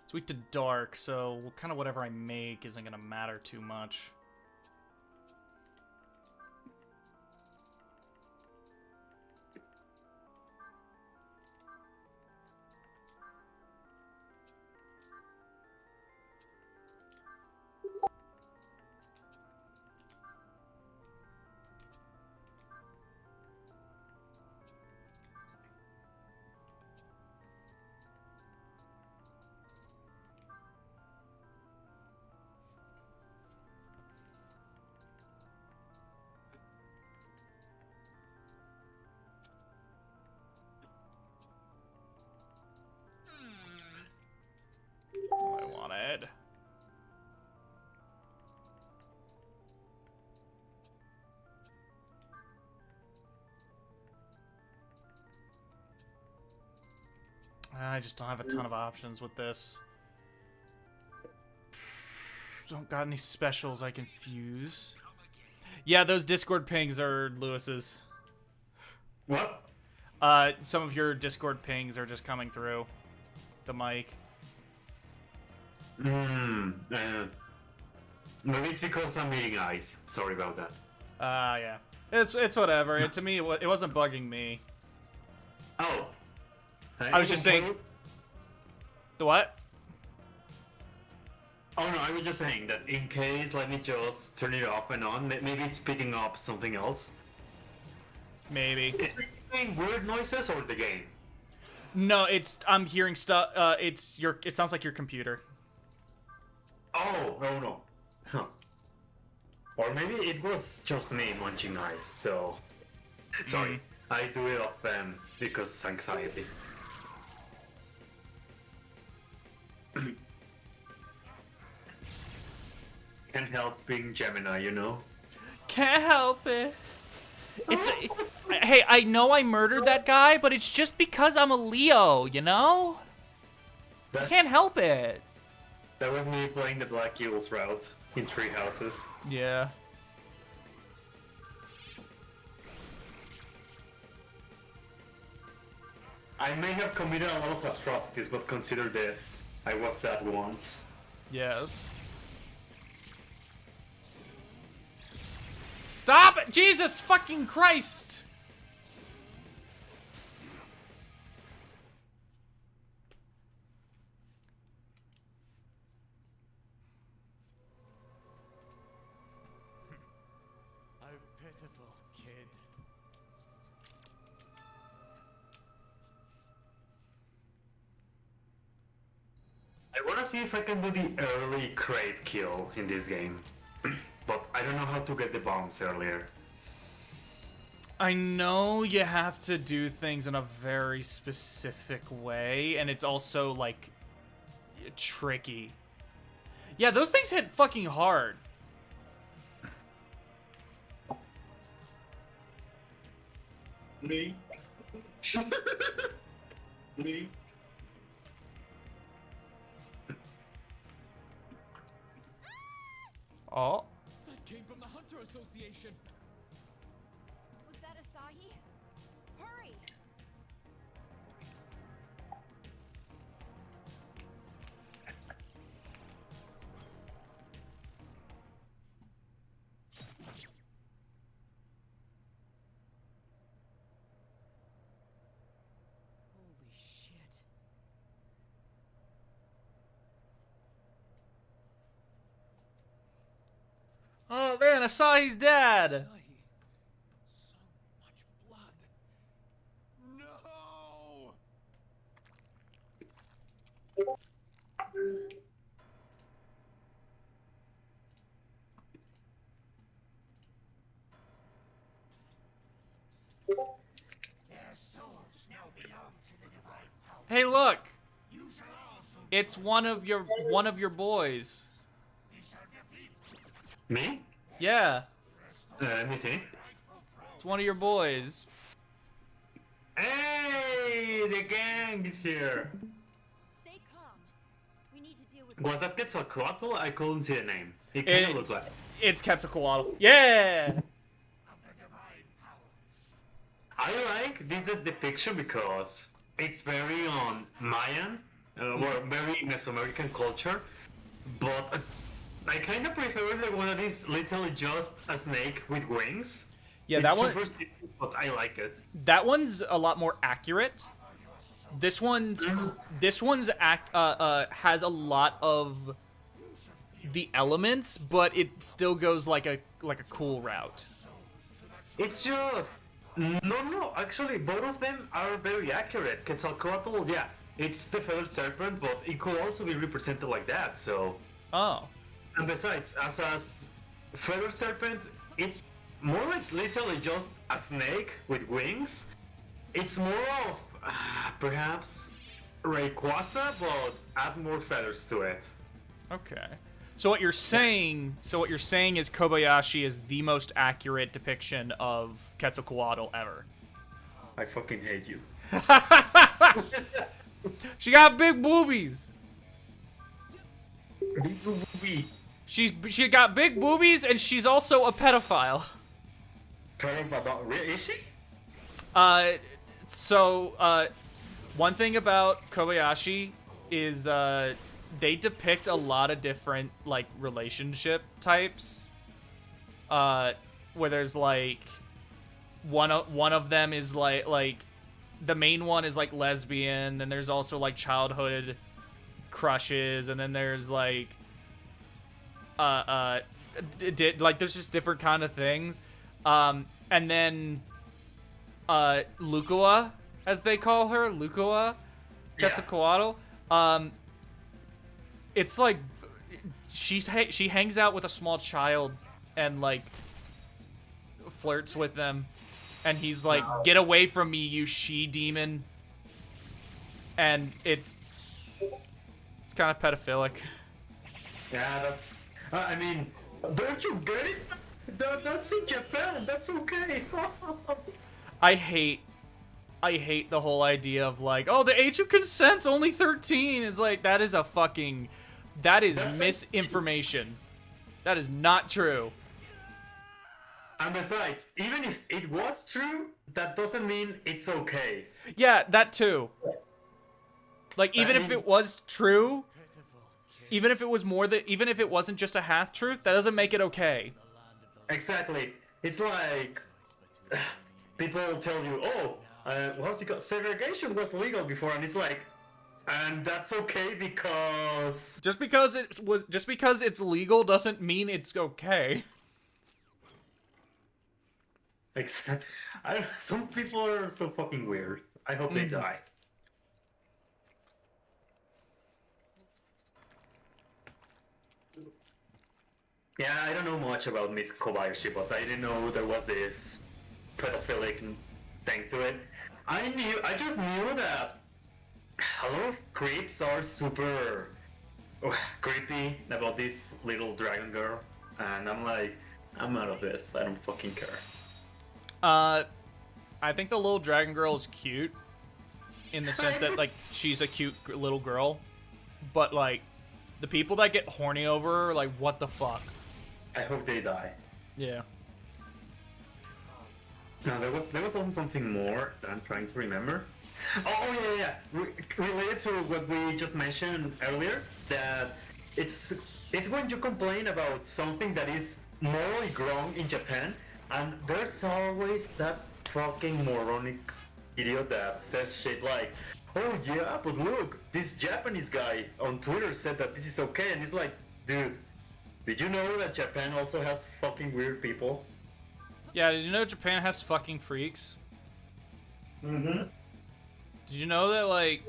Sweet to dark, so kind of whatever I make isn't gonna matter too much. What I wanted. I just don't have a ton of options with this. Don't got any specials I can fuse. Yeah, those Discord pings are Lewis's. What? Some of your Discord pings are just coming through the mic. Maybe it's because I'm eating ice. Sorry about that. Yeah. It's whatever. To me, it wasn't bugging me. Oh. I was just saying... The what? Oh no, I was just saying that in case, let me just turn it off and on. Maybe it's picking up something else. Maybe. Is it making weird noises or the game? No, I'm hearing stuff. It sounds like your computer. Oh, no. Huh. Or maybe it was just me munching ice, so... Sorry, I do it off because anxiety. Can't help being Gemini, you know? Can't help it. Hey, I know I murdered that guy, but it's just because I'm a Leo, you know? I can't help it. That was me playing the Black Eagles route in 3 houses. Yeah. I may have committed a lot of atrocities, but consider this. I was sad once. Yes. Stop it! Jesus fucking Christ! How pitiful, kid. I wanna see if I can do the early crate kill in this game. But I don't know how to get the bombs earlier. I know you have to do things in a very specific way, and it's also, like, tricky. Yeah, those things hit fucking hard. Me? Me? Oh. That came from the Hunter Association. Was that Asahi? Hurry! Oh man, Asahi's dad. Asahi. So much blood. No! Hey, look. It's one of your boys. Me? Yeah, Let me see. it's one of your boys. Hey, the gang is here. Stay calm. We need to deal with Was that Quetzalcoatl? I couldn't see the name. It kind It- of looked like. It's Quetzalcoatl. Yeah. I like this depiction because it's very on Mayan or very Mesoamerican culture, but I kind of prefer the one that is literally just a snake with wings. Yeah, It's that one. super simple, but I like it. That one's a lot more accurate. This one's has a lot of the elements, but it still goes like a cool route. It's just no. Actually, both of them are very accurate. Quetzalcoatl, yeah, it's the feathered serpent, but it could also be represented like that. So, Oh. and besides, as a feathered serpent, it's more like literally just a snake with wings. It's more of perhaps Rayquaza, but add more feathers to it. Okay. So what you're saying is Kobayashi is the most accurate depiction of Quetzalcoatl ever. I fucking hate you. She got big boobies. She got big boobies, and she's also a pedophile. Is she? One thing about Kobayashi is they depict a lot of different like relationship types. Where there's like one of them is like the main one is like lesbian, then there's also like childhood crushes, and then there's like there's just different kind of things. And then Lukua, as they call her, Lukua, Quetzalcoatl. It's like she hangs out with a small child and like flirts with them, and he's like, "Get away from me, you she demon!" And it's kind of pedophilic. Yeah, that's. I mean, don't you get it? That's in Japan. That's okay. I hate the whole idea of like, oh, the age of consent's only 13. It's like that is misinformation. That is not true. And besides, even if it was true, that doesn't mean it's okay. Yeah, that too. Like even if it was true, even if it wasn't just a half truth, that doesn't make it okay. Exactly. It's like people tell you, "Oh, what's it called? Segregation was legal before," and it's like, and that's okay because Just because it's legal doesn't mean it's okay. some people are so fucking weird. I hope they die. Yeah, I don't know much about Miss Kobayashi, but I didn't know there was this pedophilic thing to it. I just knew that a lot of creeps are super creepy about this little dragon girl, and I'm like, I'm out of this. I don't fucking care. I think the little dragon girl is cute, in the sense that like she's a cute little girl, but like the people that get horny over her, like what the fuck? I hope they die. Yeah. No, there was also something more that I'm trying to remember. Oh yeah. Related to what we just mentioned earlier, that it's when you complain about something that is morally wrong in Japan, and there's always that fucking moronic idiot that says shit like, "Oh yeah, but look, this Japanese guy on Twitter said that this is okay," and it's like, dude, Did you know that Japan also has fucking weird people? Yeah, did you know Japan has fucking freaks? Mm-hmm. Did you know that, like,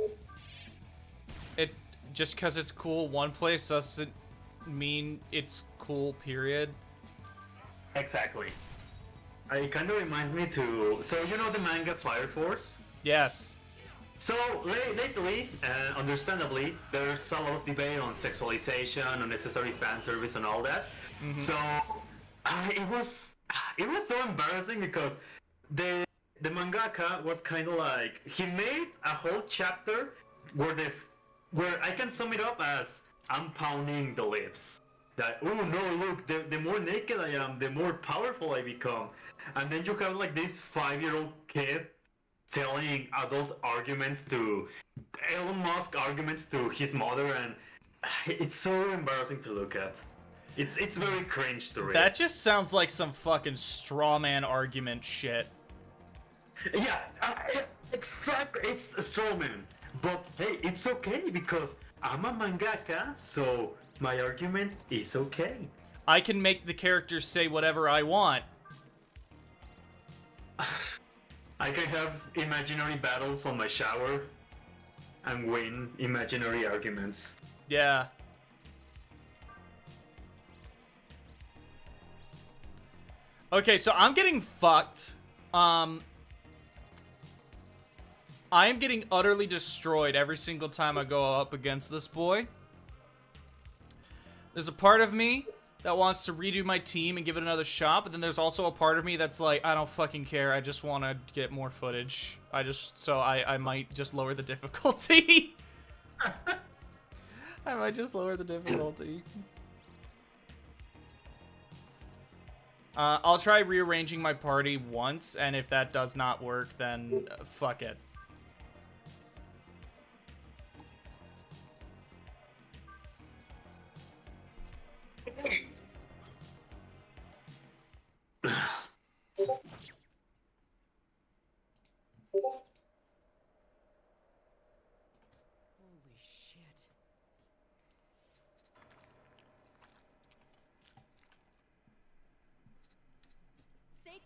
it just because it's cool one place doesn't mean it's cool, period? Exactly. It kind of reminds me to... So, you know the manga Fire Force? Yes. So, lately, understandably, there's a lot of debate on sexualization, unnecessary fan service, and all that. So, it was so embarrassing because the mangaka was kind of like... He made a whole chapter where I can sum it up as, I'm pounding the lips. That, oh no, look, the more naked I am, the more powerful I become. And then you have like this 5-year-old kid telling adult arguments to Elon Musk arguments to his mother, and it's so embarrassing to look at. It's very cringe to read. That just sounds like some fucking straw man argument shit. Yeah, exactly. It's a straw man. But hey, it's okay because I'm a mangaka, so my argument is okay. I can make the characters say whatever I want. I can have imaginary battles on my shower and win imaginary arguments. Yeah. Okay, so I'm getting fucked. I am getting utterly destroyed every single time I go up against this boy. There's a part of me that wants to redo my team and give it another shot, but then there's also a part of me that's like, I don't fucking care. I just want to get more footage. I might just lower the difficulty. I might just lower the difficulty. I'll try rearranging my party once, and if that does not work, then fuck it. Holy shit. Steak.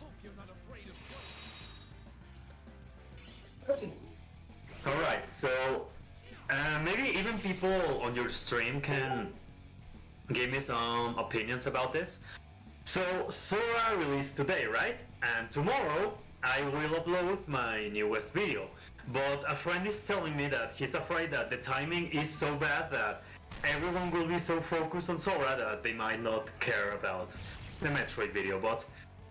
Hope you're not afraid of ghosts. Alright, so maybe even people on your stream can give me some opinions about this. So Sora released today, right? And tomorrow I will upload my newest video. But a friend is telling me that he's afraid that the timing is so bad that everyone will be so focused on Sora that they might not care about the Metroid video. But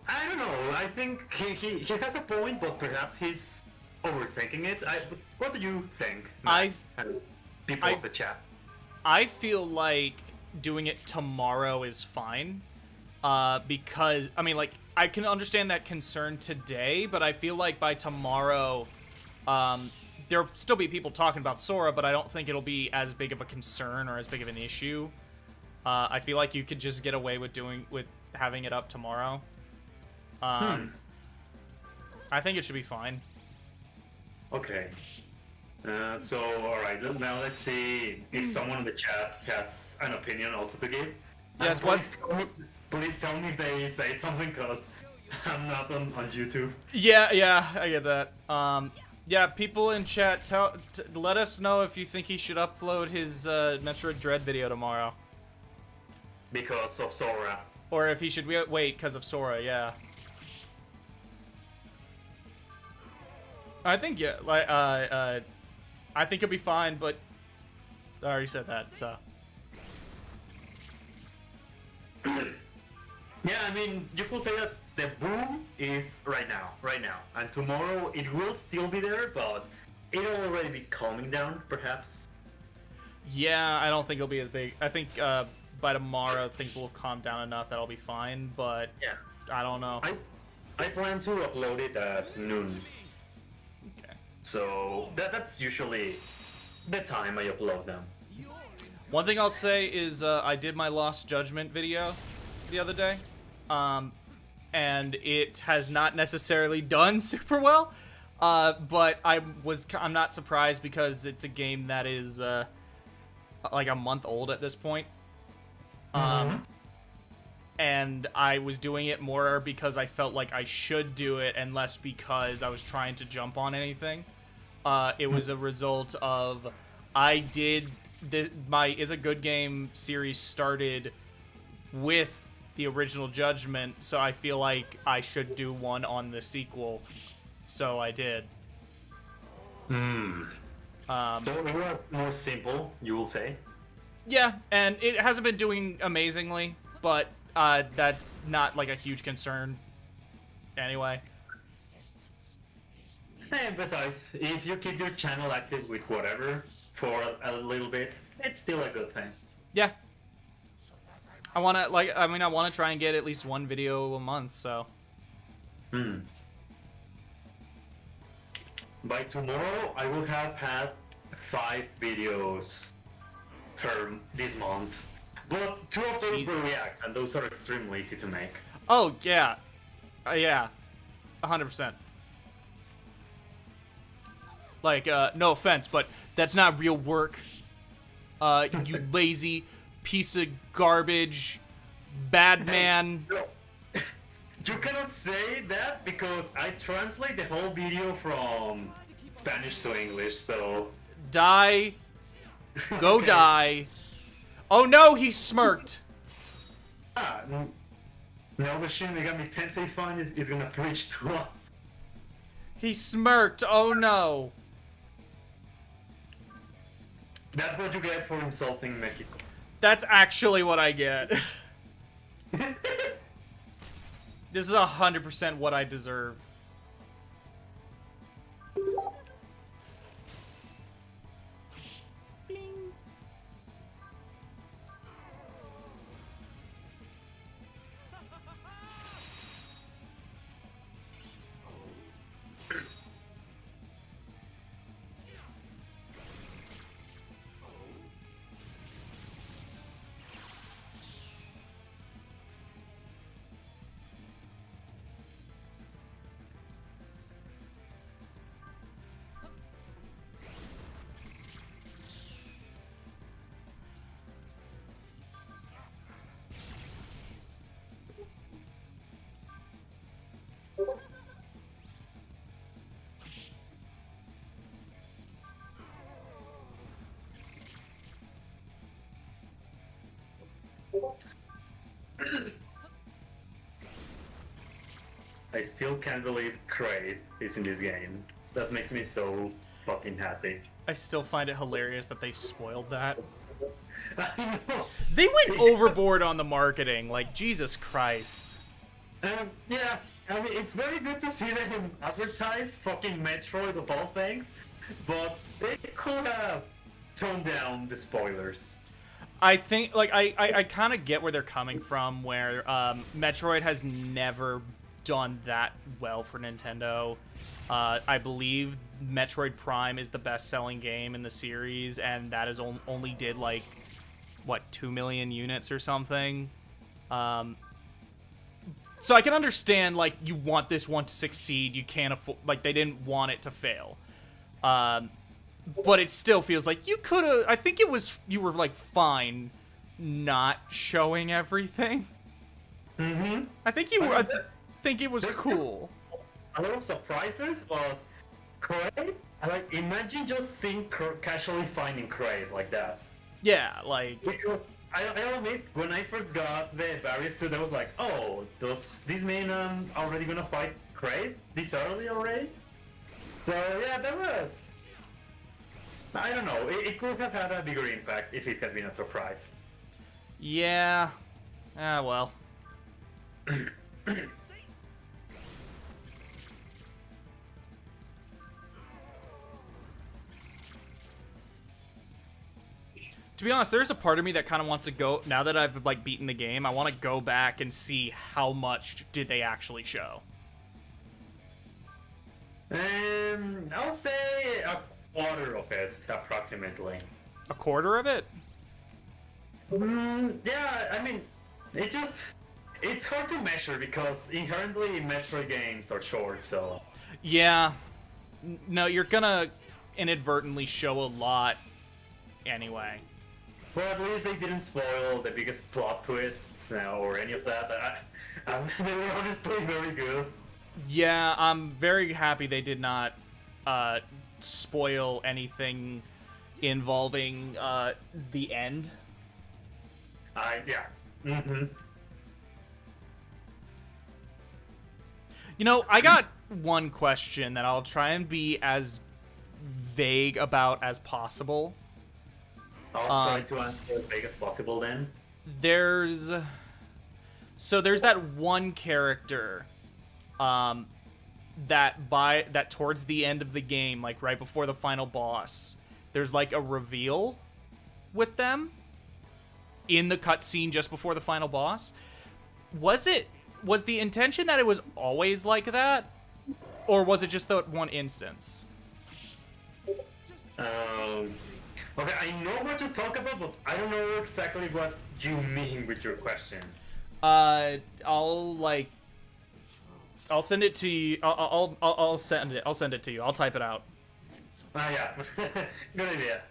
I don't know, I think he has a point, but perhaps he's overthinking it. What do you think, Matt, and people of the chat? I feel like doing it tomorrow is fine. Because, I mean, like, I can understand that concern today, but I feel like by tomorrow, there'll still be people talking about Sora, but I don't think it'll be as big of a concern or as big of an issue. I feel like you could just get away with having it up tomorrow. I think it should be fine. Okay. So, alright, now let's see if someone in the chat has an opinion also to give. Yes, And please tell me if they say something, because I'm not on YouTube. Yeah, I get that. Yeah, people in chat, let us know if you think he should upload his Metroid Dread video tomorrow. Because of Sora. Or if he should wait because of Sora, yeah. I think, yeah, like, I think it'll be fine, but I already said that, so. Yeah, I mean, you could say that the boom is right now, and tomorrow it will still be there, but it'll already be calming down, perhaps. Yeah, I don't think it'll be as big. I think by tomorrow things will have calmed down enough that I'll be fine, but Yeah, I don't know. I plan to upload it at noon, Okay. so that's usually the time I upload them. One thing I'll say is I did my Lost Judgment video the other day, and it has not necessarily done super well, but I'm not surprised because it's a game that is like a month old at this point. And I was doing it more because I felt like I should do it and less because I was trying to jump on anything. It was a result of my Is a Good Game series started with the original Judgment, so I feel like I should do one on the sequel. So I did. So it was more simple, you will say? Yeah, and it hasn't been doing amazingly, but that's not like a huge concern anyway. And besides, if you keep your channel active with whatever for a little bit, it's still a good thing. Yeah. I want to try and get at least one video a month, so. By tomorrow, I will have had 5 videos per this month. But 2 of those were reacts, and those are extremely easy to make. Oh, yeah. Yeah. 100%. Like, no offense, but that's not real work. You lazy piece of garbage, bad man. No. You cannot say that because I translate the whole video from Spanish to English, so... Die. Go die. Oh no, he smirked. Now the Shin Megami Tensei fan is gonna preach to us. He smirked. Oh no. That's what you get for insulting Mexico. That's actually what I get. This is 100% what I deserve. I still can't believe Kraid is in this game. That makes me so fucking happy. I still find it hilarious that they spoiled that. I know. They went overboard on the marketing, like, Jesus Christ. Yeah, I mean, it's very good to see them advertise fucking Metroid of all things, but they could have toned down the spoilers. I think, like, I kind of get where they're coming from, where Metroid has never done that well for Nintendo. I believe Metroid Prime is the best-selling game in the series, and that is only did, like, what, 2 million units or something? So I can understand, like, you want this one to succeed, you can't afford, like, they didn't want it to fail. But it still feels like you could have, I think you were, like, fine not showing everything. Mm-hmm. I think you were, I think it was cool. A lot of surprises, but Kraid, like, imagine just seeing casually finding Kraid like that. Yeah, like... Because I'll admit, when I first got the Barrier suit, I was like, oh, these men already gonna fight Kraid this early already? So yeah, there was... I don't know, it could have had a bigger impact if it had been a surprise. Yeah. Ah, well. To be honest, there's a part of me that kind of wants to go, now that I've like beaten the game, I want to go back and see how much did they actually show. I'll say a quarter of it, approximately. A quarter of it? Yeah, I mean, it's hard to measure because inherently Metroid games are short, so... Yeah. No, you're gonna inadvertently show a lot anyway. Well, at least they didn't spoil the biggest plot twists or any of that. They were honestly very good. Yeah, I'm very happy they did not spoil anything involving the end. Yeah. Mm-hmm. You know, I got one question that I'll try and be as vague about as possible. I'll try to answer as big as possible then. There's that one character that towards the end of the game, like right before the final boss, there's like a reveal with them in the cutscene just before the final boss. Was the intention that it was always like that, or was it just that one instance? Okay, I know what to talk about, but I don't know exactly what you mean with your question. I'll send it to you. I'll send it to you. I'll type it out. Yeah. Good idea.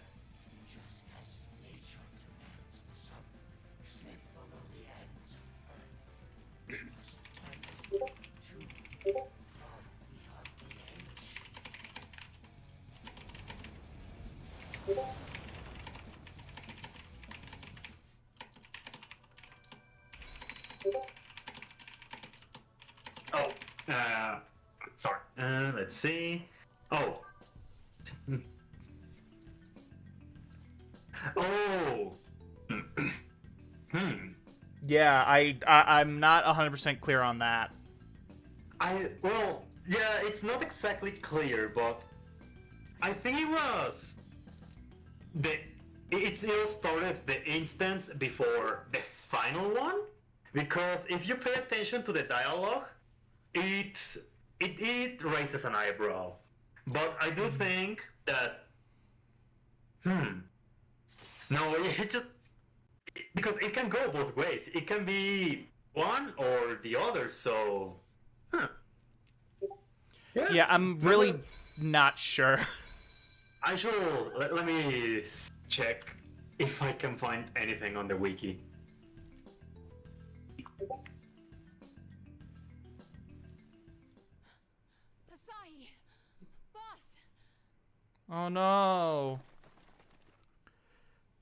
Oh, sorry. Let's see. Oh. Oh. Yeah, I'm not 100% clear on that. Well, yeah, it's not exactly clear, but I think it was it still started the instance before the final one, because if you pay attention to the dialogue, it raises an eyebrow. But I do think that no, it just because it can go both ways. It can be one or the other. So, Yeah, I'm really not sure. I should let me check if I can find anything on the wiki. Asahi! Boss! Oh no.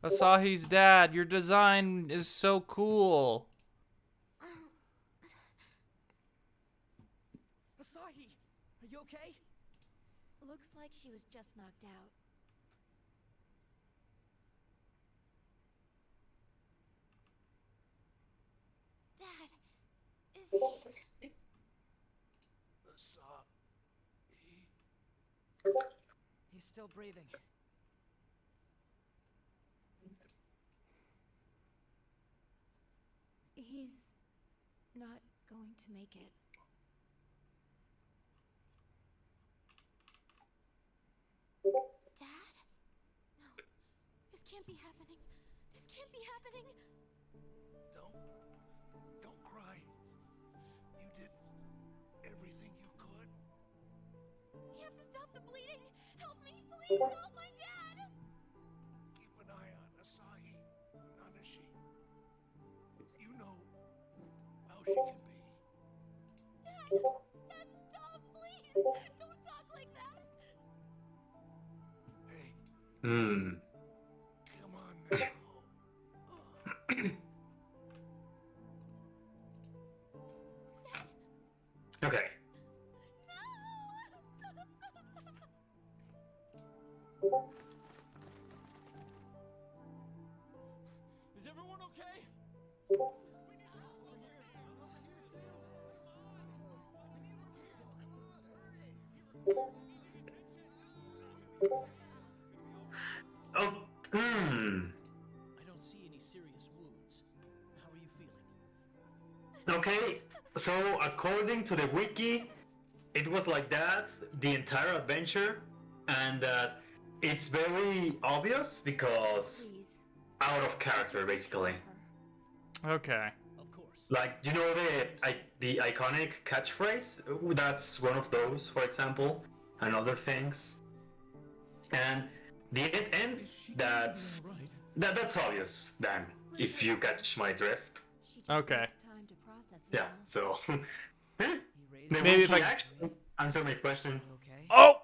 Asahi's dad, your design is so cool. Asahi, are you okay? Looks like she was just knocked out. Dad, is he... He's still breathing. He's not going to make it. Dad? No. This can't be happening. This can't be happening. Don't cry. You did everything you could. We have to stop the bleeding. Help me, please help my dad. Keep an eye on Asahi, Nanashi. You know how she can be. Dad, stop, please. Don't talk like that. Hey, Hmm. come on now. Okay. Is everyone okay? Oh, hmm. I don't see any serious wounds. How are you feeling? Okay, so according to the wiki, it was like that the entire adventure, and it's very obvious because Please. out of character, Take care basically. of her. Okay. Of course. Like, you know the iconic catchphrase? That's one of those, for example, and other things. And the end, Is she that's all right? that's obvious then, if you catch my drift. She just Okay. needs time to process it Yeah, all. so He the raised Maybe if wiki I- actually answer my question. You okay? Oh!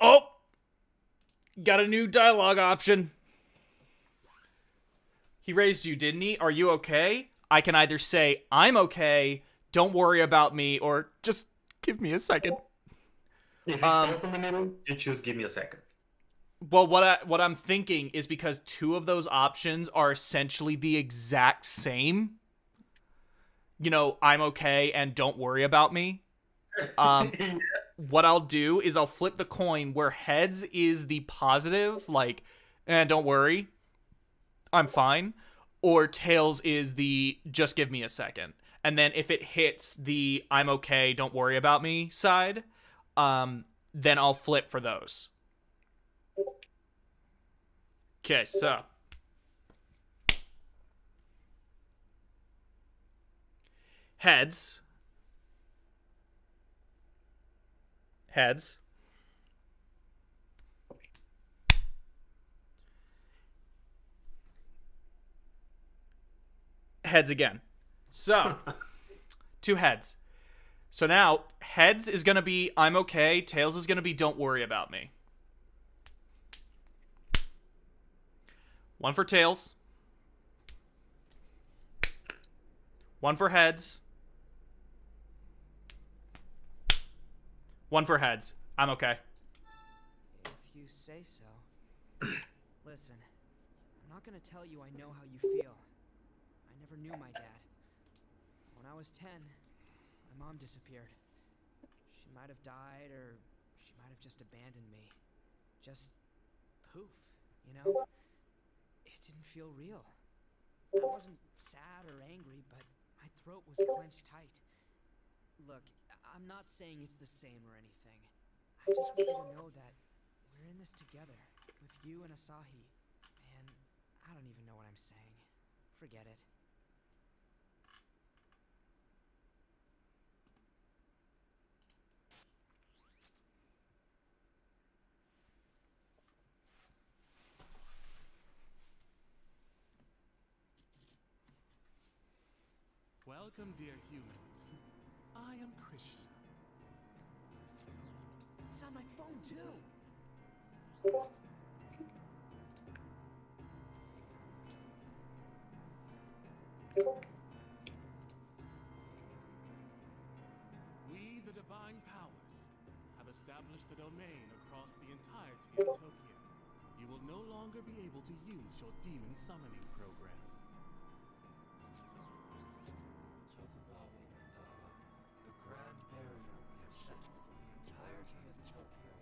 Oh! Got a new dialogue option. He raised you, didn't he? Are you okay? I can either say, I'm okay, don't worry about me, or just give me a second. If it falls in the middle, you choose give me a second. Well, what I'm thinking is because two of those options are essentially the exact same. You know, I'm okay and don't worry about me. What I'll do is I'll flip the coin where heads is the positive, like, don't worry, I'm fine, or tails is the just give me a second. And then if it hits the I'm okay, don't worry about me side, then I'll flip for those. Okay, so heads. Heads. Heads again. So, two heads. So now, heads is going to be I'm okay, tails is going to be don't worry about me. One for tails. One for heads. One for heads. I'm okay. If you say so. Listen, I'm not gonna tell you I know how you feel. I never knew my dad. When I was 10, my mom disappeared. She might have died, or she might have just abandoned me. Just poof, you know? It didn't feel real. I wasn't sad or angry, but my throat was clenched tight. Look, I'm not saying it's the same or anything. I just want you to know that we're in this together, with you and Asahi. And I don't even know what I'm saying. Forget it. Welcome, dear humans. I am Krishna. He's on my phone too. We, the Divine Powers, have established a domain across the entirety of Tokyo. You will no longer be able to use your demon summoning program. The grand barrier we have set over the entirety of Tokyo.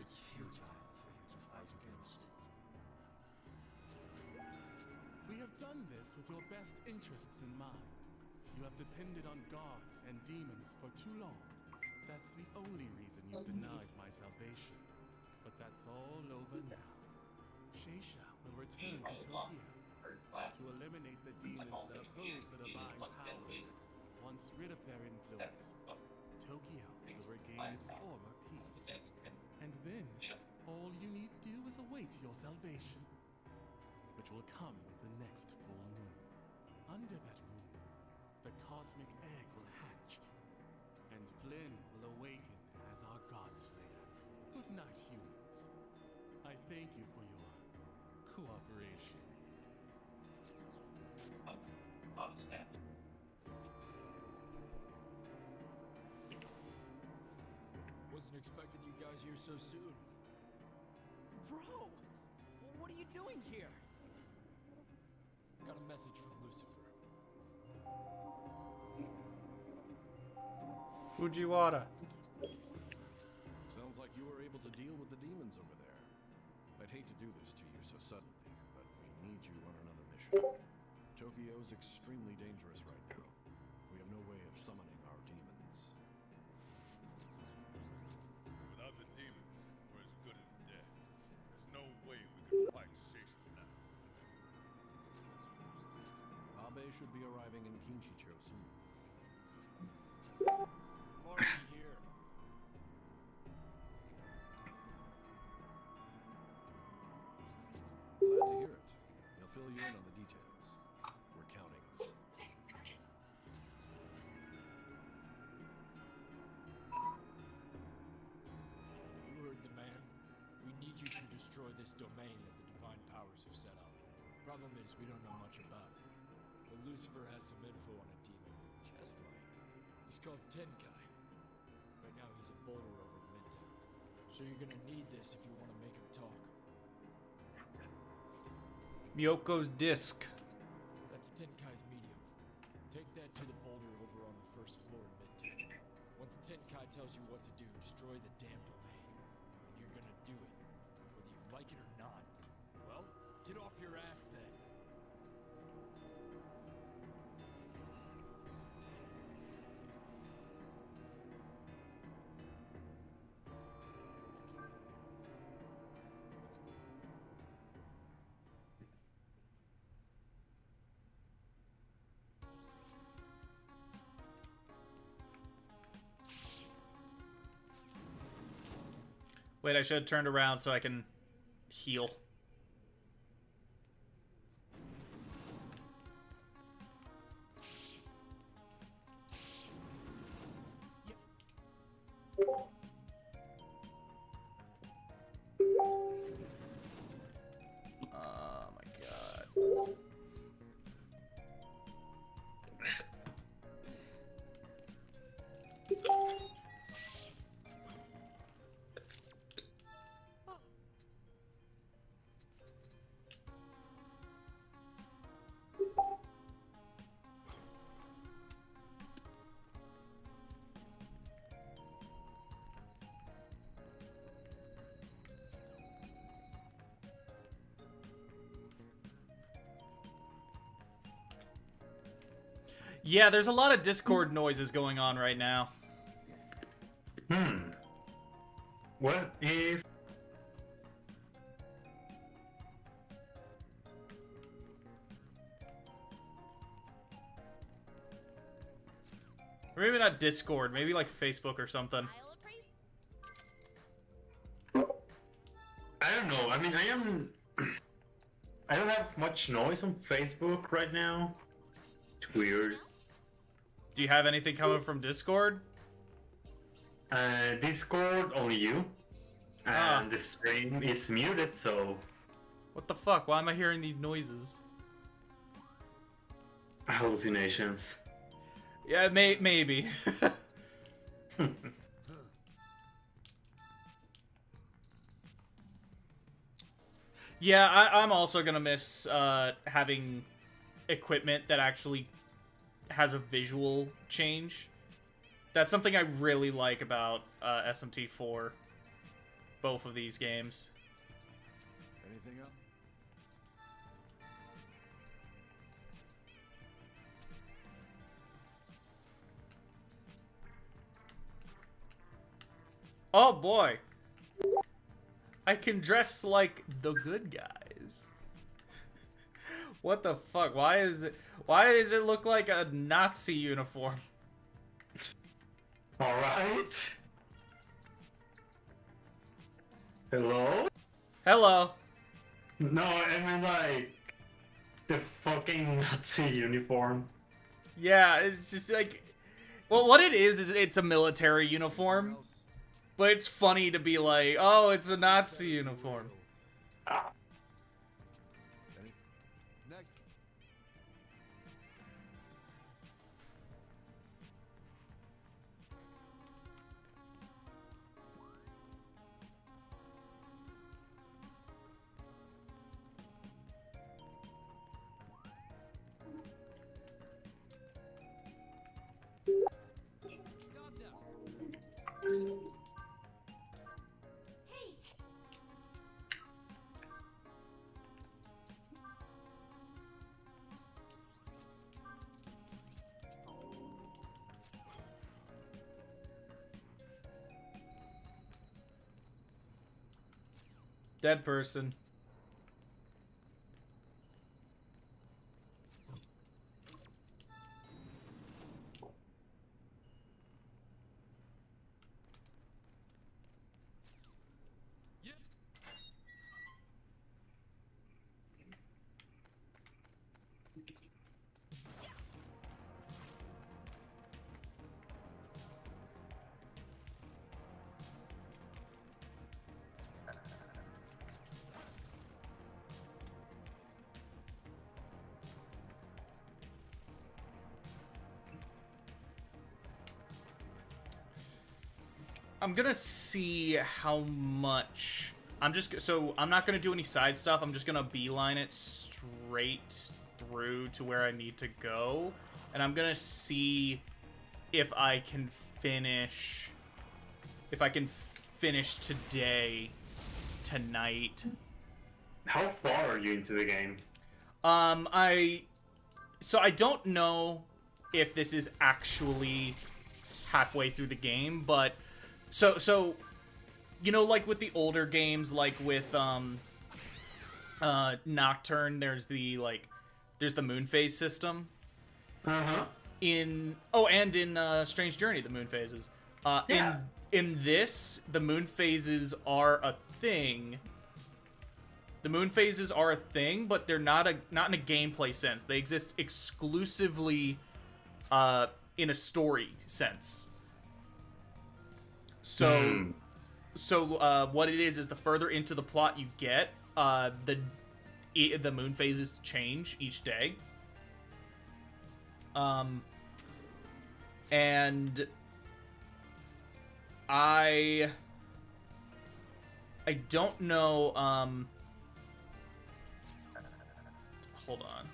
It's futile for you to fight against it. We have done this with your best interests in mind. You have depended on gods and demons for too long. That's the only reason you've denied my salvation. But that's all over now. Sheisha will return to Tokyo to eliminate the demons that oppose the divine powers. Once rid of their influence, Tokyo will regain its former peace. And then, all you need do is await your salvation, which will come with the next full moon. Under that moon, the cosmic egg will hatch, and Flynn will awaken as our God Slayer. Good night, humans. I thank you for your cooperation. Wasn't expecting you guys here so soon. Bro! What are you doing here? Got a message from Lucifer. Fujiwara. So like you were able to deal with the demons over there. I'd hate to do this to you so suddenly, but we need you on another mission. Tokyo's extremely dangerous right now. We have no way of summoning our demons. Without the demons, we're as good as dead. There's no way we can fight Seisu now. Abe should be arriving in Kinchicho soon. I'm already here. Glad to hear it. He'll fill you in on the details. We're counting on you. You heard the man. We need you to destroy this domain that the divine powers have set up. Problem is, we don't know much about it. But Lucifer has some info on a demon. Just right. He's called Tenkai. Right now, he's a boulder over in Midtown. So you're gonna need this if you want to make him talk. Miyoko's disc. That's Tenkai's medium. Take that to the boulder over on the first floor in Midtown. Once Tenkai tells you what to do, destroy the damn domain. And you're gonna do it, whether you like it or not. Well, get off your ass then. Wait, I should have turned around so I can heal. Oh my god. Yeah, there's a lot of Discord noises going on right now. What if... Or maybe not Discord, maybe like Facebook or something. I don't know. I mean, I don't have much noise on Facebook right now. It's weird. Do you have anything coming from Discord? Discord, only you. And the stream is muted, so... What the fuck? Why am I hearing these noises? Hallucinations. Yeah, maybe. Yeah, I'm also gonna miss having equipment that actually has a visual change. That's something I really like about SMT4. Both of these games. Anything up? Oh boy. I can dress like the good guys. What the fuck? Why does it look like a Nazi uniform? Alright. Hello? Hello. No, I mean like the fucking Nazi uniform. Yeah, it's just like, well, what it is it's a military uniform, but it's funny to be like, oh, it's a Nazi uniform. Next. Dead person. I'm gonna see how much. I'm not gonna do any side stuff. I'm just gonna beeline it straight through to where I need to go, and I'm gonna see if I can finish. If I can finish tonight. How far are you into the game? I don't know if this is actually halfway through the game, but so you know, like with the older games, like with Nocturne, there's the moon phase system. Uh-huh. And in Strange Journey, the moon phases. Yeah. In this, the moon phases are a thing. The moon phases are a thing, but they're not in a gameplay sense. They exist exclusively in a story sense. So what it is the further into the plot you get, the moon phases change each day. And I don't know, hold on.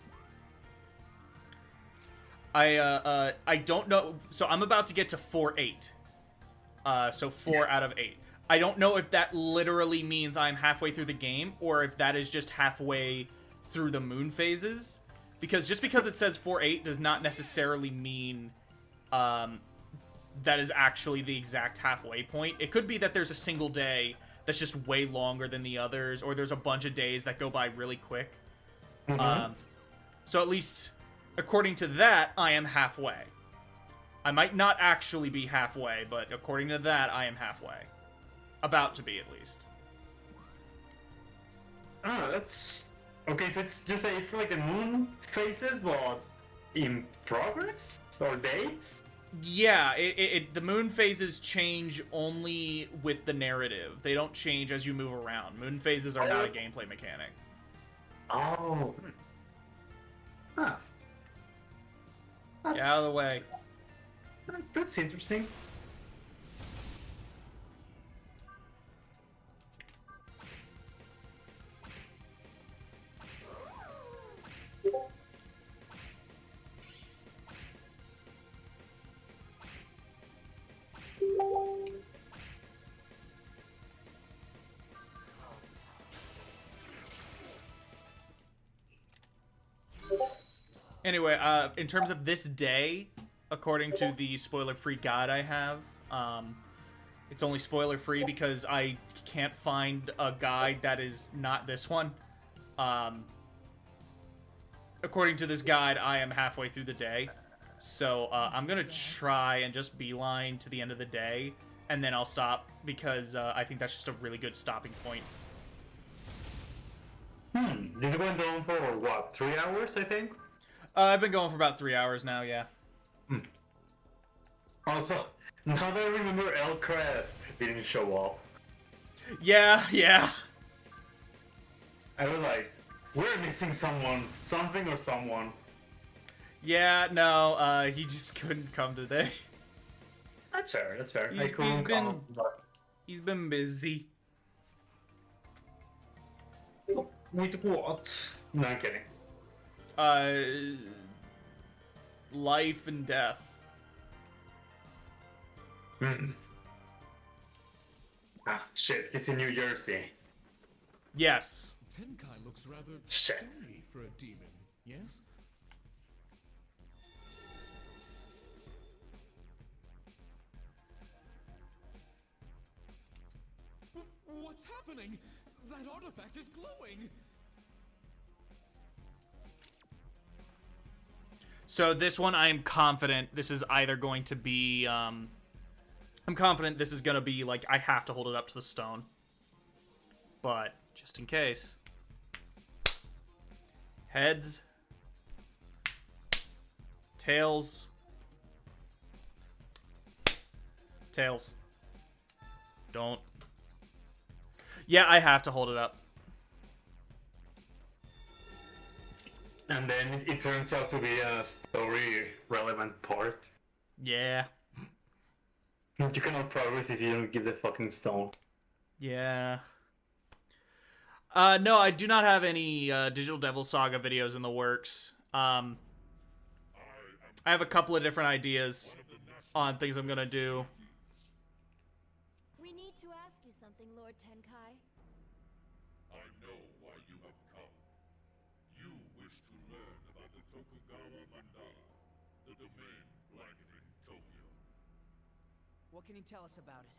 I don't know, so I'm about to get to 4-8. So 4 out of 8. I don't know if that literally means I'm halfway through the game, or if that is just halfway through the moon phases. Because just because it says 4-8 does not necessarily mean that is actually the exact halfway point. It could be that there's a single day that's just way longer than the others, or there's a bunch of days that go by really quick. So at least, according to that, I am halfway. I might not actually be halfway, but according to that, I am halfway. About to be, at least. Oh, that's... Okay, so it's like the moon phases, but in progress? Or dates? Yeah, the moon phases change only with the narrative. They don't change as you move around. Moon phases are not a gameplay mechanic. Oh. Huh. Get out of the way. That's interesting. Anyway, in terms of this day, according to the spoiler-free guide I have, it's only spoiler-free because I can't find a guide that is not this one. According to this guide, I am halfway through the day. So, I'm gonna try and just beeline to the end of the day, and then I'll stop, because I think that's just a really good stopping point. This went on for, what, 3 hours, I think? I've been going for about 3 hours now, yeah. Also, now that I remember, Elcrest didn't show up. Yeah. I was like, we're missing someone, something or someone. Yeah, no, he just couldn't come today. That's fair. He's been busy. Wait, what? No, I'm kidding. Life and death. Ah, shit, he's in New Jersey. Yes. Tenkai looks rather Shit. stony for a demon, yes? What's happening? That artifact is glowing! So this one, I am confident this is either going to be, I'm confident this is going to be, like, I have to hold it up to the stone. But, just in case. Heads. Tails. Tails. Don't. Yeah, I have to hold it up. And then it turns out to be a story relevant part. Yeah. You cannot progress if you don't give the fucking stone. Yeah. No, I do not have any Digital Devil Saga videos in the works. I have a couple of different ideas on things I'm gonna do. We need to ask you something, Lord Tenkai. I know why you have come. You wish to learn about the Tokugawa Mandala, the domain blanketing Tokyo. What can you tell us about it?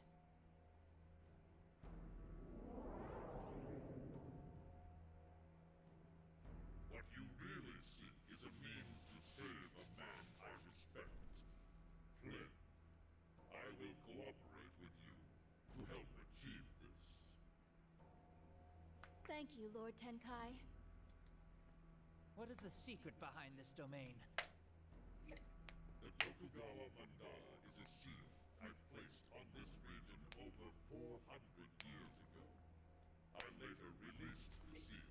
What you really seek is a means to save a man I respect. Flynn, I will cooperate with you to help achieve this. Thank you, Lord Tenkai. What is the secret behind this domain? The Tokugawa Mandala is a seal I placed on this region over 400 years ago. I later released the seal,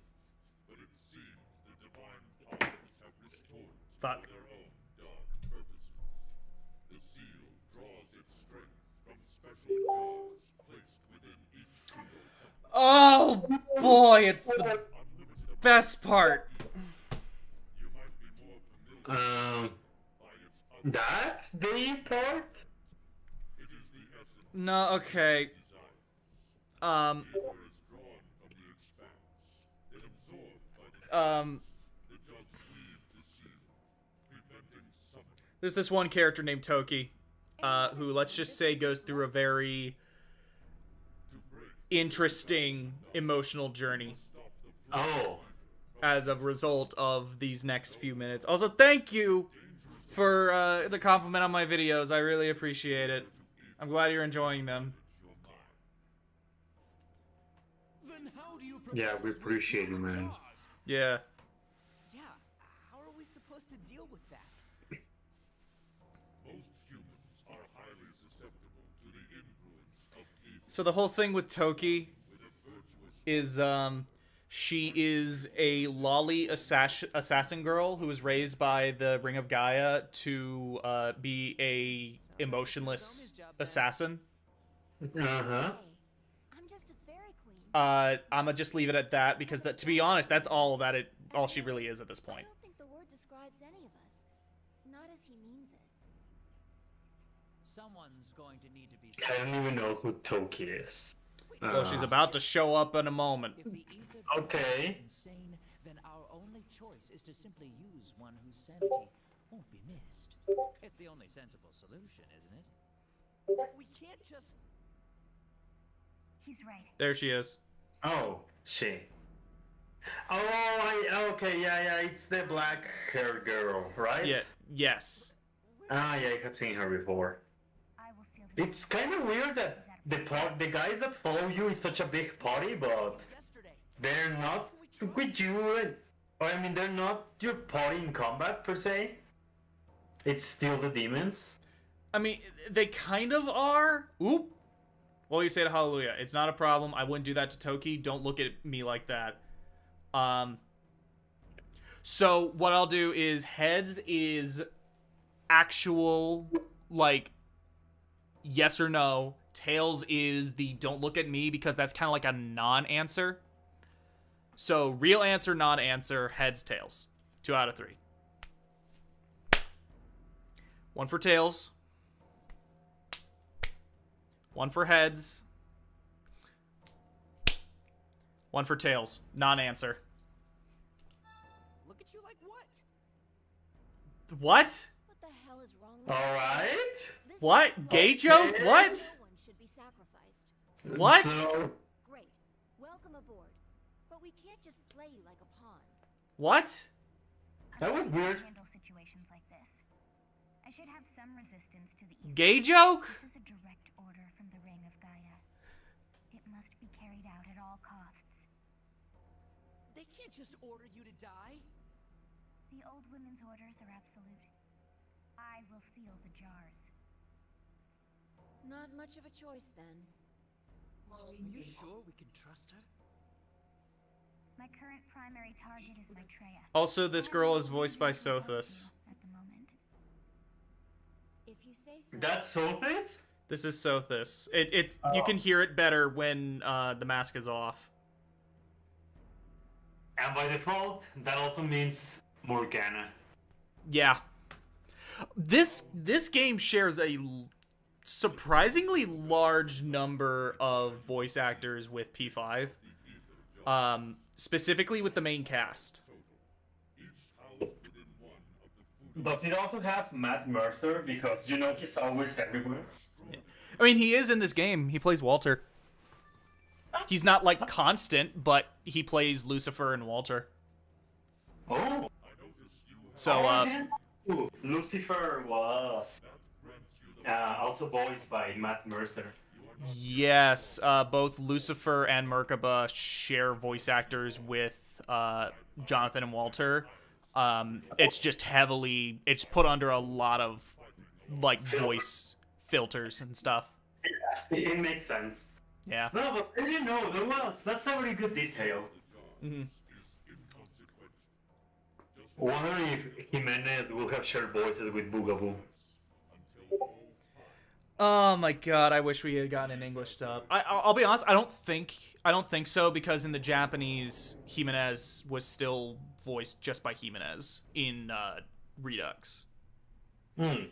but it seems the divine powers have restored it Fuck. for their own dark purposes. The seal draws its strength from special jars placed within each trio temple. Oh boy, it's the best part. You might be more familiar by its other. That's the part? It is the essence No, okay. desires. Um, Ether is drawn from the expanse, then absorbed by the jugs weave the seal, preventing summoning. there's this one character named Toki, who, let's just say, goes through a very interesting emotional journey Oh. as a result of these next few minutes. Also, thank you for the compliment on my videos. I really appreciate it. I'm glad you're enjoying them. Then how do you Yeah, we propose we appreciate seal you, the man. jars? Yeah. Yeah, how are we supposed to deal with that? Most humans are highly susceptible to the influence of evil. So the whole thing with Toki is, she is a lolly assassin girl who was raised by the Ring of Gaia to be a emotionless assassin. Uh-huh. Hey, I'm just a fairy queen. I'ma just leave it at that because to be honest, that's all she really is at this I point. don't think the word describes any of us. Not as he means it. Someone's going to need to be. I don't even know who Toki is. Well, she's about to show up in a moment. If the ether Okay. is insane, then our only choice is to simply use one whose sanity won't be missed. It's the only sensible solution, isn't it? We can't just. He's right. There she is. Oh, she. Oh, okay, yeah, it's the black-haired girl, right? Yeah. Yes. Ah, yeah, I have seen her before. I will seal the It's kind of weird that the guys that follow you is such a big party, but Yesterday. they're not with you. I mean, they're not your party in combat per se. It's still the demons. I mean, they kind of are. Oop. Well, you say to hallelujah. It's not a problem. I wouldn't do that to Toki. Don't look at me like that. So what I'll do is heads is actual, like, yes or no. Tails is the don't look at me because that's kind of like a non-answer. So real answer, non-answer, heads, tails. 2 out of 3. 1 for tails. 1 for heads. 1 for tails. Non-answer. Look at you like what? What? What the hell is wrong with Alright. This What? is- Gay joke? Okay. What? No one should be sacrificed. What? So, Great. Welcome aboard. We can't just play like a pawn. What? That was weird. Handle situations like this. I should have some resistance to the evil. Gay joke? This is a direct order from the Ring of Gaia. It must be carried out at all costs. They can't just order you to die. The old women's orders are absolute. I will seal the jars. Not much of a choice then. Are you sure we can trust her? My current primary target is Maitreya. Also, this girl is voiced by Sothis. At the moment. If you say so. That's Sothis? This is Sothis. It's you can hear it better when the mask is off. And by default, that also means Morgana. Yeah. This game shares a surprisingly large number of voice actors with P5. Specifically with the main cast. Does it also have Matt Mercer? Because, you know, he's always everywhere. I mean, he is in this game. He plays Walter. He's not, like, constant, but he plays Lucifer and Walter. Oh. So, Ooh, Lucifer was also voiced by Matt Mercer. yes, both Lucifer and Merkaba share voice actors with Jonathan and Walter. It's just heavily, it's put under a lot of, like, voice filters and stuff. Yeah, it makes sense. Yeah. No, but I didn't know, that's a very good detail. Mm-hmm. Wonder if Jimenez will have shared voices with Boogaboo. Oh my god, I wish we had gotten an English dub. I'll be honest, I don't think so, because in the Japanese, Jimenez was still voiced just by Jimenez in Redux. Hmm.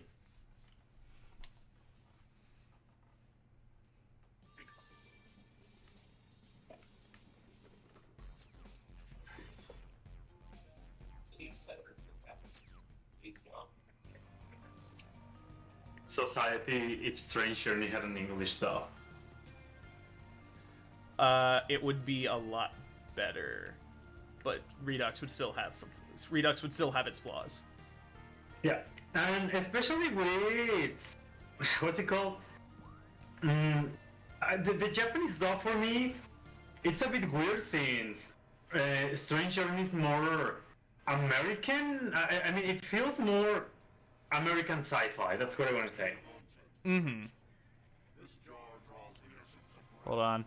Society, it's strange only had an English dub. It would be a lot better, but Redux would still have some flaws. Redux would still have its flaws. Yeah, and especially with what's it called? The Japanese dub for me, it's a bit weird since Strange Journey is more American. I mean, it feels more American sci-fi. That's what I want to say. Mm-hmm. Hold on.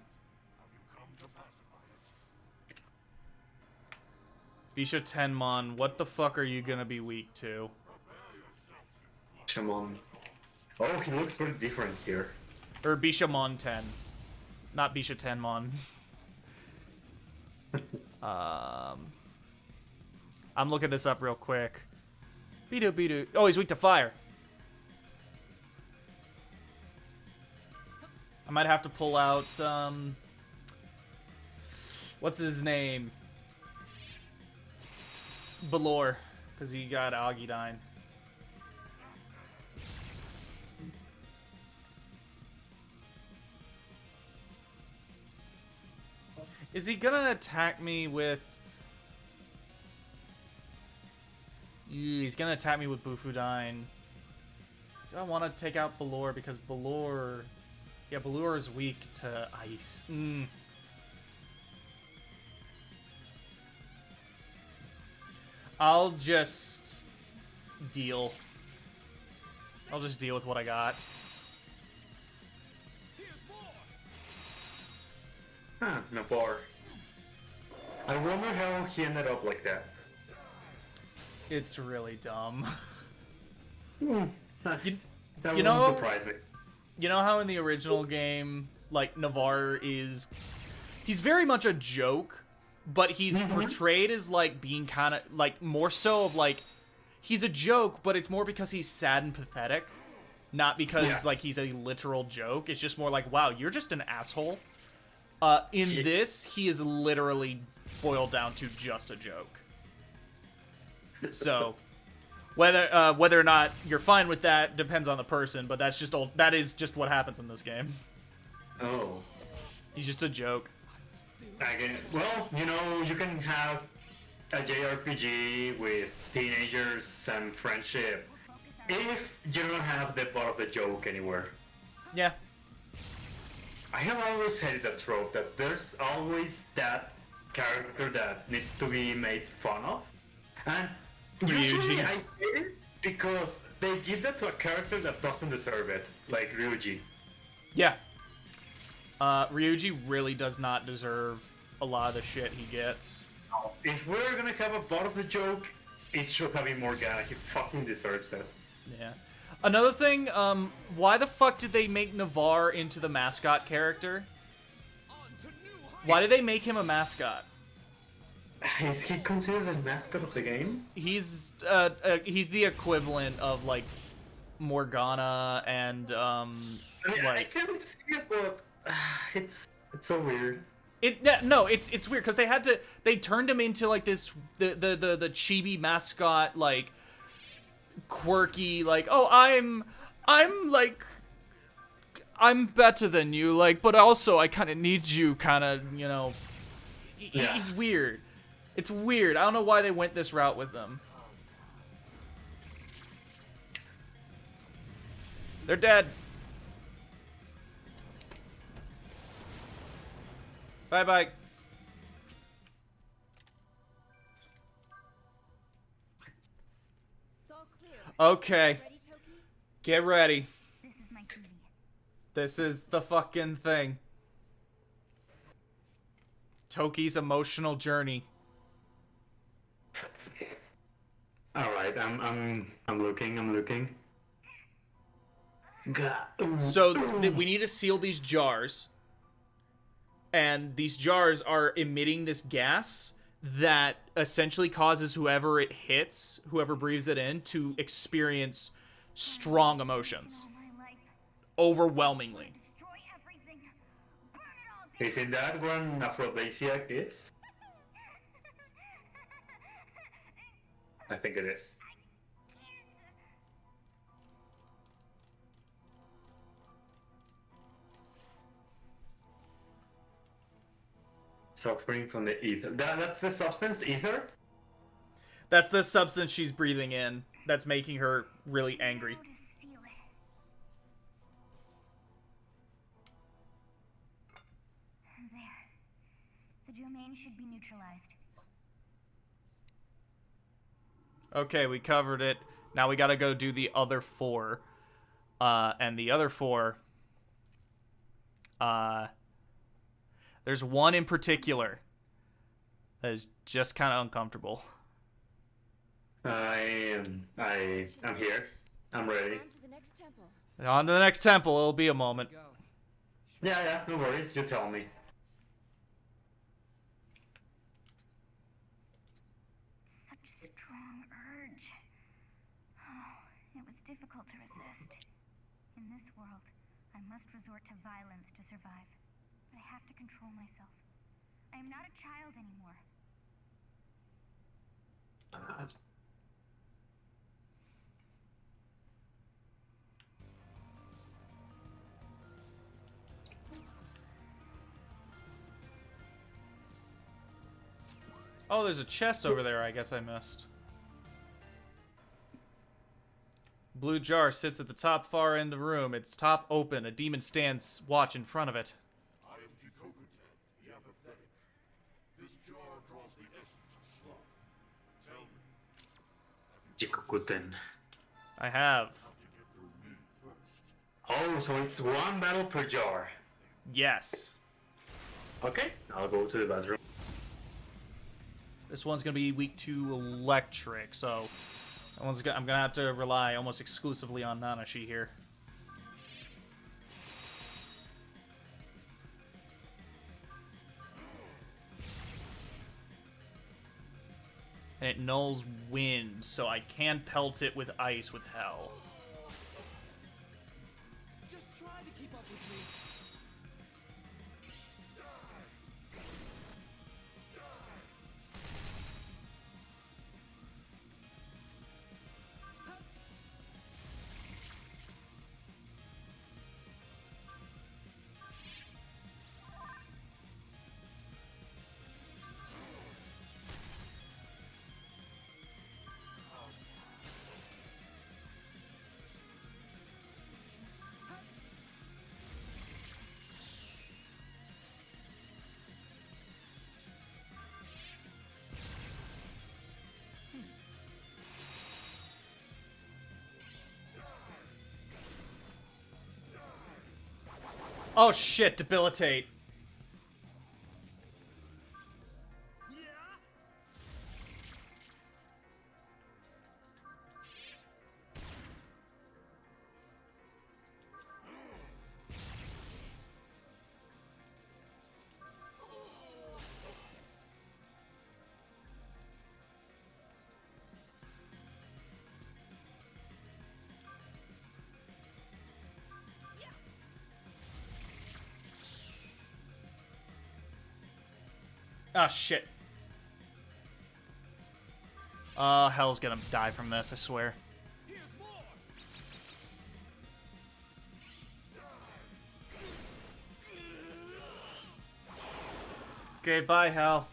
Bisha Tenmon, what the fuck are you gonna be weak to? Bishamon. Oh, he looks very different here. Or Bishamon 10. Not Bisha Tenmon. I'm looking this up real quick. Bidu Bidu. Oh, he's weak to fire. I might have to pull out, what's his name? Balor, because he got Augudine. Is he gonna attack me with... He's gonna attack me with Bufudine. Do I want to take out Balor? Because Balor... Yeah, Balor is weak to ice. I'll just deal. I'll just deal with what I got. Huh, Navarre. I wonder how he ended up like that. It's really dumb. That you wouldn't know, surprise me. You know how in the original game, like, Navarre is... He's very much a joke, but he's portrayed as, like, being kind of, like, more so of, like... He's a joke, but it's more because he's sad and pathetic. Not because, like, he's a literal joke. It's just more like, wow, you're just an asshole. In this, he is literally boiled down to just a joke. So... Whether or not you're fine with that depends on the person, but that is just what happens in this game. Oh. He's just a joke. Again, well, you know, you can have a JRPG with teenagers and friendship if you don't have the butt of the joke anywhere. Yeah. I have always hated that trope that there's always that character that needs to be made fun of. And usually Ryuji. I hate it because they give that to a character that doesn't deserve it, like Ryuji. Yeah. Ryuji really does not deserve a lot of the shit he gets. If we're gonna have a butt of the joke, it should have been Morgana. He fucking deserves it. Yeah. Another thing, why the fuck did they make Navarre into the mascot character? Why did they make him a mascot? Is he considered the mascot of the game? He's the equivalent of like Morgana and I mean, I like can see it, but it's so weird. no, it's weird because they turned him into like this the chibi mascot, like quirky, like, oh, I'm like, I'm better than you, like, but also I kind of need you, kind of, you know. Yeah. He's weird. It's weird. I don't know why they went this route with them. They're dead. Bye-bye. It's all clear. Okay. Ready, Toki? Get ready. This is my duty. This is the fucking thing. Toki's emotional journey. All right, I'm looking. So we need to seal these jars. And these jars are emitting this gas that essentially causes whoever it hits, whoever breathes it in, to experience strong emotions. Overwhelmingly. Isn't that what an aphrodisiac is? I think it is. Suffering from the ether. That's the substance, ether? That's the substance she's breathing in that's making her really angry. There. The domain should be neutralized. Okay, we covered it. Now we gotta go do the other four. And the other four... there's one in particular that is just kind of uncomfortable. I'm here. I'm ready. On to the next temple. On to the next temple. It'll be a moment. Go. Yeah, no worries. You tell me. Such a strong urge. Oh, it was difficult to resist. In this world, I must resort to violence to survive. But I have to control myself. I am not a child anymore. Oh, there's a chest over there I guess I missed. Blue jar sits at the top far end of the room. Its top open. A demon stands watch in front of it. I am Jikokutan, the apathetic. This jar draws the essence of sloth. Tell me, Jikokuten. I have. to get through me first. Oh, so it's one battle per jar. Yes. Okay, I'll go to the bathroom. This one's gonna be weak to electric, so I'm gonna have to rely almost exclusively on Nanashi here. And it nulls wind, so I can pelt it with ice with hell. Just try to keep up with me. Oh shit, debilitate. Oh shit. Hell's gonna die from this, I swear. Okay, bye, Hell.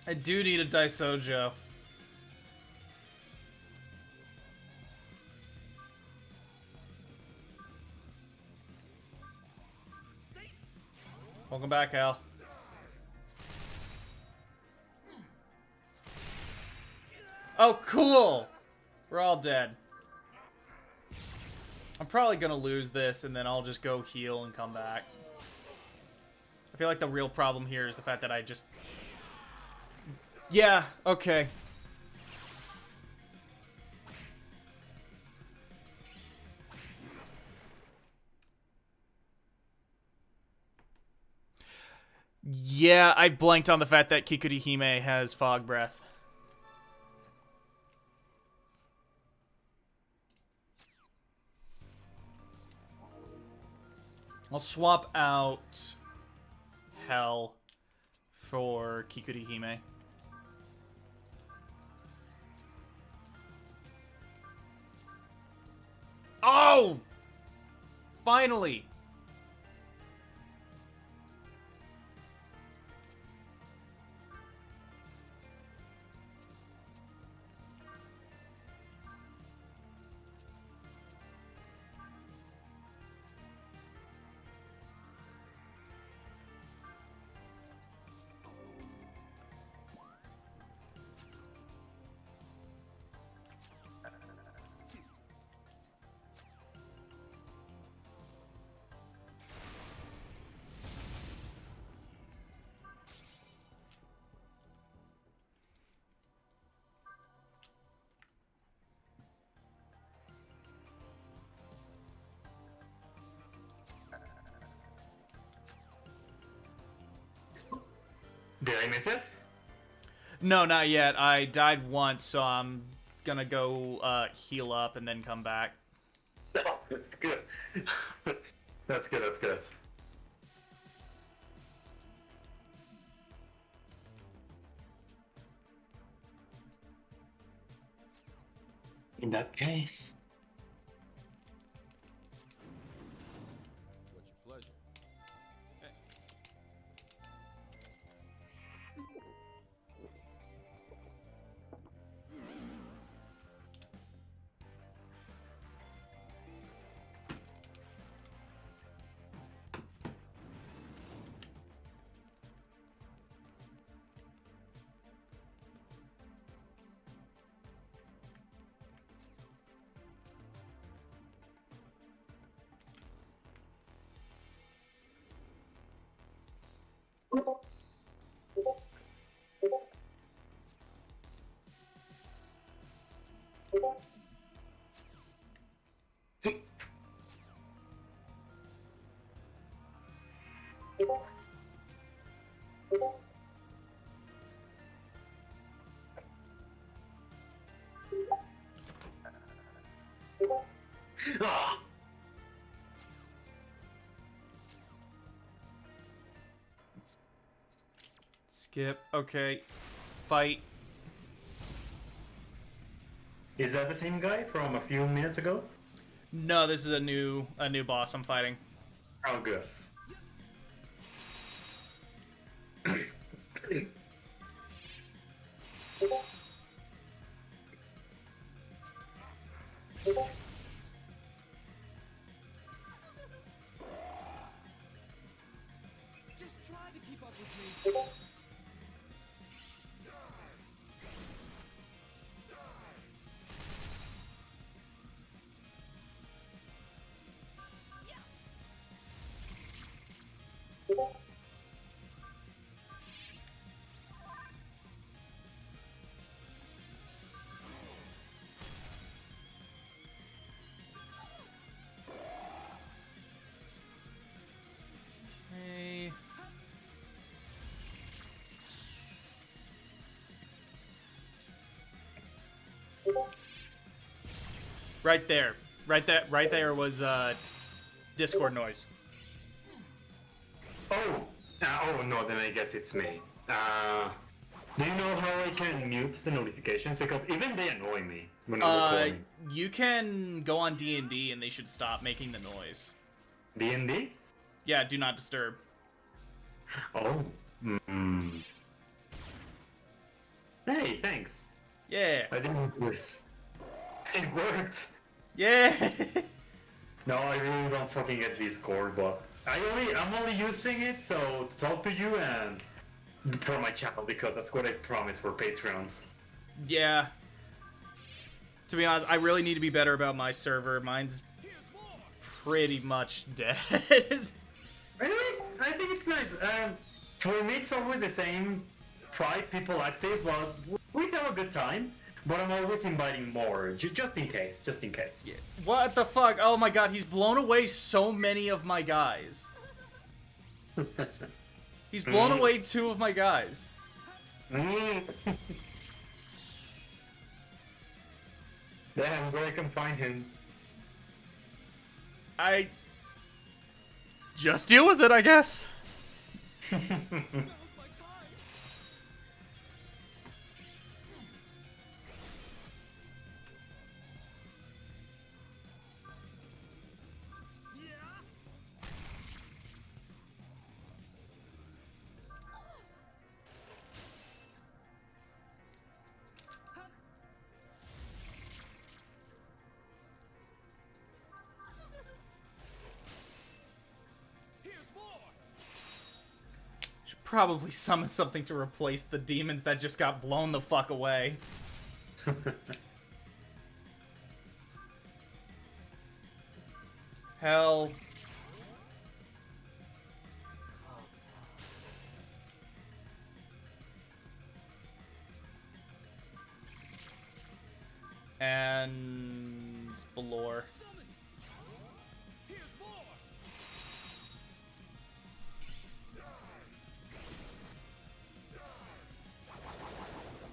I do need a Daisojo. Welcome back, Hal. Oh, cool! We're all dead. I'm probably gonna lose this, and then I'll just go heal and come back. I feel like the real problem here is the fact that I just... Yeah, okay. Yeah, I blanked on the fact that Kikurihime has fog breath. I'll swap out Hell for Kikurihime. Oh! Finally! Did I miss it? No, not yet. I died once, so I'm gonna go heal up and then come back. Oh, good. That's good, that's good. In that case... What's your pleasure? Ah! Skip. Okay. Fight. Is that the same guy from a few minutes ago? No, this is a new boss I'm fighting. Oh, good. Just try to keep up with me. Hey. Right there. Right there was Discord noise. Oh no, then I guess it's me. Do you know how I can mute the notifications? Because even they annoy me when I'm recording. You can go on D&D and they should stop making the noise. D&D? Yeah, do not disturb. Oh. Hey, thanks. Yeah. I didn't do this. It worked. Yeah. No, I really don't fucking get Discord, but I'm only using it so to talk to you and for my channel because that's what I promised for Patreons. Yeah. To be honest, I really need to be better about my server. Mine's pretty much dead. Really? I think it's nice. For me, it's always the same 5 people active, but we have a good time. But I'm always inviting more, just in case, Yeah. What the fuck? Oh my god, he's blown away so many of my guys. He's blown away 2 of my guys. Yeah, I'm glad I can find him. I just deal with it, I guess. Should probably summon something to replace the demons that just got blown the fuck away. Hell. And Spalor.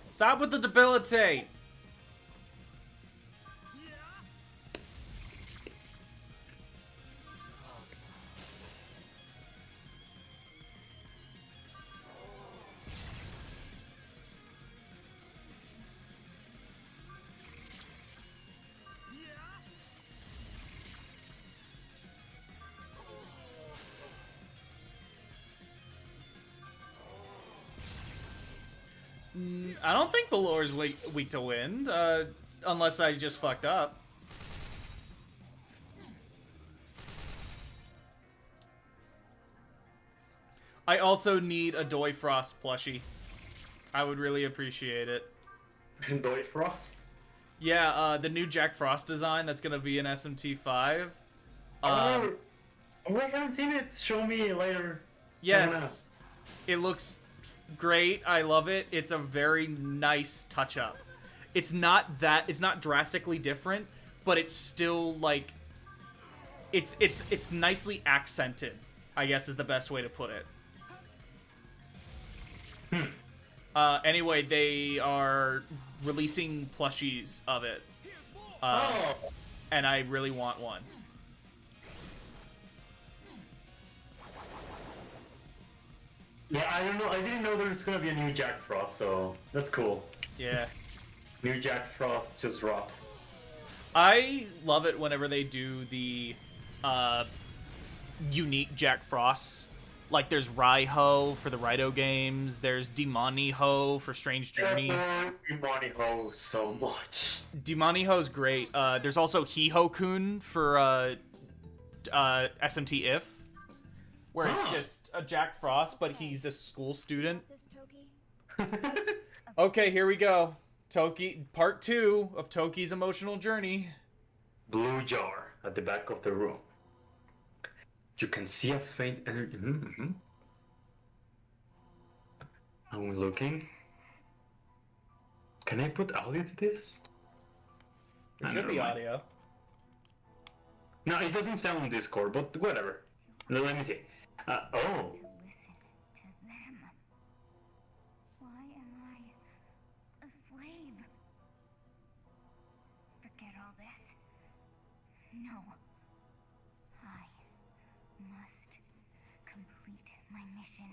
Stop with the debilitate! I don't think Balor's weak to wind, unless I just fucked up. I also need a Doyfrost plushie. I would really appreciate it. Doyfrost? Yeah, the new Jack Frost design that's gonna be in SMT5. I haven't seen it. Show me later. Yes. It looks great. I love it. It's a very nice touch-up. It's not drastically different, but it's still like it's nicely accented, I guess is the best way to put it. Anyway, they are releasing plushies of it. And I really want one. Yeah, I don't know. I didn't know there's gonna be a new Jack Frost, so that's cool. Yeah. New Jack Frost just dropped. I love it whenever they do the unique Jack Frosts. Like, there's Raiho for the Raito games. There's Demoniho for Strange Journey. Demoniho so much. Demoniho's great. There's also Hiho-kun for SMT If, where it's just a Jack Frost, but he's a school student. Okay, here we go. Toki, part 2 of Toki's emotional journey. Blue jar at the back of the room. You can see a faint energy. Are we looking? Can I put audio to this? There should be audio. No, it doesn't sound on Discord, but whatever. Let me see. Oh. Listen to them. Why am I a slave? Forget all this. No. I must complete my mission.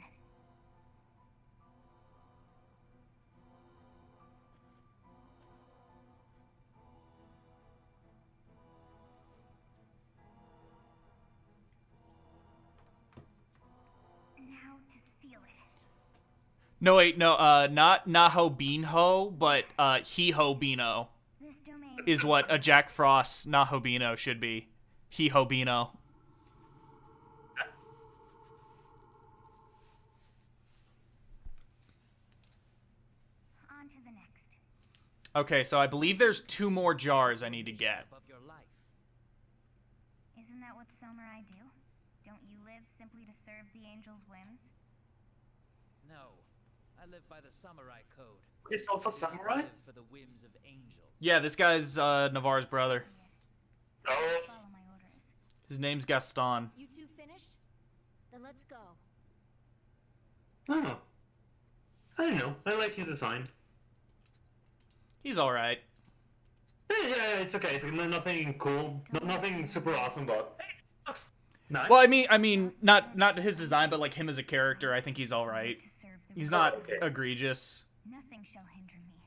Now to seal it. No, wait, no, not Naho Beanho, but Hiho Bino This domain is what a Jack Frost Naho Bino should be. Hiho Bino. on to the next. Okay, so I believe there's 2 more jars I need to get. Of your life. Isn't that what samurai do? Don't you live simply to serve the angel's whims? No, I live by the samurai code. It's also I samurai? live for the whims of angels. Yeah, this guy's Navarre's brother. Oh. Follow my orders. His name's Gaston. You two finished? Then let's go. Oh. I don't know. I like his design. He's alright. Yeah, it's okay. It's nothing cool. Nothing super awesome, but hey, it looks nice. Well, I mean, not his design, but like him as a character, I think he's alright. To serve the He's not Okay. egregious. Nothing shall hinder me.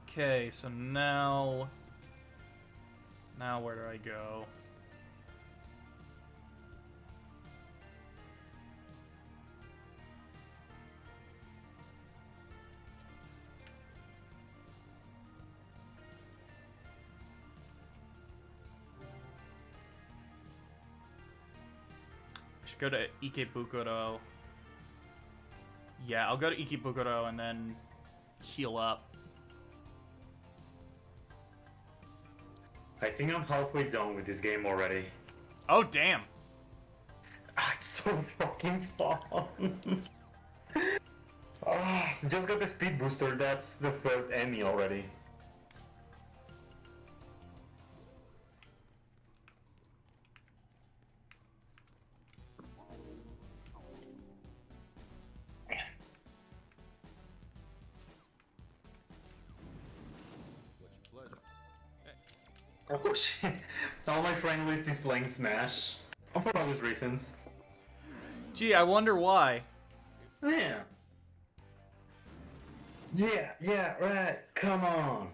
Okay, so now where do I go? I should go to Ikebukuro. Yeah, I'll go to Ikebukuro and then heal up. I think I'm halfway done with this game already. Oh, damn. It's so fucking fun. Just got the speed booster. That's the 3rd Emmy already. Oh shit. All my friend list is playing Smash. For obvious reasons. Gee, I wonder why. Yeah. Yeah, right. Come on.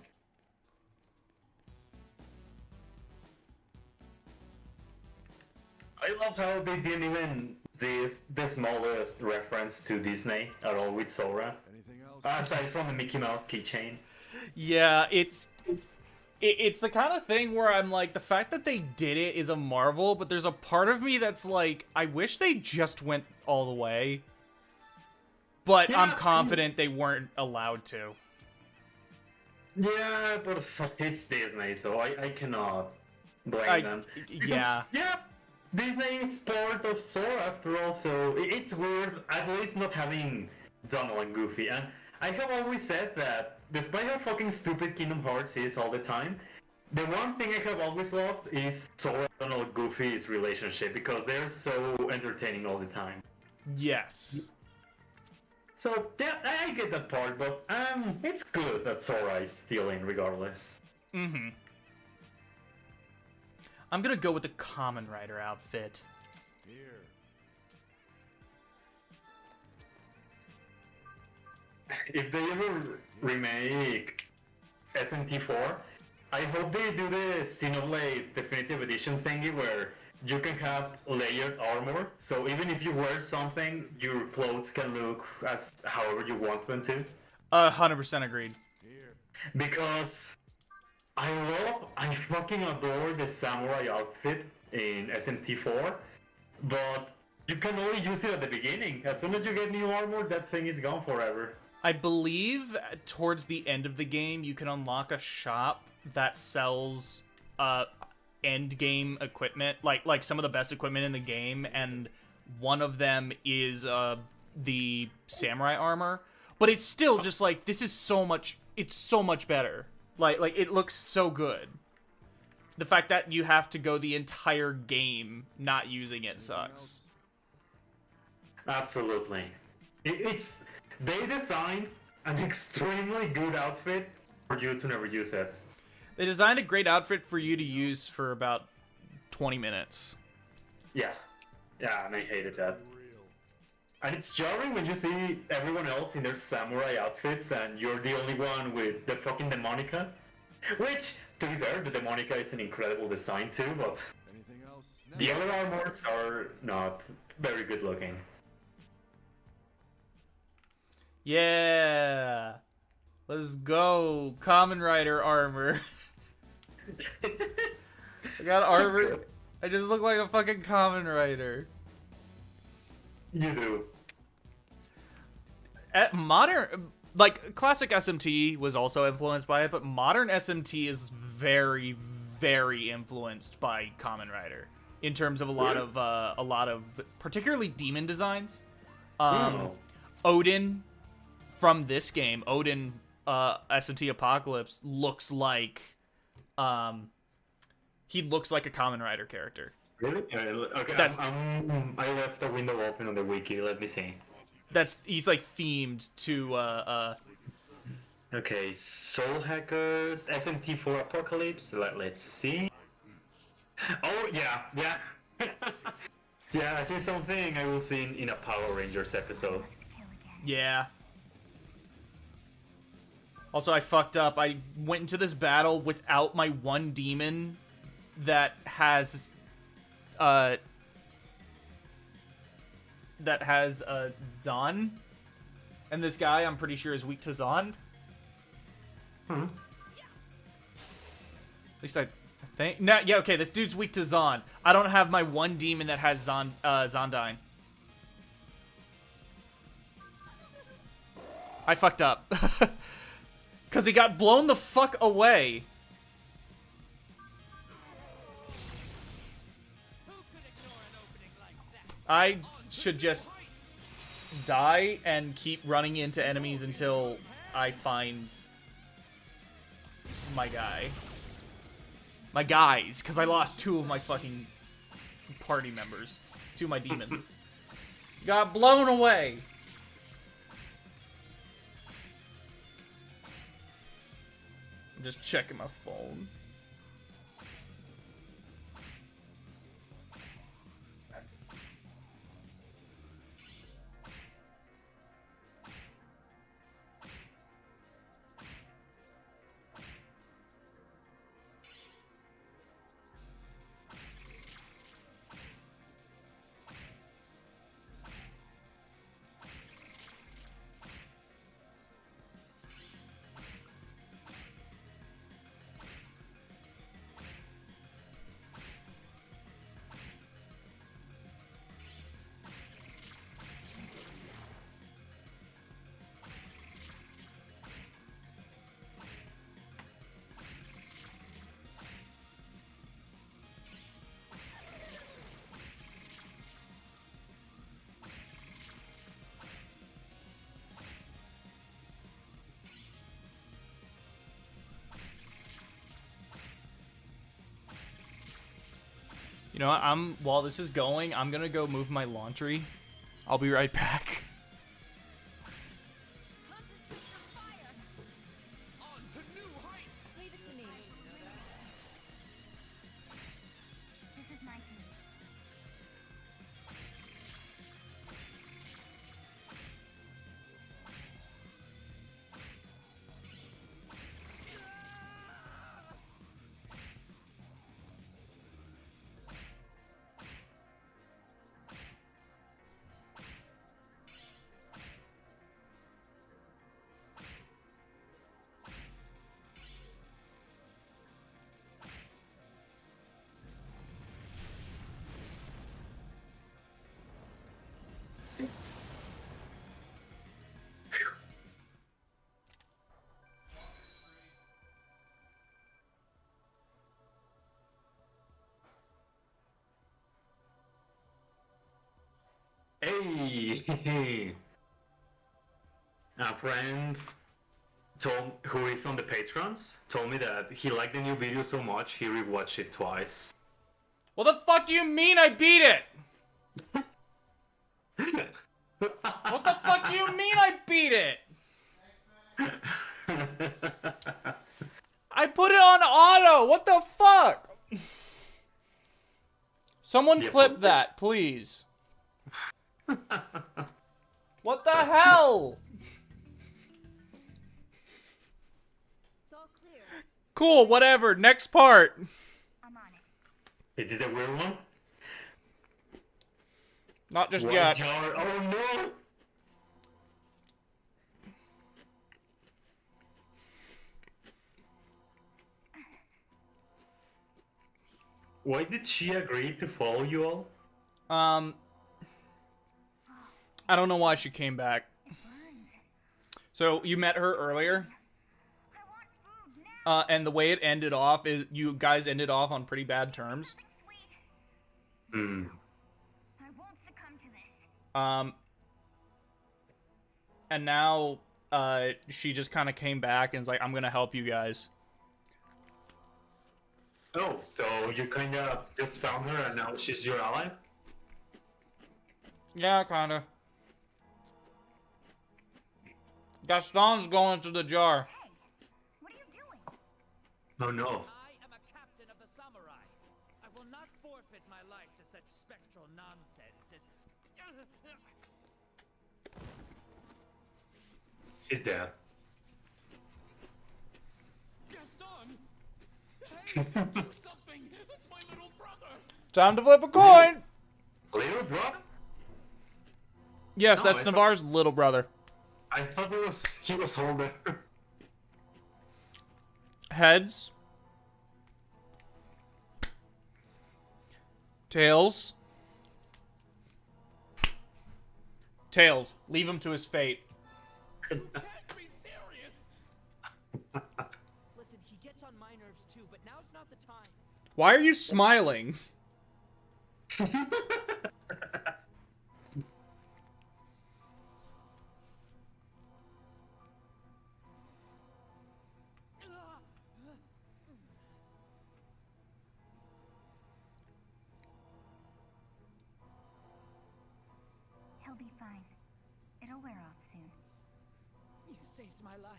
I love how they didn't even give the smallest reference to Disney at all with Sora. Anything else? Aside from the Mickey Mouse keychain. Yeah, it's the kind of thing where I'm like, the fact that they did it is a marvel, but there's a part of me that's like, I wish they just went all the way. But Yeah, I'm confident they weren't allowed to. Yeah, but it's Disney, so I cannot blame them. Yeah. Yeah, Disney is part of Sora after all, so it's weird, at least not having Donald and Goofy. And I have always said that, despite how fucking stupid Kingdom Hearts is all the time, the one thing I have always loved is Sora and Donald Goofy's relationship, because they're so entertaining all the time. Yes. So, yeah, I get that part, but it's good that Sora is still in regardless. Mm-hmm. I'm gonna go with the Common Rider outfit. Here. if they ever remake SMT4, I hope they do the Xenoblade Definitive Edition thingy where you can have layered armor, so even if you wear something, your clothes can look as however you want them to. 100% agreed. Because I fucking adore the samurai outfit in SMT4, but you can only use it at the beginning. As soon as you get new armor, that thing is gone forever. I believe towards the end of the game, you can unlock a shop that sells end game equipment, like some of the best equipment in the game, and one of them is the samurai armor. But it's still just like, this is so much. It's so much better. Like it looks so good. The fact that you have to go the entire game not using it sucks. Absolutely. They designed an extremely good outfit for you to never use it. They designed a great outfit for you to use for about 20 minutes. Yeah, and I hated that. And it's jarring when you see everyone else in their samurai outfits and you're the only one with the fucking Demonica. Which, to be fair, the Demonica is an incredible design too, but the other armors are not very good looking. Yeah! Let's go! Kamen Rider armor. I got armor. I just look like a fucking Kamen Rider. You do. At modern, like, classic SMT was also influenced by it, but modern SMT is very, very influenced by Kamen Rider in terms of a lot of particularly demon designs. Odin from this game, Odin SMT Apocalypse looks like he looks like a Kamen Rider character. Really? Okay, I left the window open on the wiki, let me see. He's like themed to Okay, Soul Hackers, SMT4 Apocalypse, let's see. Oh yeah. Yeah, I think something I will see in a Power Rangers episode. Yeah. Also, I fucked up. I went into this battle without my one demon that has Zon. And this guy, I'm pretty sure, is weak to Zond. At least I think. No, yeah, okay, this dude's weak to Zond. I don't have my one demon that has Zondyne. I fucked up. Because he got blown the fuck away. I should just die and keep running into enemies until I find my guy. My guys, because I lost 2 of my fucking party members. 2 of my demons. Got blown away. I'm just checking my phone. You know what, while this is going, I'm gonna go move my laundry. I'll be right back. Leave it to me. This is my team. Hey, a friend who is on the patrons told me that he liked the new video so much he rewatched it twice. What the fuck do you mean I beat it? What the fuck do you mean I beat it? I put it on auto. What the fuck? Someone clip that, please. What the hell? It's all clear. Cool, whatever. Next part. I'm on it. Is this a weird one? Not just One yet. jar. Oh no! Why did she agree to follow you all? I don't know why she came back. So you met her earlier, and the way it ended off is you guys ended off on pretty bad terms. Hmm. I won't succumb to this. And now she just kind of came back and is like, I'm gonna help you guys. Oh, so you kind of just found her and now she's your ally? Yeah, kind of. Gaston's going to the jar. Hey, what are you doing? Oh no. I am a captain of the samurai. I will not forfeit my life to such spectral nonsense as... He's dead. Gaston! Hey, do something! That's my little brother! Time to flip a coin. Little brother? Yes, No, that's I thought- Navarre's little brother. I thought he was older. Heads. Tails. Tails. Leave him to his fate. Can't be serious! Listen, he gets on my nerves too, but now's not the time. Why are you smiling? He'll be fine. It'll wear off soon. You saved my life.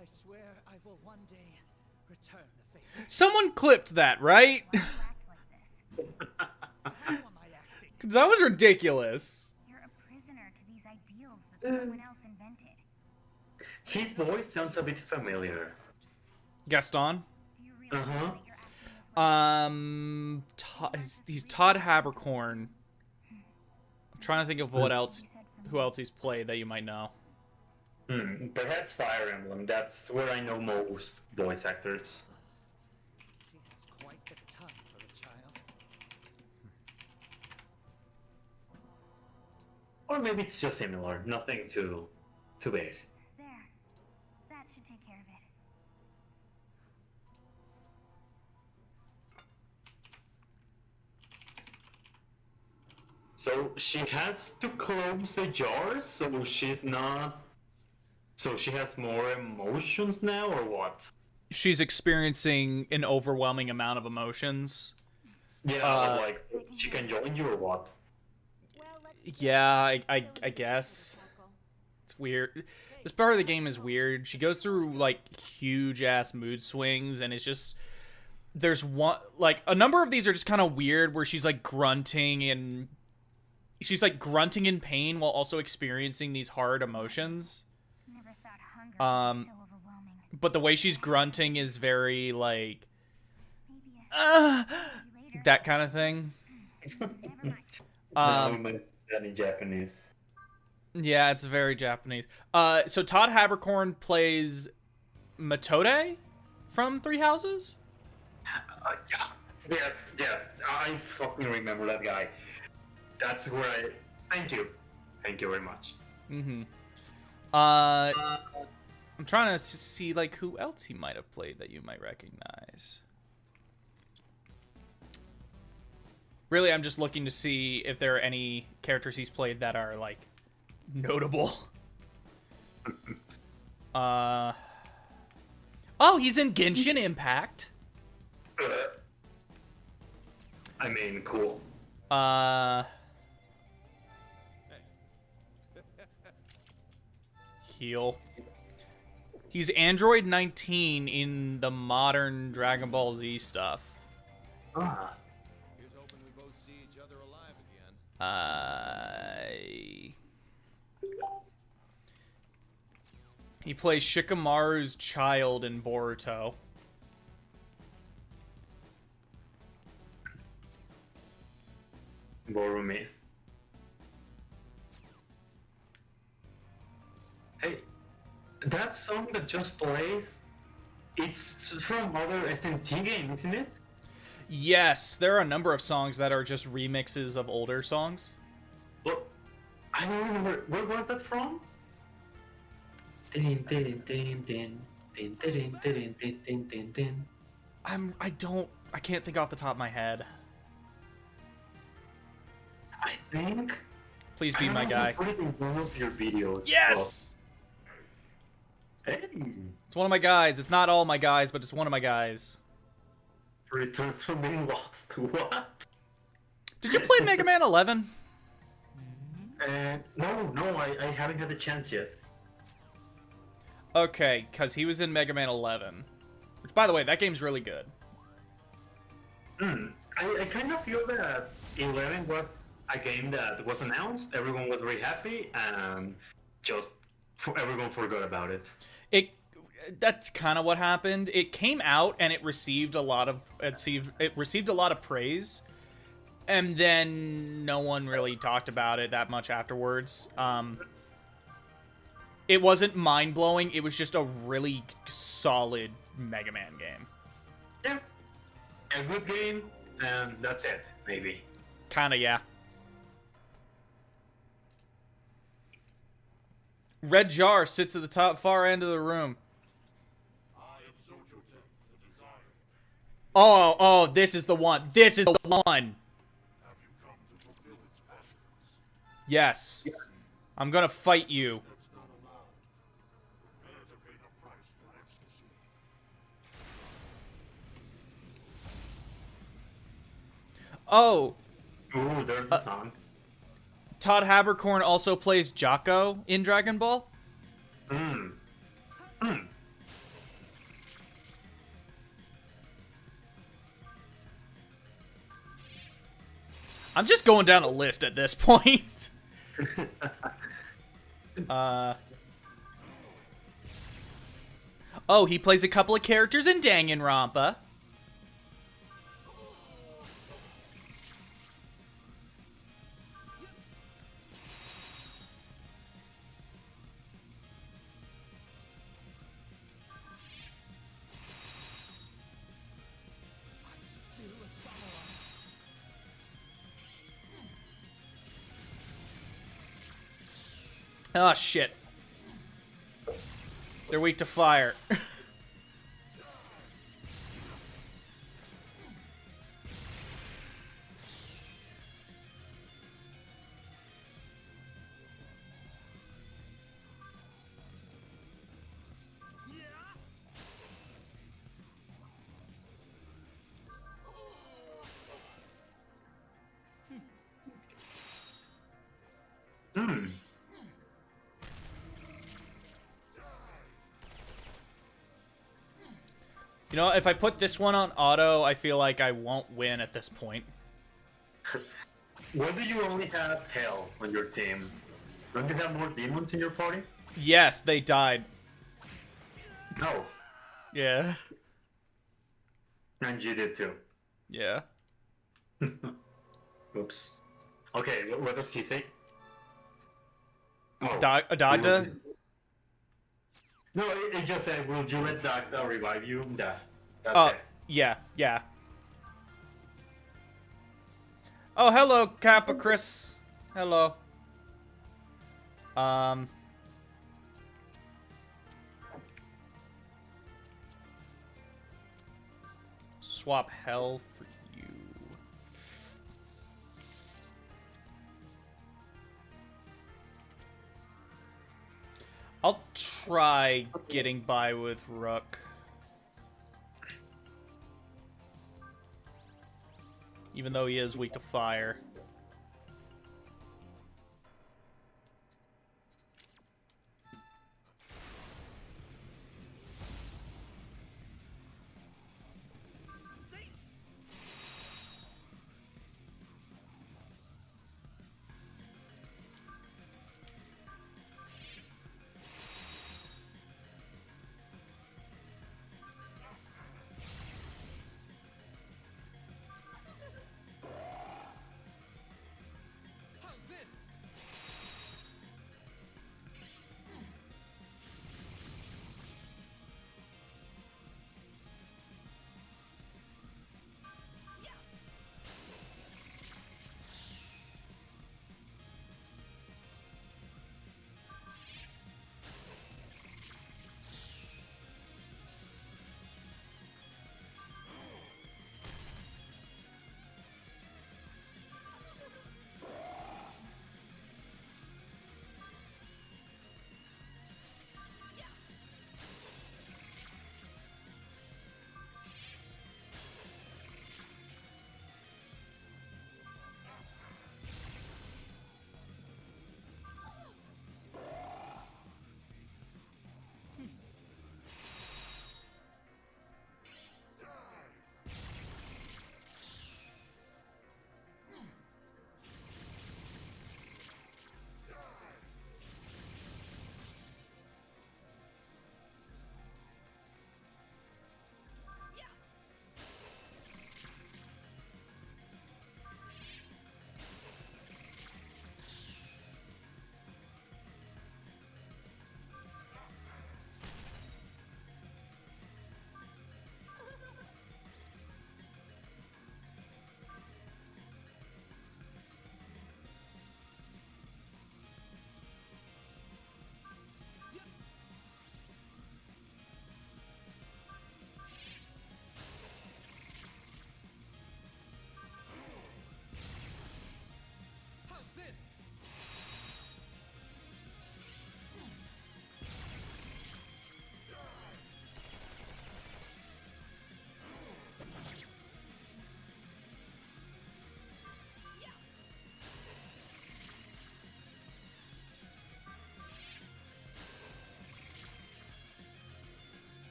I swear I will one day return the favor. Someone clipped that, right? Why do you act like this? How am I acting? 'Cause that was ridiculous. You're a prisoner to these ideals that someone else invented. His voice sounds a bit familiar. Gaston. Do you realize Uh-huh. that you're acting He's Todd Habercorn. I'm trying to think of what else, who else he's played that you might know. Perhaps Fire Emblem. That's where I know most voice actors. She has quite the tongue for a child. Or maybe it's just similar. Nothing too big. there. That should take care of it. So she has to close the jars, so she's not... So she has more emotions now, or what? She's experiencing an overwhelming amount of emotions. Yeah, or like, she can join you, or what? Well, let's Yeah, I guess. It's weird. This part of the game is weird. She goes through, like, huge-ass mood swings, and it's just... There's one... Like, a number of these are just kind of weird, where she's, like, grunting and... She's, like, grunting in pain while also experiencing these hard emotions. Never thought hunger was so overwhelming. But the way she's grunting is very, like... Maybe a later. that kind of thing. Never mind. No, that in Japanese. Yeah, it's very Japanese. So Todd Habercorn plays Matode from Three Houses? Yeah. Yes. I fucking remember that guy. That's where I... Thank you. Thank you very much. Mm-hmm. I'm trying to see, like, who else he might have played that you might recognize. Really, I'm just looking to see if there are any characters he's played that are, like, notable. Oh, he's in Genshin Impact. I mean, cool. Heal. He's Android 19 in the modern Dragon Ball Z stuff. Ah. Here's hoping we both see each other alive again. He plays Shikamaru's child in Boruto. Borumi. Hey, that song that just played, it's from other SMT game, isn't it? Yes, there are a number of songs that are just remixes of older songs. Well, I don't remember. Where was that from? I can't think off the top of my head. I think. Please be my guy. Put it in one of your videos. Yes! Hey! It's one of my guys. It's not all my guys, but it's one of my guys. Returns from being lost. What? Did you play Mega Man 11? No, I haven't had the chance yet. Okay, because he was in Mega Man 11. Which, by the way, that game's really good. I kind of feel that 11 was a game that was announced, everyone was very happy, and just everyone forgot about it. That's kind of what happened. It came out and it received a lot of praise, and then no one really talked about it that much afterwards. It wasn't mind-blowing, it was just a really solid Mega Man game. Yeah. A good game, and that's it, maybe. Kinda, yeah. Red jar sits at the top far end of the room. Oh, this is the one. This is the one. Yes. I'm gonna fight you. Oh. Ooh, there's the song. Todd Haberkorn also plays Jocko in Dragon Ball. I'm just going down a list at this point. Oh, he plays a couple of characters in Danganronpa. Oh, shit. They're weak to fire. You know, if I put this one on auto, I feel like I won't win at this point. Why do you only have Hell on your team? Don't you have more demons in your party? Yes, they died. No. Yeah. And you did too. Yeah. Oops. Okay, what does he say? Oh, Adagda? No, it just said, will you let Dagda revive you? That's it. Yeah. Oh, hello, Kappa Chris. Hello. Swap hell for you. try getting by with Rook. Even though he is weak to fire.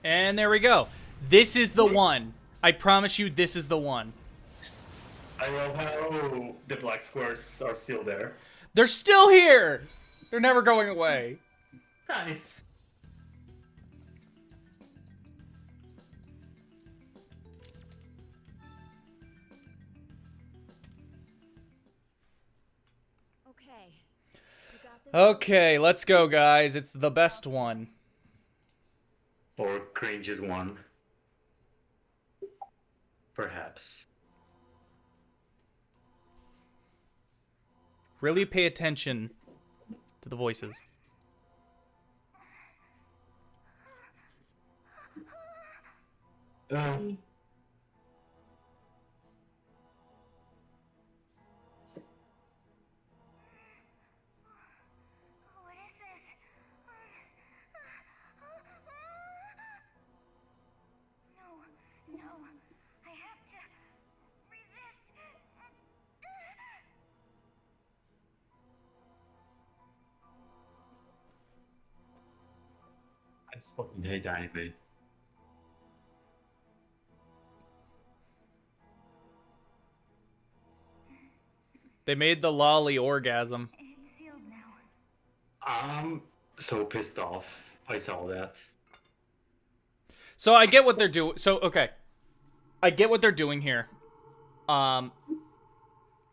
And there we go. This is the one. I promise you, this is the one. I love how the black squares are still there. They're still here! They're never going away. Nice. Okay. You got this. Okay, let's go, guys. It's the best one. Or cringes one. Perhaps. Really pay attention to the voices. What is this? No, no. I have to resist. I fucking hate anime. They made the lolly orgasm. It's sealed now. I'm so pissed off. I saw that. So I get what they're doing. So, okay. I get what they're doing here. I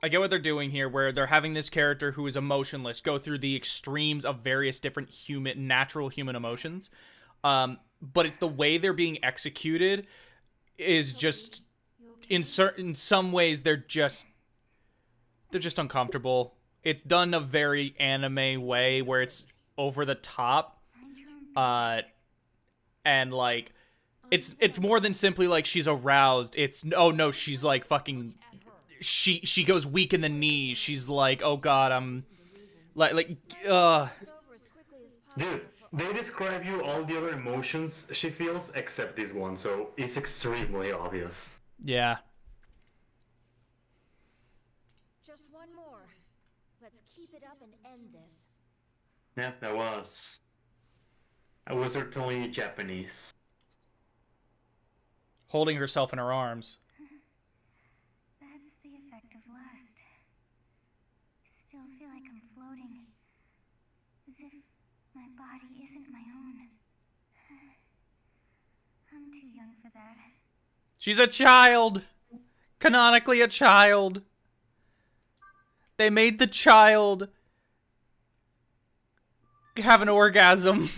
get what they're doing here, where they're having this character who is emotionless go through the extremes of various different natural human emotions. But it's the way they're being executed is just, in some ways, they're just uncomfortable. It's done a very anime way where it's over the top. And like it's more than simply like she's aroused. It's oh no, she's like fucking she goes weak in the knees. She's like, "Oh god, I'm like Dude, they describe you all the other emotions she feels except this one, so it's extremely obvious. yeah. Just one more. Let's keep it up and end this. Yeah, that was certainly Japanese. Holding herself in her arms. That's the effect of lust. I still feel like I'm floating. As if my body isn't my own. I'm too young for that. She's a child. Canonically a child. They made the child have an orgasm.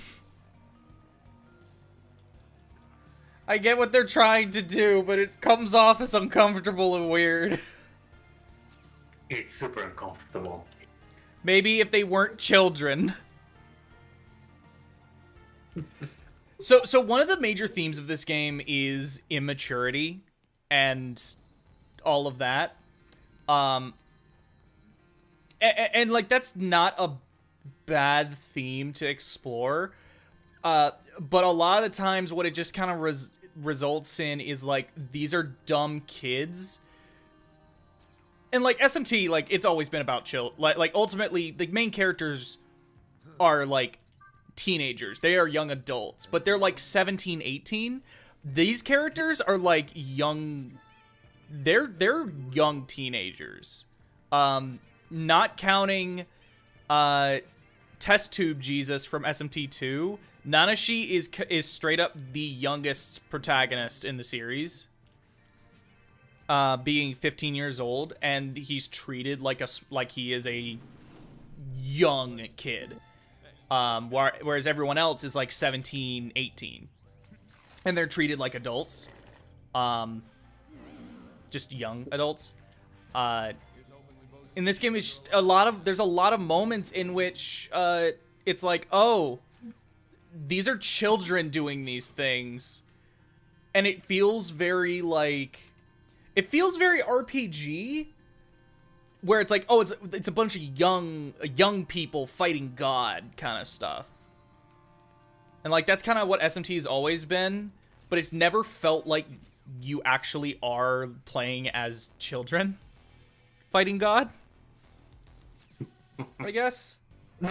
I get what they're trying to do, but it comes off as uncomfortable and weird. It's super uncomfortable. Maybe if they weren't children. So one of the major themes of this game is immaturity and all of that. And like that's not a bad theme to explore. But a lot of the times what it just kind of results in is like these are dumb kids. And like SMT, like it's always been about like ultimately the main characters are like teenagers. They are young adults, but they're like 17, 18. These characters are like young. They're young teenagers. Not counting Test Tube Jesus from SMT2. Nanashi is straight up the youngest protagonist in the series. Being 15 years old, and he's treated like he is a young kid. Whereas everyone else is like 17, 18. And they're treated like adults. Just young adults. In this game, it's just there's a lot of moments in which it's like, oh, these are children doing these things. And it feels very like, it feels very RPG, where it's like, oh, it's a bunch of young people fighting God kind of stuff. And like that's kind of what SMT has always been, but it's never felt like you actually are playing as children fighting God. I guess. No,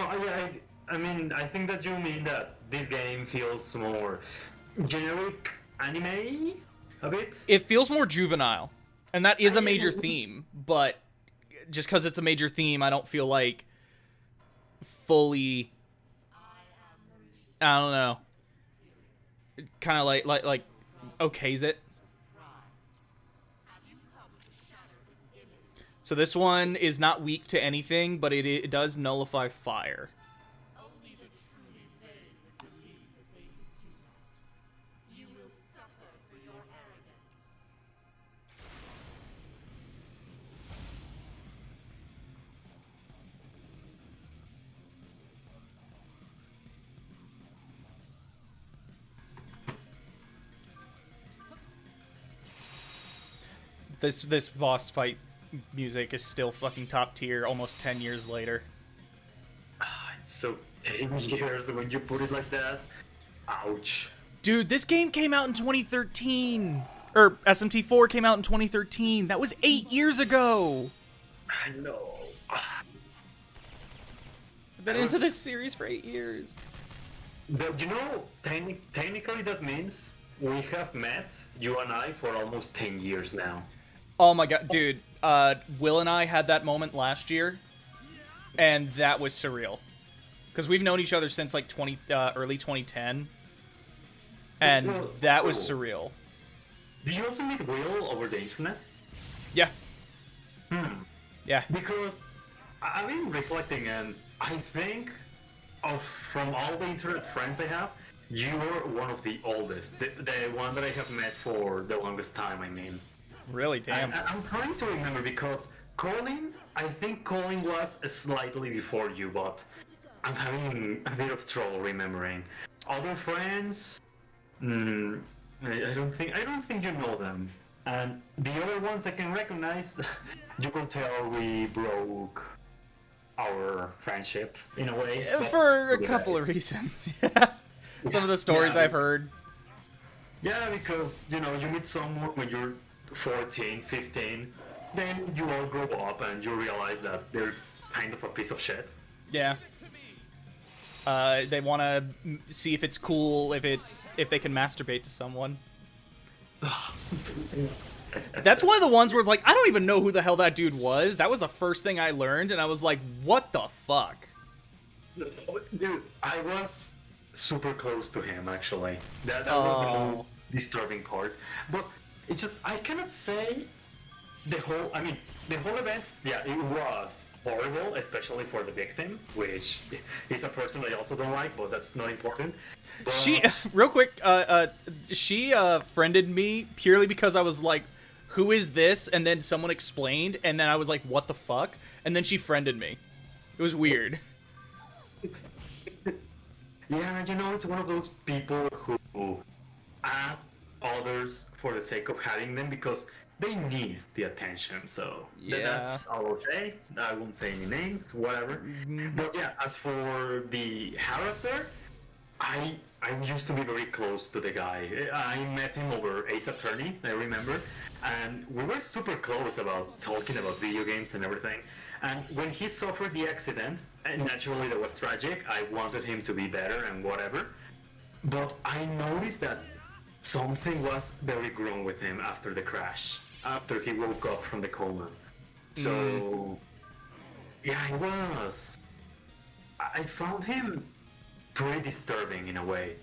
I mean, I think that you mean that this game feels more generic anime a bit. It feels more juvenile, and that is a major theme, but just because it's a major theme, I don't feel like fully, I don't know, kind of like okays it. So this one is not weak to anything, but it does nullify fire. Only the truly vain believe that they do not. You will suffer for your arrogance. This boss fight music is still fucking top tier almost 10 years later. It's so 10 years when you put it like that. Ouch. Dude, this game came out in 2013. Or SMT4 came out in 2013. That was 8 years ago. I know. I've been into this series for 8 years. But you know, technically that means we have met, you and I, for almost 10 years now. Oh my god, dude. Will and I had that moment last year, and that was surreal. Because we've known each other since like early 2010, and that was surreal. Did you also meet Will over the internet? Yeah. Yeah. Because I've been reflecting, and I think from all the internet friends I have, you are one of the oldest. The one that I have met for the longest time, I mean. Really? Damn. I'm trying to remember because Colin, I think Colin was slightly before you, but I'm having a bit of trouble remembering. Other friends, mm, I don't think you know them. And the other ones I can recognize, you can tell we broke our friendship in a way. But For a couple of reasons. Some of the stories I've heard. Yeah, because, you know, you meet someone when you're 14, 15, then you all grow up and you realize that they're kind of a piece of shit. Yeah. They want to see if it's cool, if they can masturbate to someone. That's one of the ones where it's like, I don't even know who the hell that dude was. That was the first thing I learned, and I was like, what the fuck? Dude, I was super close to him, actually. That was the most disturbing part. But it's just, I cannot say the whole event, yeah, it was horrible, especially for the victim, which is a person I also don't like, but that's not important. But... She, real quick, she friended me purely because I was like, who is this? And then someone explained, and then I was like, what the fuck? And then she friended me. It was weird. Yeah, you know, it's one of those people who add others for the sake of having them because they need the attention. So that's all I'll say. I won't say any names, whatever. But yeah, as for the harasser, I used to be very close to the guy. I met him over Ace Attorney, I remember, and we were super close about talking about video games and everything. And when he suffered the accident, and naturally that was tragic, I wanted him to be better and whatever. But I noticed that something was very wrong with him after the crash, after he woke up from the coma. So, yeah, it was. I found him pretty disturbing in a way.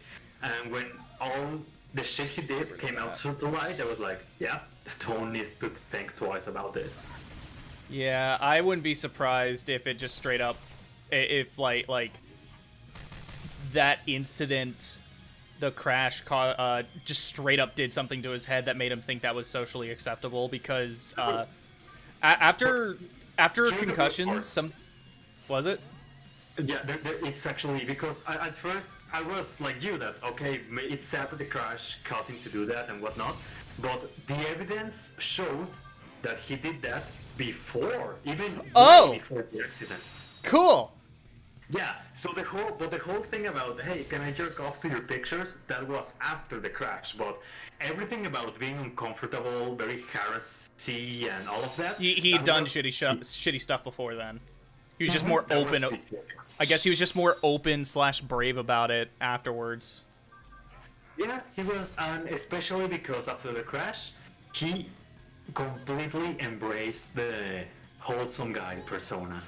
And when all the shit he did came out to the light, I was like, yeah, don't need to think twice about this. Yeah, I wouldn't be surprised if it just straight up, if like that incident, the crash, just straight up did something to his head that made him think that was socially acceptable. Because after concussions, was it? Yeah, it's actually because at first I was like you that okay, it's sad that the crash caused him to do that and whatnot, but the evidence showed that he did that before, even before the accident. Cool. Yeah, so the whole thing about, hey, can I jerk off to your pictures, that was after the crash, but everything about being uncomfortable, very harassy and all of that... He'd done shitty stuff before then. He was just more open. I guess he was just more open / brave about it afterwards. Yeah, he was, and especially because after the crash, he completely embraced the wholesome guy persona.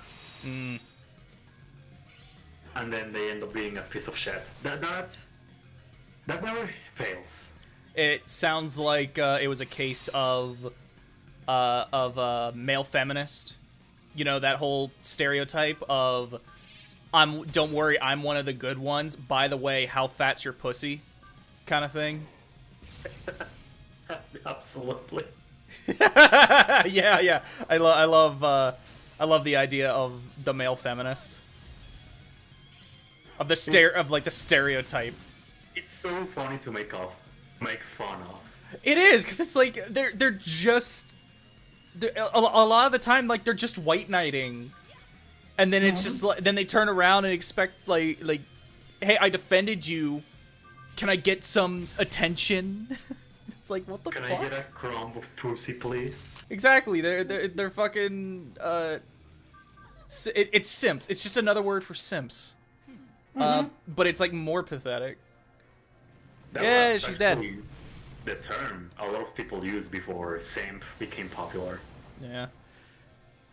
And then they end up being a piece of shit. That never fails. It sounds like it was a case of a male feminist. You know, that whole stereotype of don't worry, I'm one of the good ones. By the way, how fat's your pussy? Kind of thing. Absolutely. yeah. I love the idea of the male feminist. Of the stereotype. It's so funny to make fun of. It is, because it's like they're just a lot of the time, like, they're just white knighting, and then it's just like, then they turn around and expect like hey, I defended you, can I get some attention? It's like, what the fuck? Can I get a crumb of pussy, please? Exactly. They're fucking it's simps. It's just another word for simps. But it's like more pathetic. Yeah, she's dead. The term a lot of people used before simp became popular. Yeah.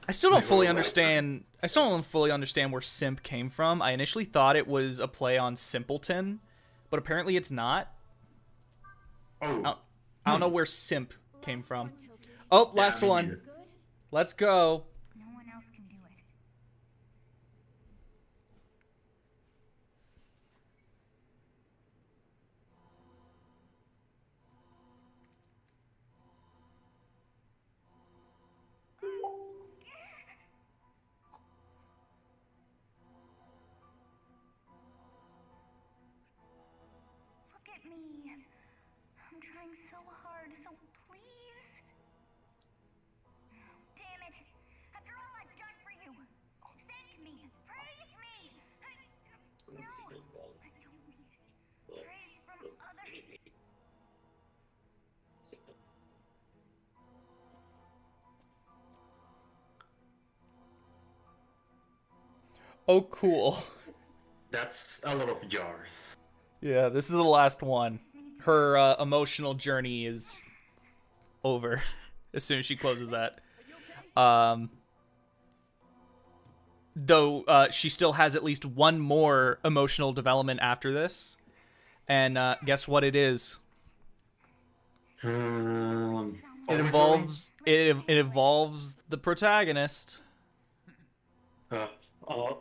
I still don't fully understand where simp came from. I initially thought it was a play on simpleton, but apparently it's not. I don't know where simp came from. Oh, last one. Let's go. No one else can do it. Oh, cool. That's a lot of jars. Yeah, this is the last one. Her emotional journey is over as soon as she closes that. Though she still has at least one more emotional development after this. And guess what it is? It involves the protagonist. Oh,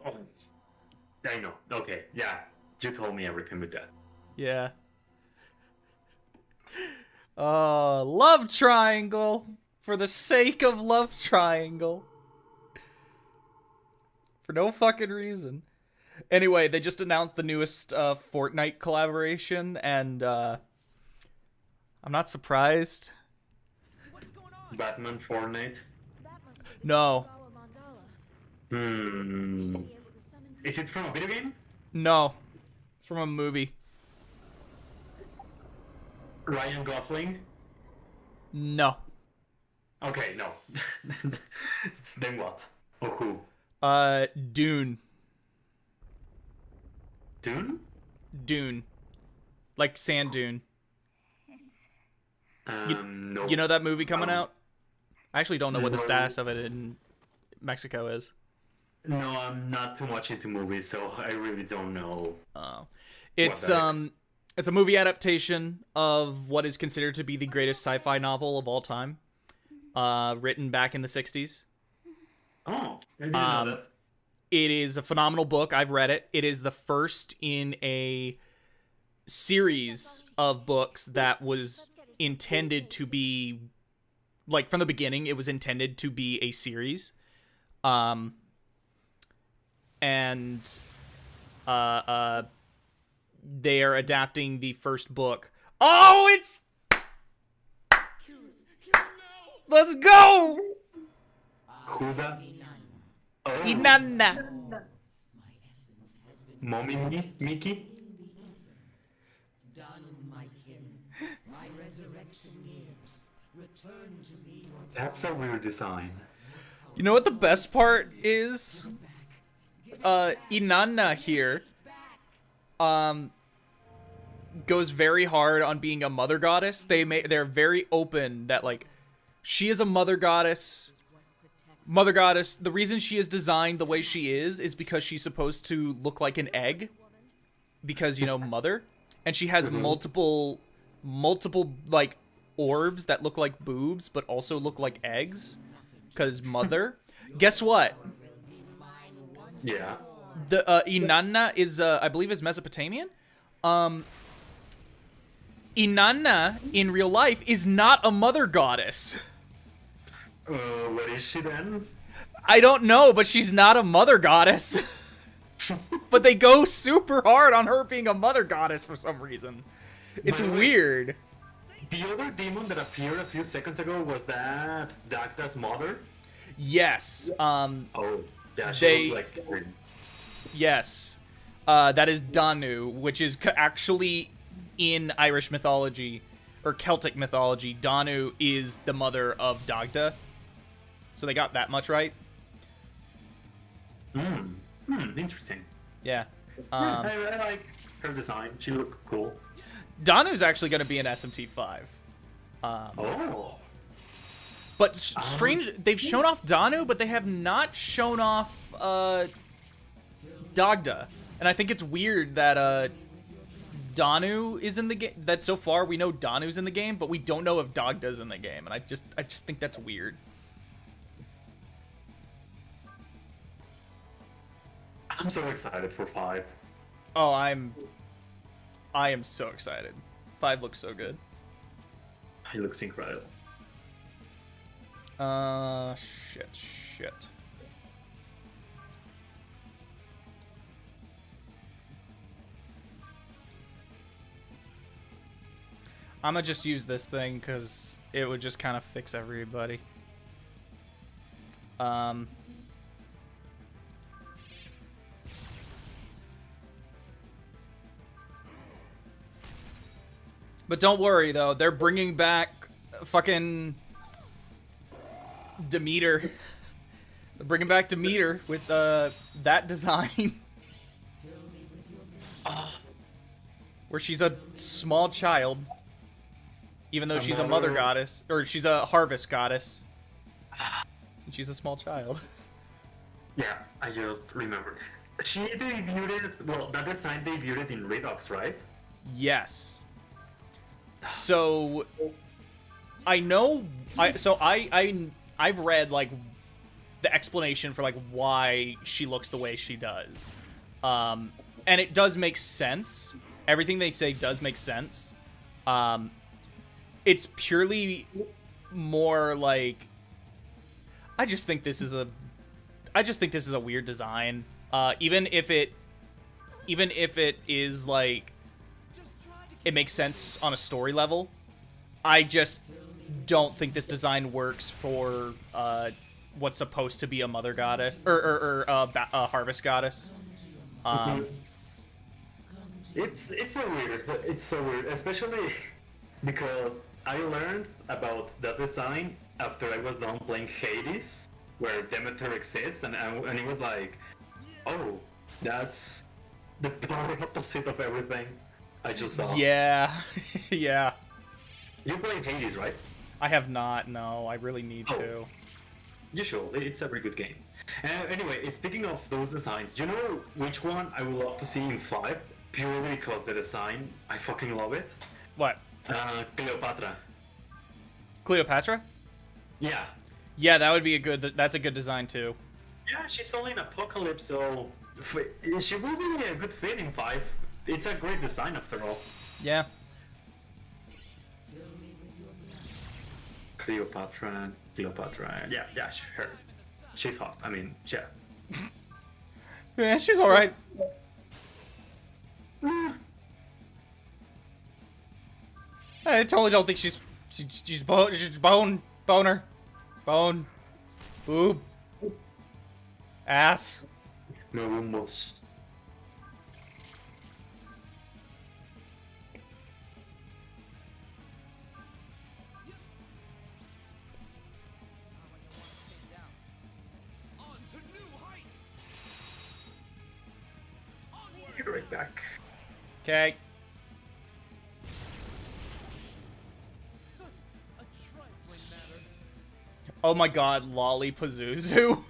I know. Okay, yeah. You told me everything with that. Yeah. Love triangle. For the sake of love triangle. For no fucking reason. Anyway, they just announced the newest Fortnite collaboration, and I'm not surprised. Batman Fortnite? No. Is it from a video game? No. It's from a movie. Ryan Gosling? No. Okay, no. Then what? Or who? Dune. Dune? Dune. Like sand dune. No. You know that movie coming out? I actually don't know what the status of it in Mexico is. No, I'm not too much into movies, so I really don't know. It's a movie adaptation of what is considered to be the greatest sci-fi novel of all time. Written back in the 60s. Oh, I didn't know that. It is a phenomenal book. I've read it. It is the first in a series of books that was intended to be, like, from the beginning, it was intended to be a series. And they are adapting the first book. Oh, it's... Let's go! Who that? Oh. Inanna. Mommy Mickey? That's a weird design. You know what the best part is? Inanna here goes very hard on being a mother goddess. They're very open that, like, she is a mother goddess. Mother goddess, the reason she is designed the way she is because she's supposed to look like an egg. Because, you know, mother. And she has multiple, like, orbs that look like boobs, but also look like eggs. Because mother. Guess what? Yeah. The Inanna is, I believe, is Mesopotamian. Inanna, in real life, is not a mother goddess. What is she then? I don't know, but she's not a mother goddess. But they go super hard on her being a mother goddess for some reason. It's weird. The other demon that appeared a few seconds ago, was that Dagda's mother? Yes. Oh, yeah, she looks like... Yes. That is Danu, which is actually in Irish mythology, or Celtic mythology. Danu is the mother of Dagda. So they got that much right. Interesting. Yeah. I like her design. She looked cool. Danu's actually going to be an SMT5. But strange, they've shown off Danu, but they have not shown off Dagda. And I think it's weird that Danu is in the game. That so far we know Danu's in the game, but we don't know if Dagda's in the game. And I just think that's weird. I'm so excited for 5. Oh, I am so excited. 5 looks so good. It looks incredible. Shit. I'm gonna just use this thing because it would just kind of fix everybody. But don't worry, though. They're bringing back fucking Demeter. Bring it back to meter with that design. Where she's a small child. Even though she's a mother goddess. Or she's a harvest goddess. And she's a small child. Yeah, I just remembered. She debuted, well, that design debuted in Redux, right? Yes. So I know I've read like the explanation for like why she looks the way she does. And it does make sense. Everything they say does make sense. It's purely more like I just think this is a weird design. Even if it is like it makes sense on a story level, I just don't think this design works for what's supposed to be a mother goddess or a harvest goddess. It's so weird, especially because I learned about that design after I was done playing Hades, where Demeter exists, and it was like, oh, that's the polar opposite of everything I just saw. Yeah, yeah. You played Hades, right? I have not. No, I really need to. You should. It's a very good game. Anyway, speaking of those designs, do you know which one I would love to see in 5? Purely because the design, I fucking love it. What? Cleopatra. Cleopatra? Yeah. Yeah, that would be that's a good design too. Yeah, she's only in Apocalypse, so she would be a good fit in 5. It's a great design after all. Yeah. Cleopatra. Yeah, her. She's hot. I mean, yeah. Yeah, she's alright. I totally don't think she's boner, boob, ass. No rumbos. Be right back. Okay. Oh my god, Lolly Pazuzu.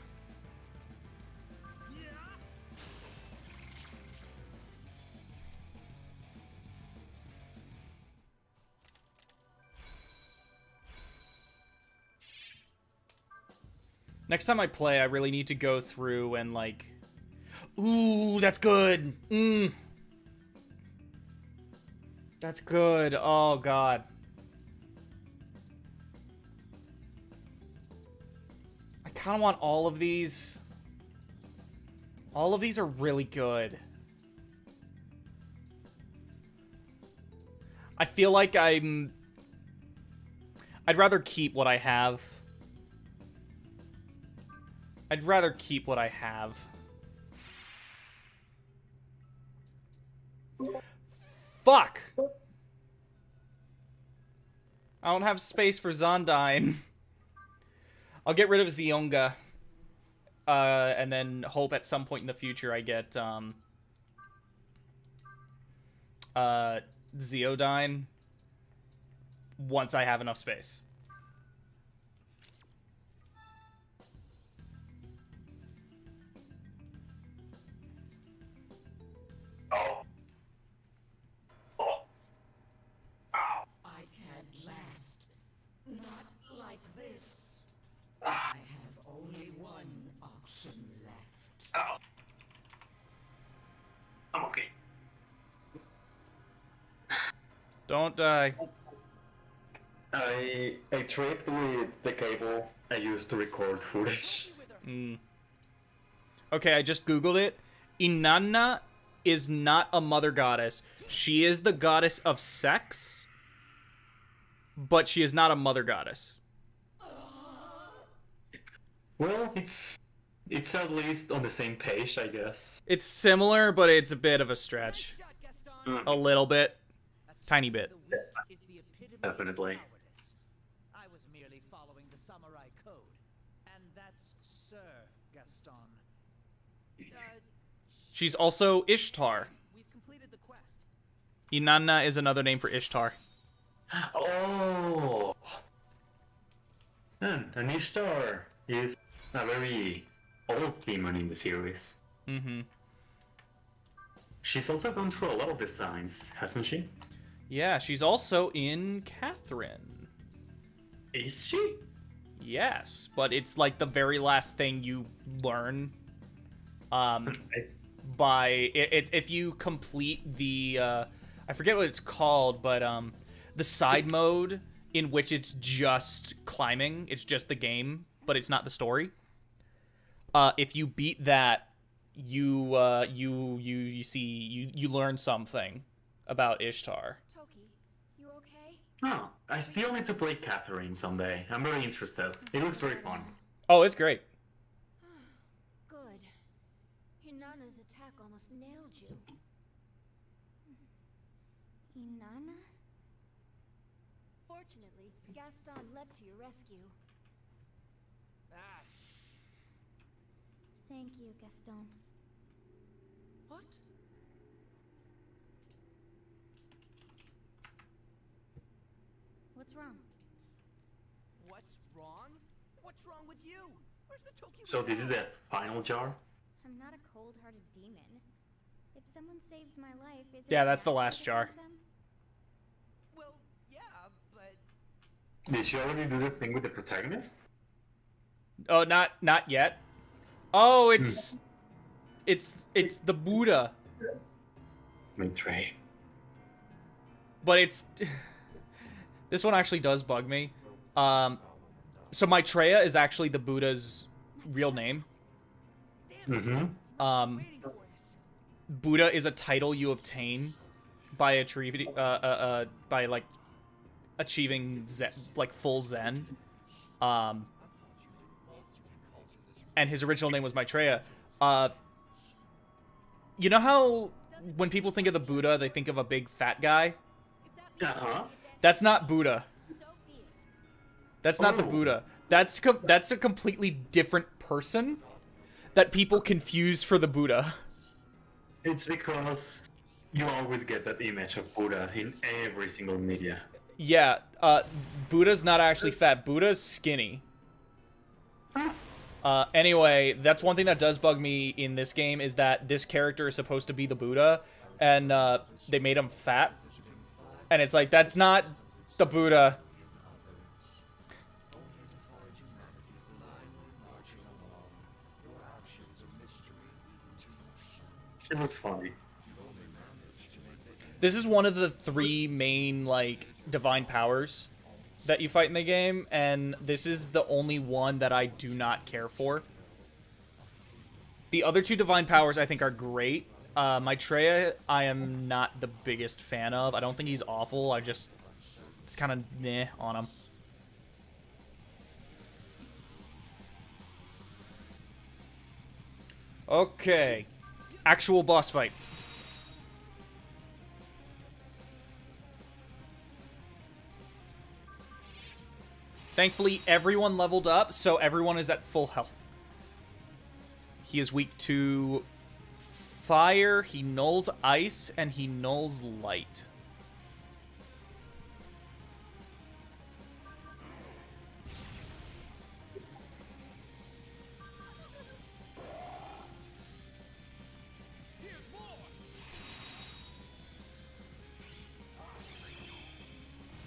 Next time I play, I really need to go through and like... Ooh, that's good. That's good. Oh god. I kind of want all of these. All of these are really good. I feel like I'd rather keep what I have. I'd rather keep what I have. Fuck! I don't have space for Zondyne. I'll get rid of Zionga. And then hope at some point in the future I get, Zeodyne. Once I have enough space. I can't last. Not like this. I have only one option left. Ow. I'm okay. Don't die. I tripped with the cable I used to record footage. Okay, I just googled it. Inanna is not a mother goddess. She is the goddess of sex, but she is not a mother goddess. Well, it's at least on the same page, I guess. It's similar, but it's a bit of a stretch. A little bit. Tiny bit. Definitely. I was merely following the samurai code, And that's Sir Gaston. She's also Ishtar. We've completed the quest. Inanna is another name for Ishtar. Oh. And Ishtar is a very old demon in the series. Mm-hmm. She's also gone through a lot of designs, hasn't she? Yeah, she's also in Catherine. Is she? Yes, but it's like the very last thing you learn. It's if you complete the I forget what it's called, but the side mode in which it's just climbing, it's just the game, but it's not the story. If you beat that, you learn something about Ishtar. Toki, you okay? Oh, I still need to play Catherine someday. I'm very interested. It looks very fun. Oh, it's great. Good. Inanna's attack almost nailed you. Inanna? Fortunately, Gaston leapt to your rescue. Thank you, Gaston. What? What's wrong? What's wrong? What's wrong with you? Where's the Toki? So this is the final jar? I'm not a cold-hearted demon. If someone saves my life, is Yeah, it that's the bad last to jar. save them? Well, yeah, but Did she already do the thing with the protagonist? Oh, not yet. Oh, it's the Buddha. Betray. But it's this one actually does bug me. So Maitreya is actually the Buddha's real name. Mm-hmm. Buddha is a title you obtain by by achieving zen, full Zen. And his original name was Maitreya. You know how when people think of the Buddha, they think of a big fat guy? Uh-huh. That's not Buddha. That's not the Buddha. That's a completely different person that people confuse for the Buddha. It's because you always get that image of Buddha in every single media. Yeah, Buddha's not actually fat. Buddha's skinny. Anyway, that's one thing that does bug me in this game is that this character is supposed to be the Buddha, and they made him fat. And it's like, that's not the Buddha. It looks funny. This is one of the 3 main, divine powers that you fight in the game, and this is the only one that I do not care for. The other 2 divine powers I think are great. Maitreya, I am not the biggest fan of. I don't think he's awful. It's kind of meh on him. Okay. Actual boss fight. Thankfully, everyone leveled up, so everyone is at full health. He is weak to fire, he nulls ice, and he nulls light.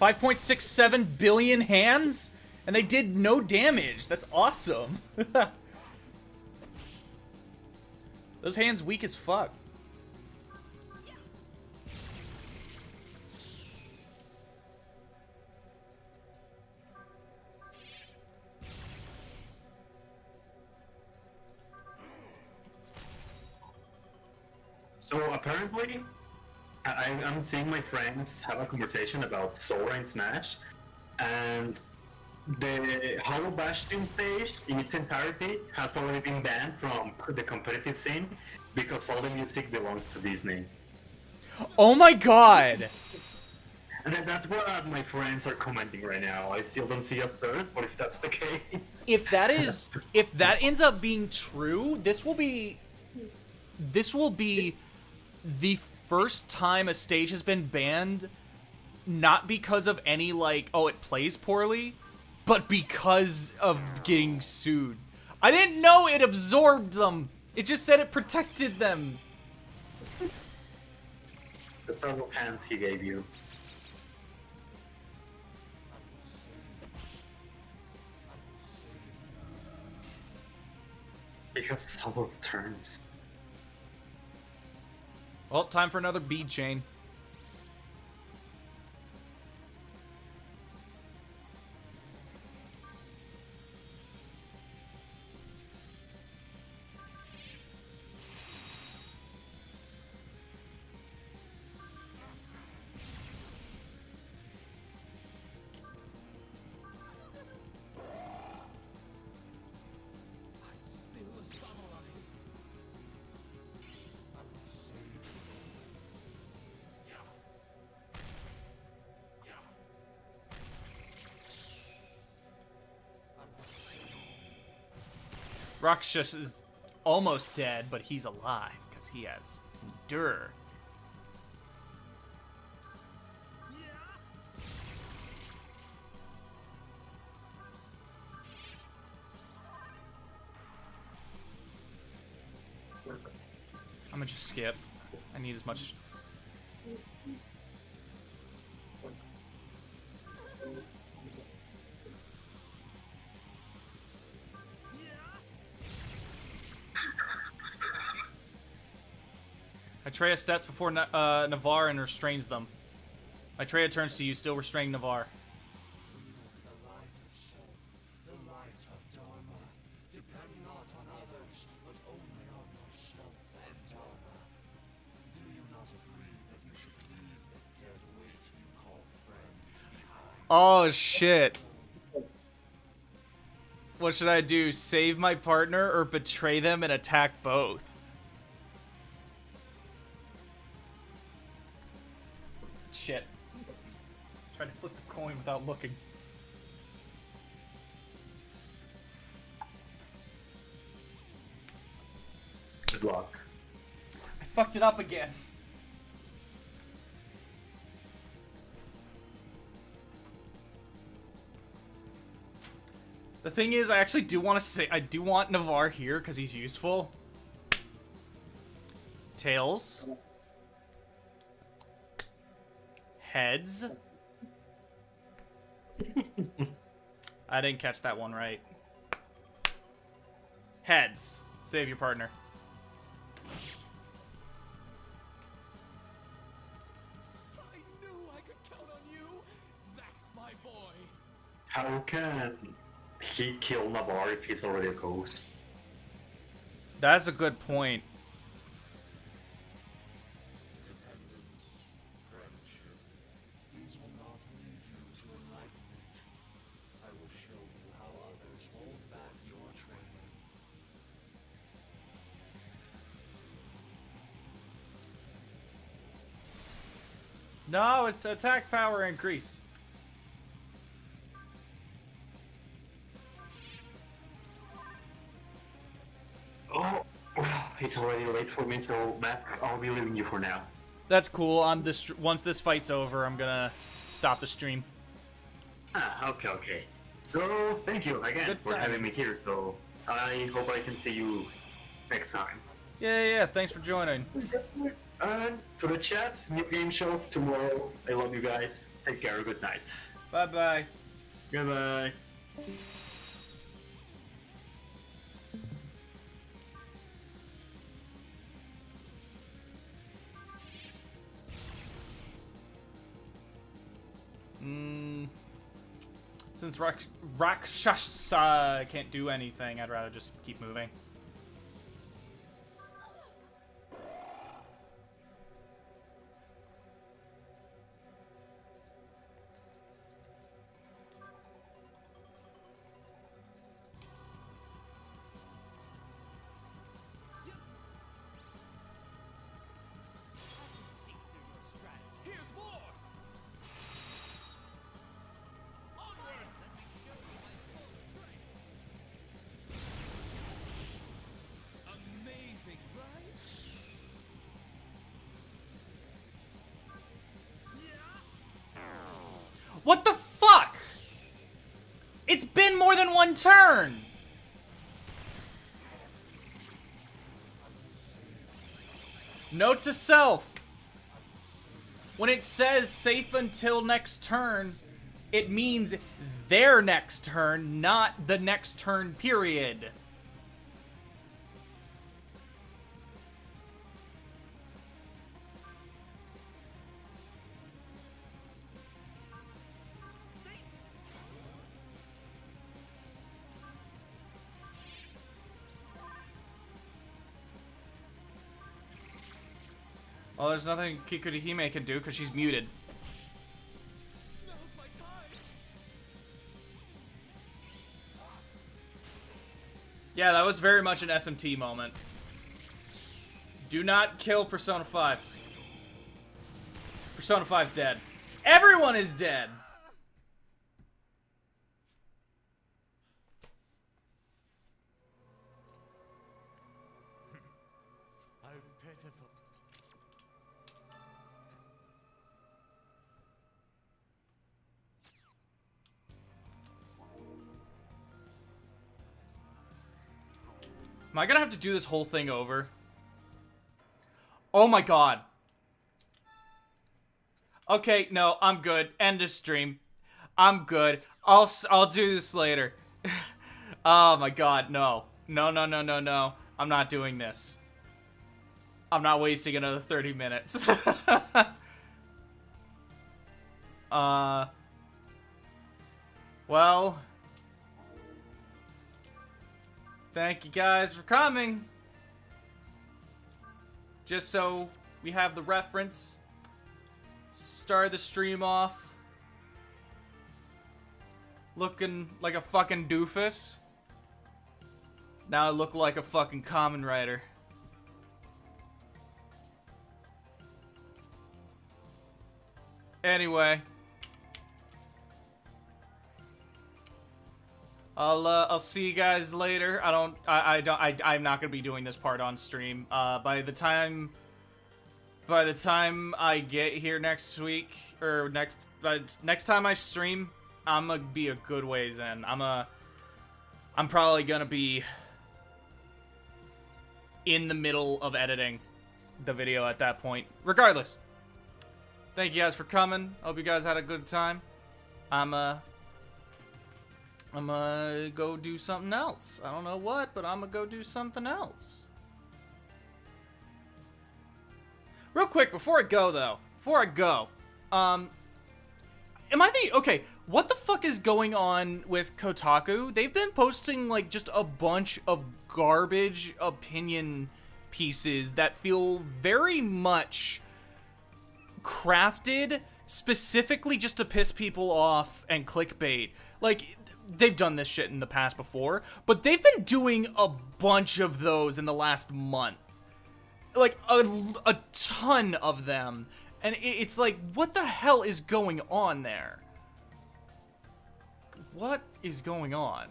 $5.67 billion hands? And they did no damage. That's awesome. Those hands weak as fuck. So apparently, I'm seeing my friends have a conversation about Sora in Smash, and the Hollow Bastion stage in its entirety has already been banned from the competitive scene because all the music belongs to Disney. Oh my god! And then that's what my friends are commenting right now. I still don't see a third, but if that's the case, If that ends up being true, this will be the first time a stage has been banned, not because of any, like, oh, it plays poorly, but because of getting sued. I didn't know it absorbed them. It just said it protected them. the several hands he gave you. Because several turns. Well, time for another bead chain. Rakshas is almost dead, but he's alive because he has endure. I'm gonna just skip. I need as much. Atreya stats before Navarre and restrains them. Atreya turns to you, still restraining Navarre. The light of soul, the light of Dharma. Depend not on others, but only on yourself and Dharma. Do you not agree that you should leave the dead weight you call friends behind? Oh, shit. What should I do? Save my partner or betray them and attack both? Shit. Try to flip the coin without looking. Good luck. I fucked it up again. The thing is, I actually do want to say, I do want Navarre here because he's useful. Tails. Heads. I didn't catch that one right. Heads. Save your partner. I knew I could count on you. That's my boy. How can he kill Navarre if he's already a ghost? That's a good point. Dependence, friendship, these will not lead you to enlightenment. I will show you how others hold back your training. No, it's to attack power increased. Oh, well, it's already late for me, so Mac, I'll be leaving you for now. That's cool. I'm this once this fight's over, I'm gonna stop the stream. Ah, okay. So, thank you again Good for time. having me here, so I hope I can see you next time. Yeah. Thanks for joining. And to the chat, new game show tomorrow. I love you guys. Take care, good night. Bye. Goodbye. Since Rakshasa can't do anything, I'd rather just keep moving. Here's more. What the fuck? It's been more than one turn. Note to self. When it says safe until next turn, it means their next turn, not the next turn period. Oh, there's nothing Kikurihime can do because she's muted. Yeah, that was very much an SMT moment. Do not kill Persona 5. Persona 5's dead. Everyone is dead! How pitiful. Am I gonna have to do this whole thing over? Oh my god. Okay, no, I'm good. End of stream. I'm good. I'll do this later. Oh my god, no. No, no, no, no, no. I'm not doing this. I'm not wasting another 30 minutes. Well, thank you guys for coming. Just so we have the reference. Start the stream off looking like a fucking doofus. Now I look like a fucking Kamen Rider. Anyway, I'll see you guys later. I'm not gonna be doing this part on stream. By the time I get here next week, or next time I stream, I'm gonna be a good ways in. I'm probably gonna be in the middle of editing the video at that point. Regardless, thank you guys for coming. Hope you guys had a good time. I'm gonna go do something else. I don't know what, but I'm gonna go do something else. Real quick, before I go, okay, what the fuck is going on with Kotaku? They've been posting, like, just a bunch of garbage opinion pieces that feel very much crafted specifically just to piss people off and clickbait. Like, they've done this shit in the past before, but they've been doing a bunch of those in the last month. Like, a ton of them. And it's like, what the hell is going on there? What is going on?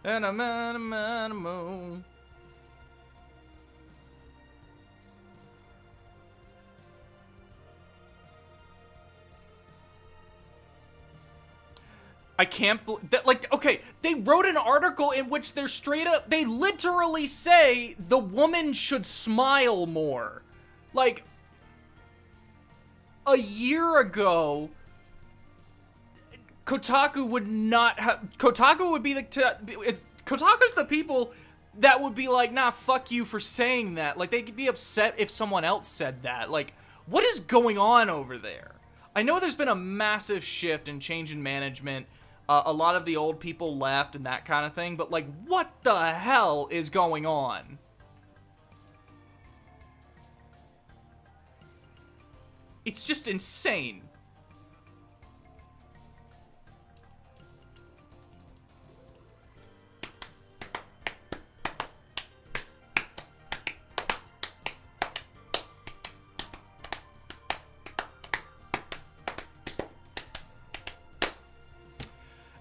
And I'm on a moon. I can't believe that, like, okay, they wrote an article in which they're straight up, they literally say the woman should smile more. Like, a year ago, Kotaku would not have, Kotaku would be Kotaku's the people that would be like, nah, fuck you for saying that. Like, they'd be upset if someone else said that. Like, what is going on over there? I know there's been a massive shift and change in management. A lot of the old people left and that kind of thing, but like, what the hell is going on? It's just insane.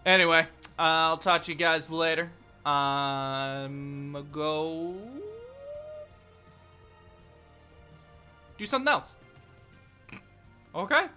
Anyway, I'll talk to you guys later. I'm go do something else. Okay.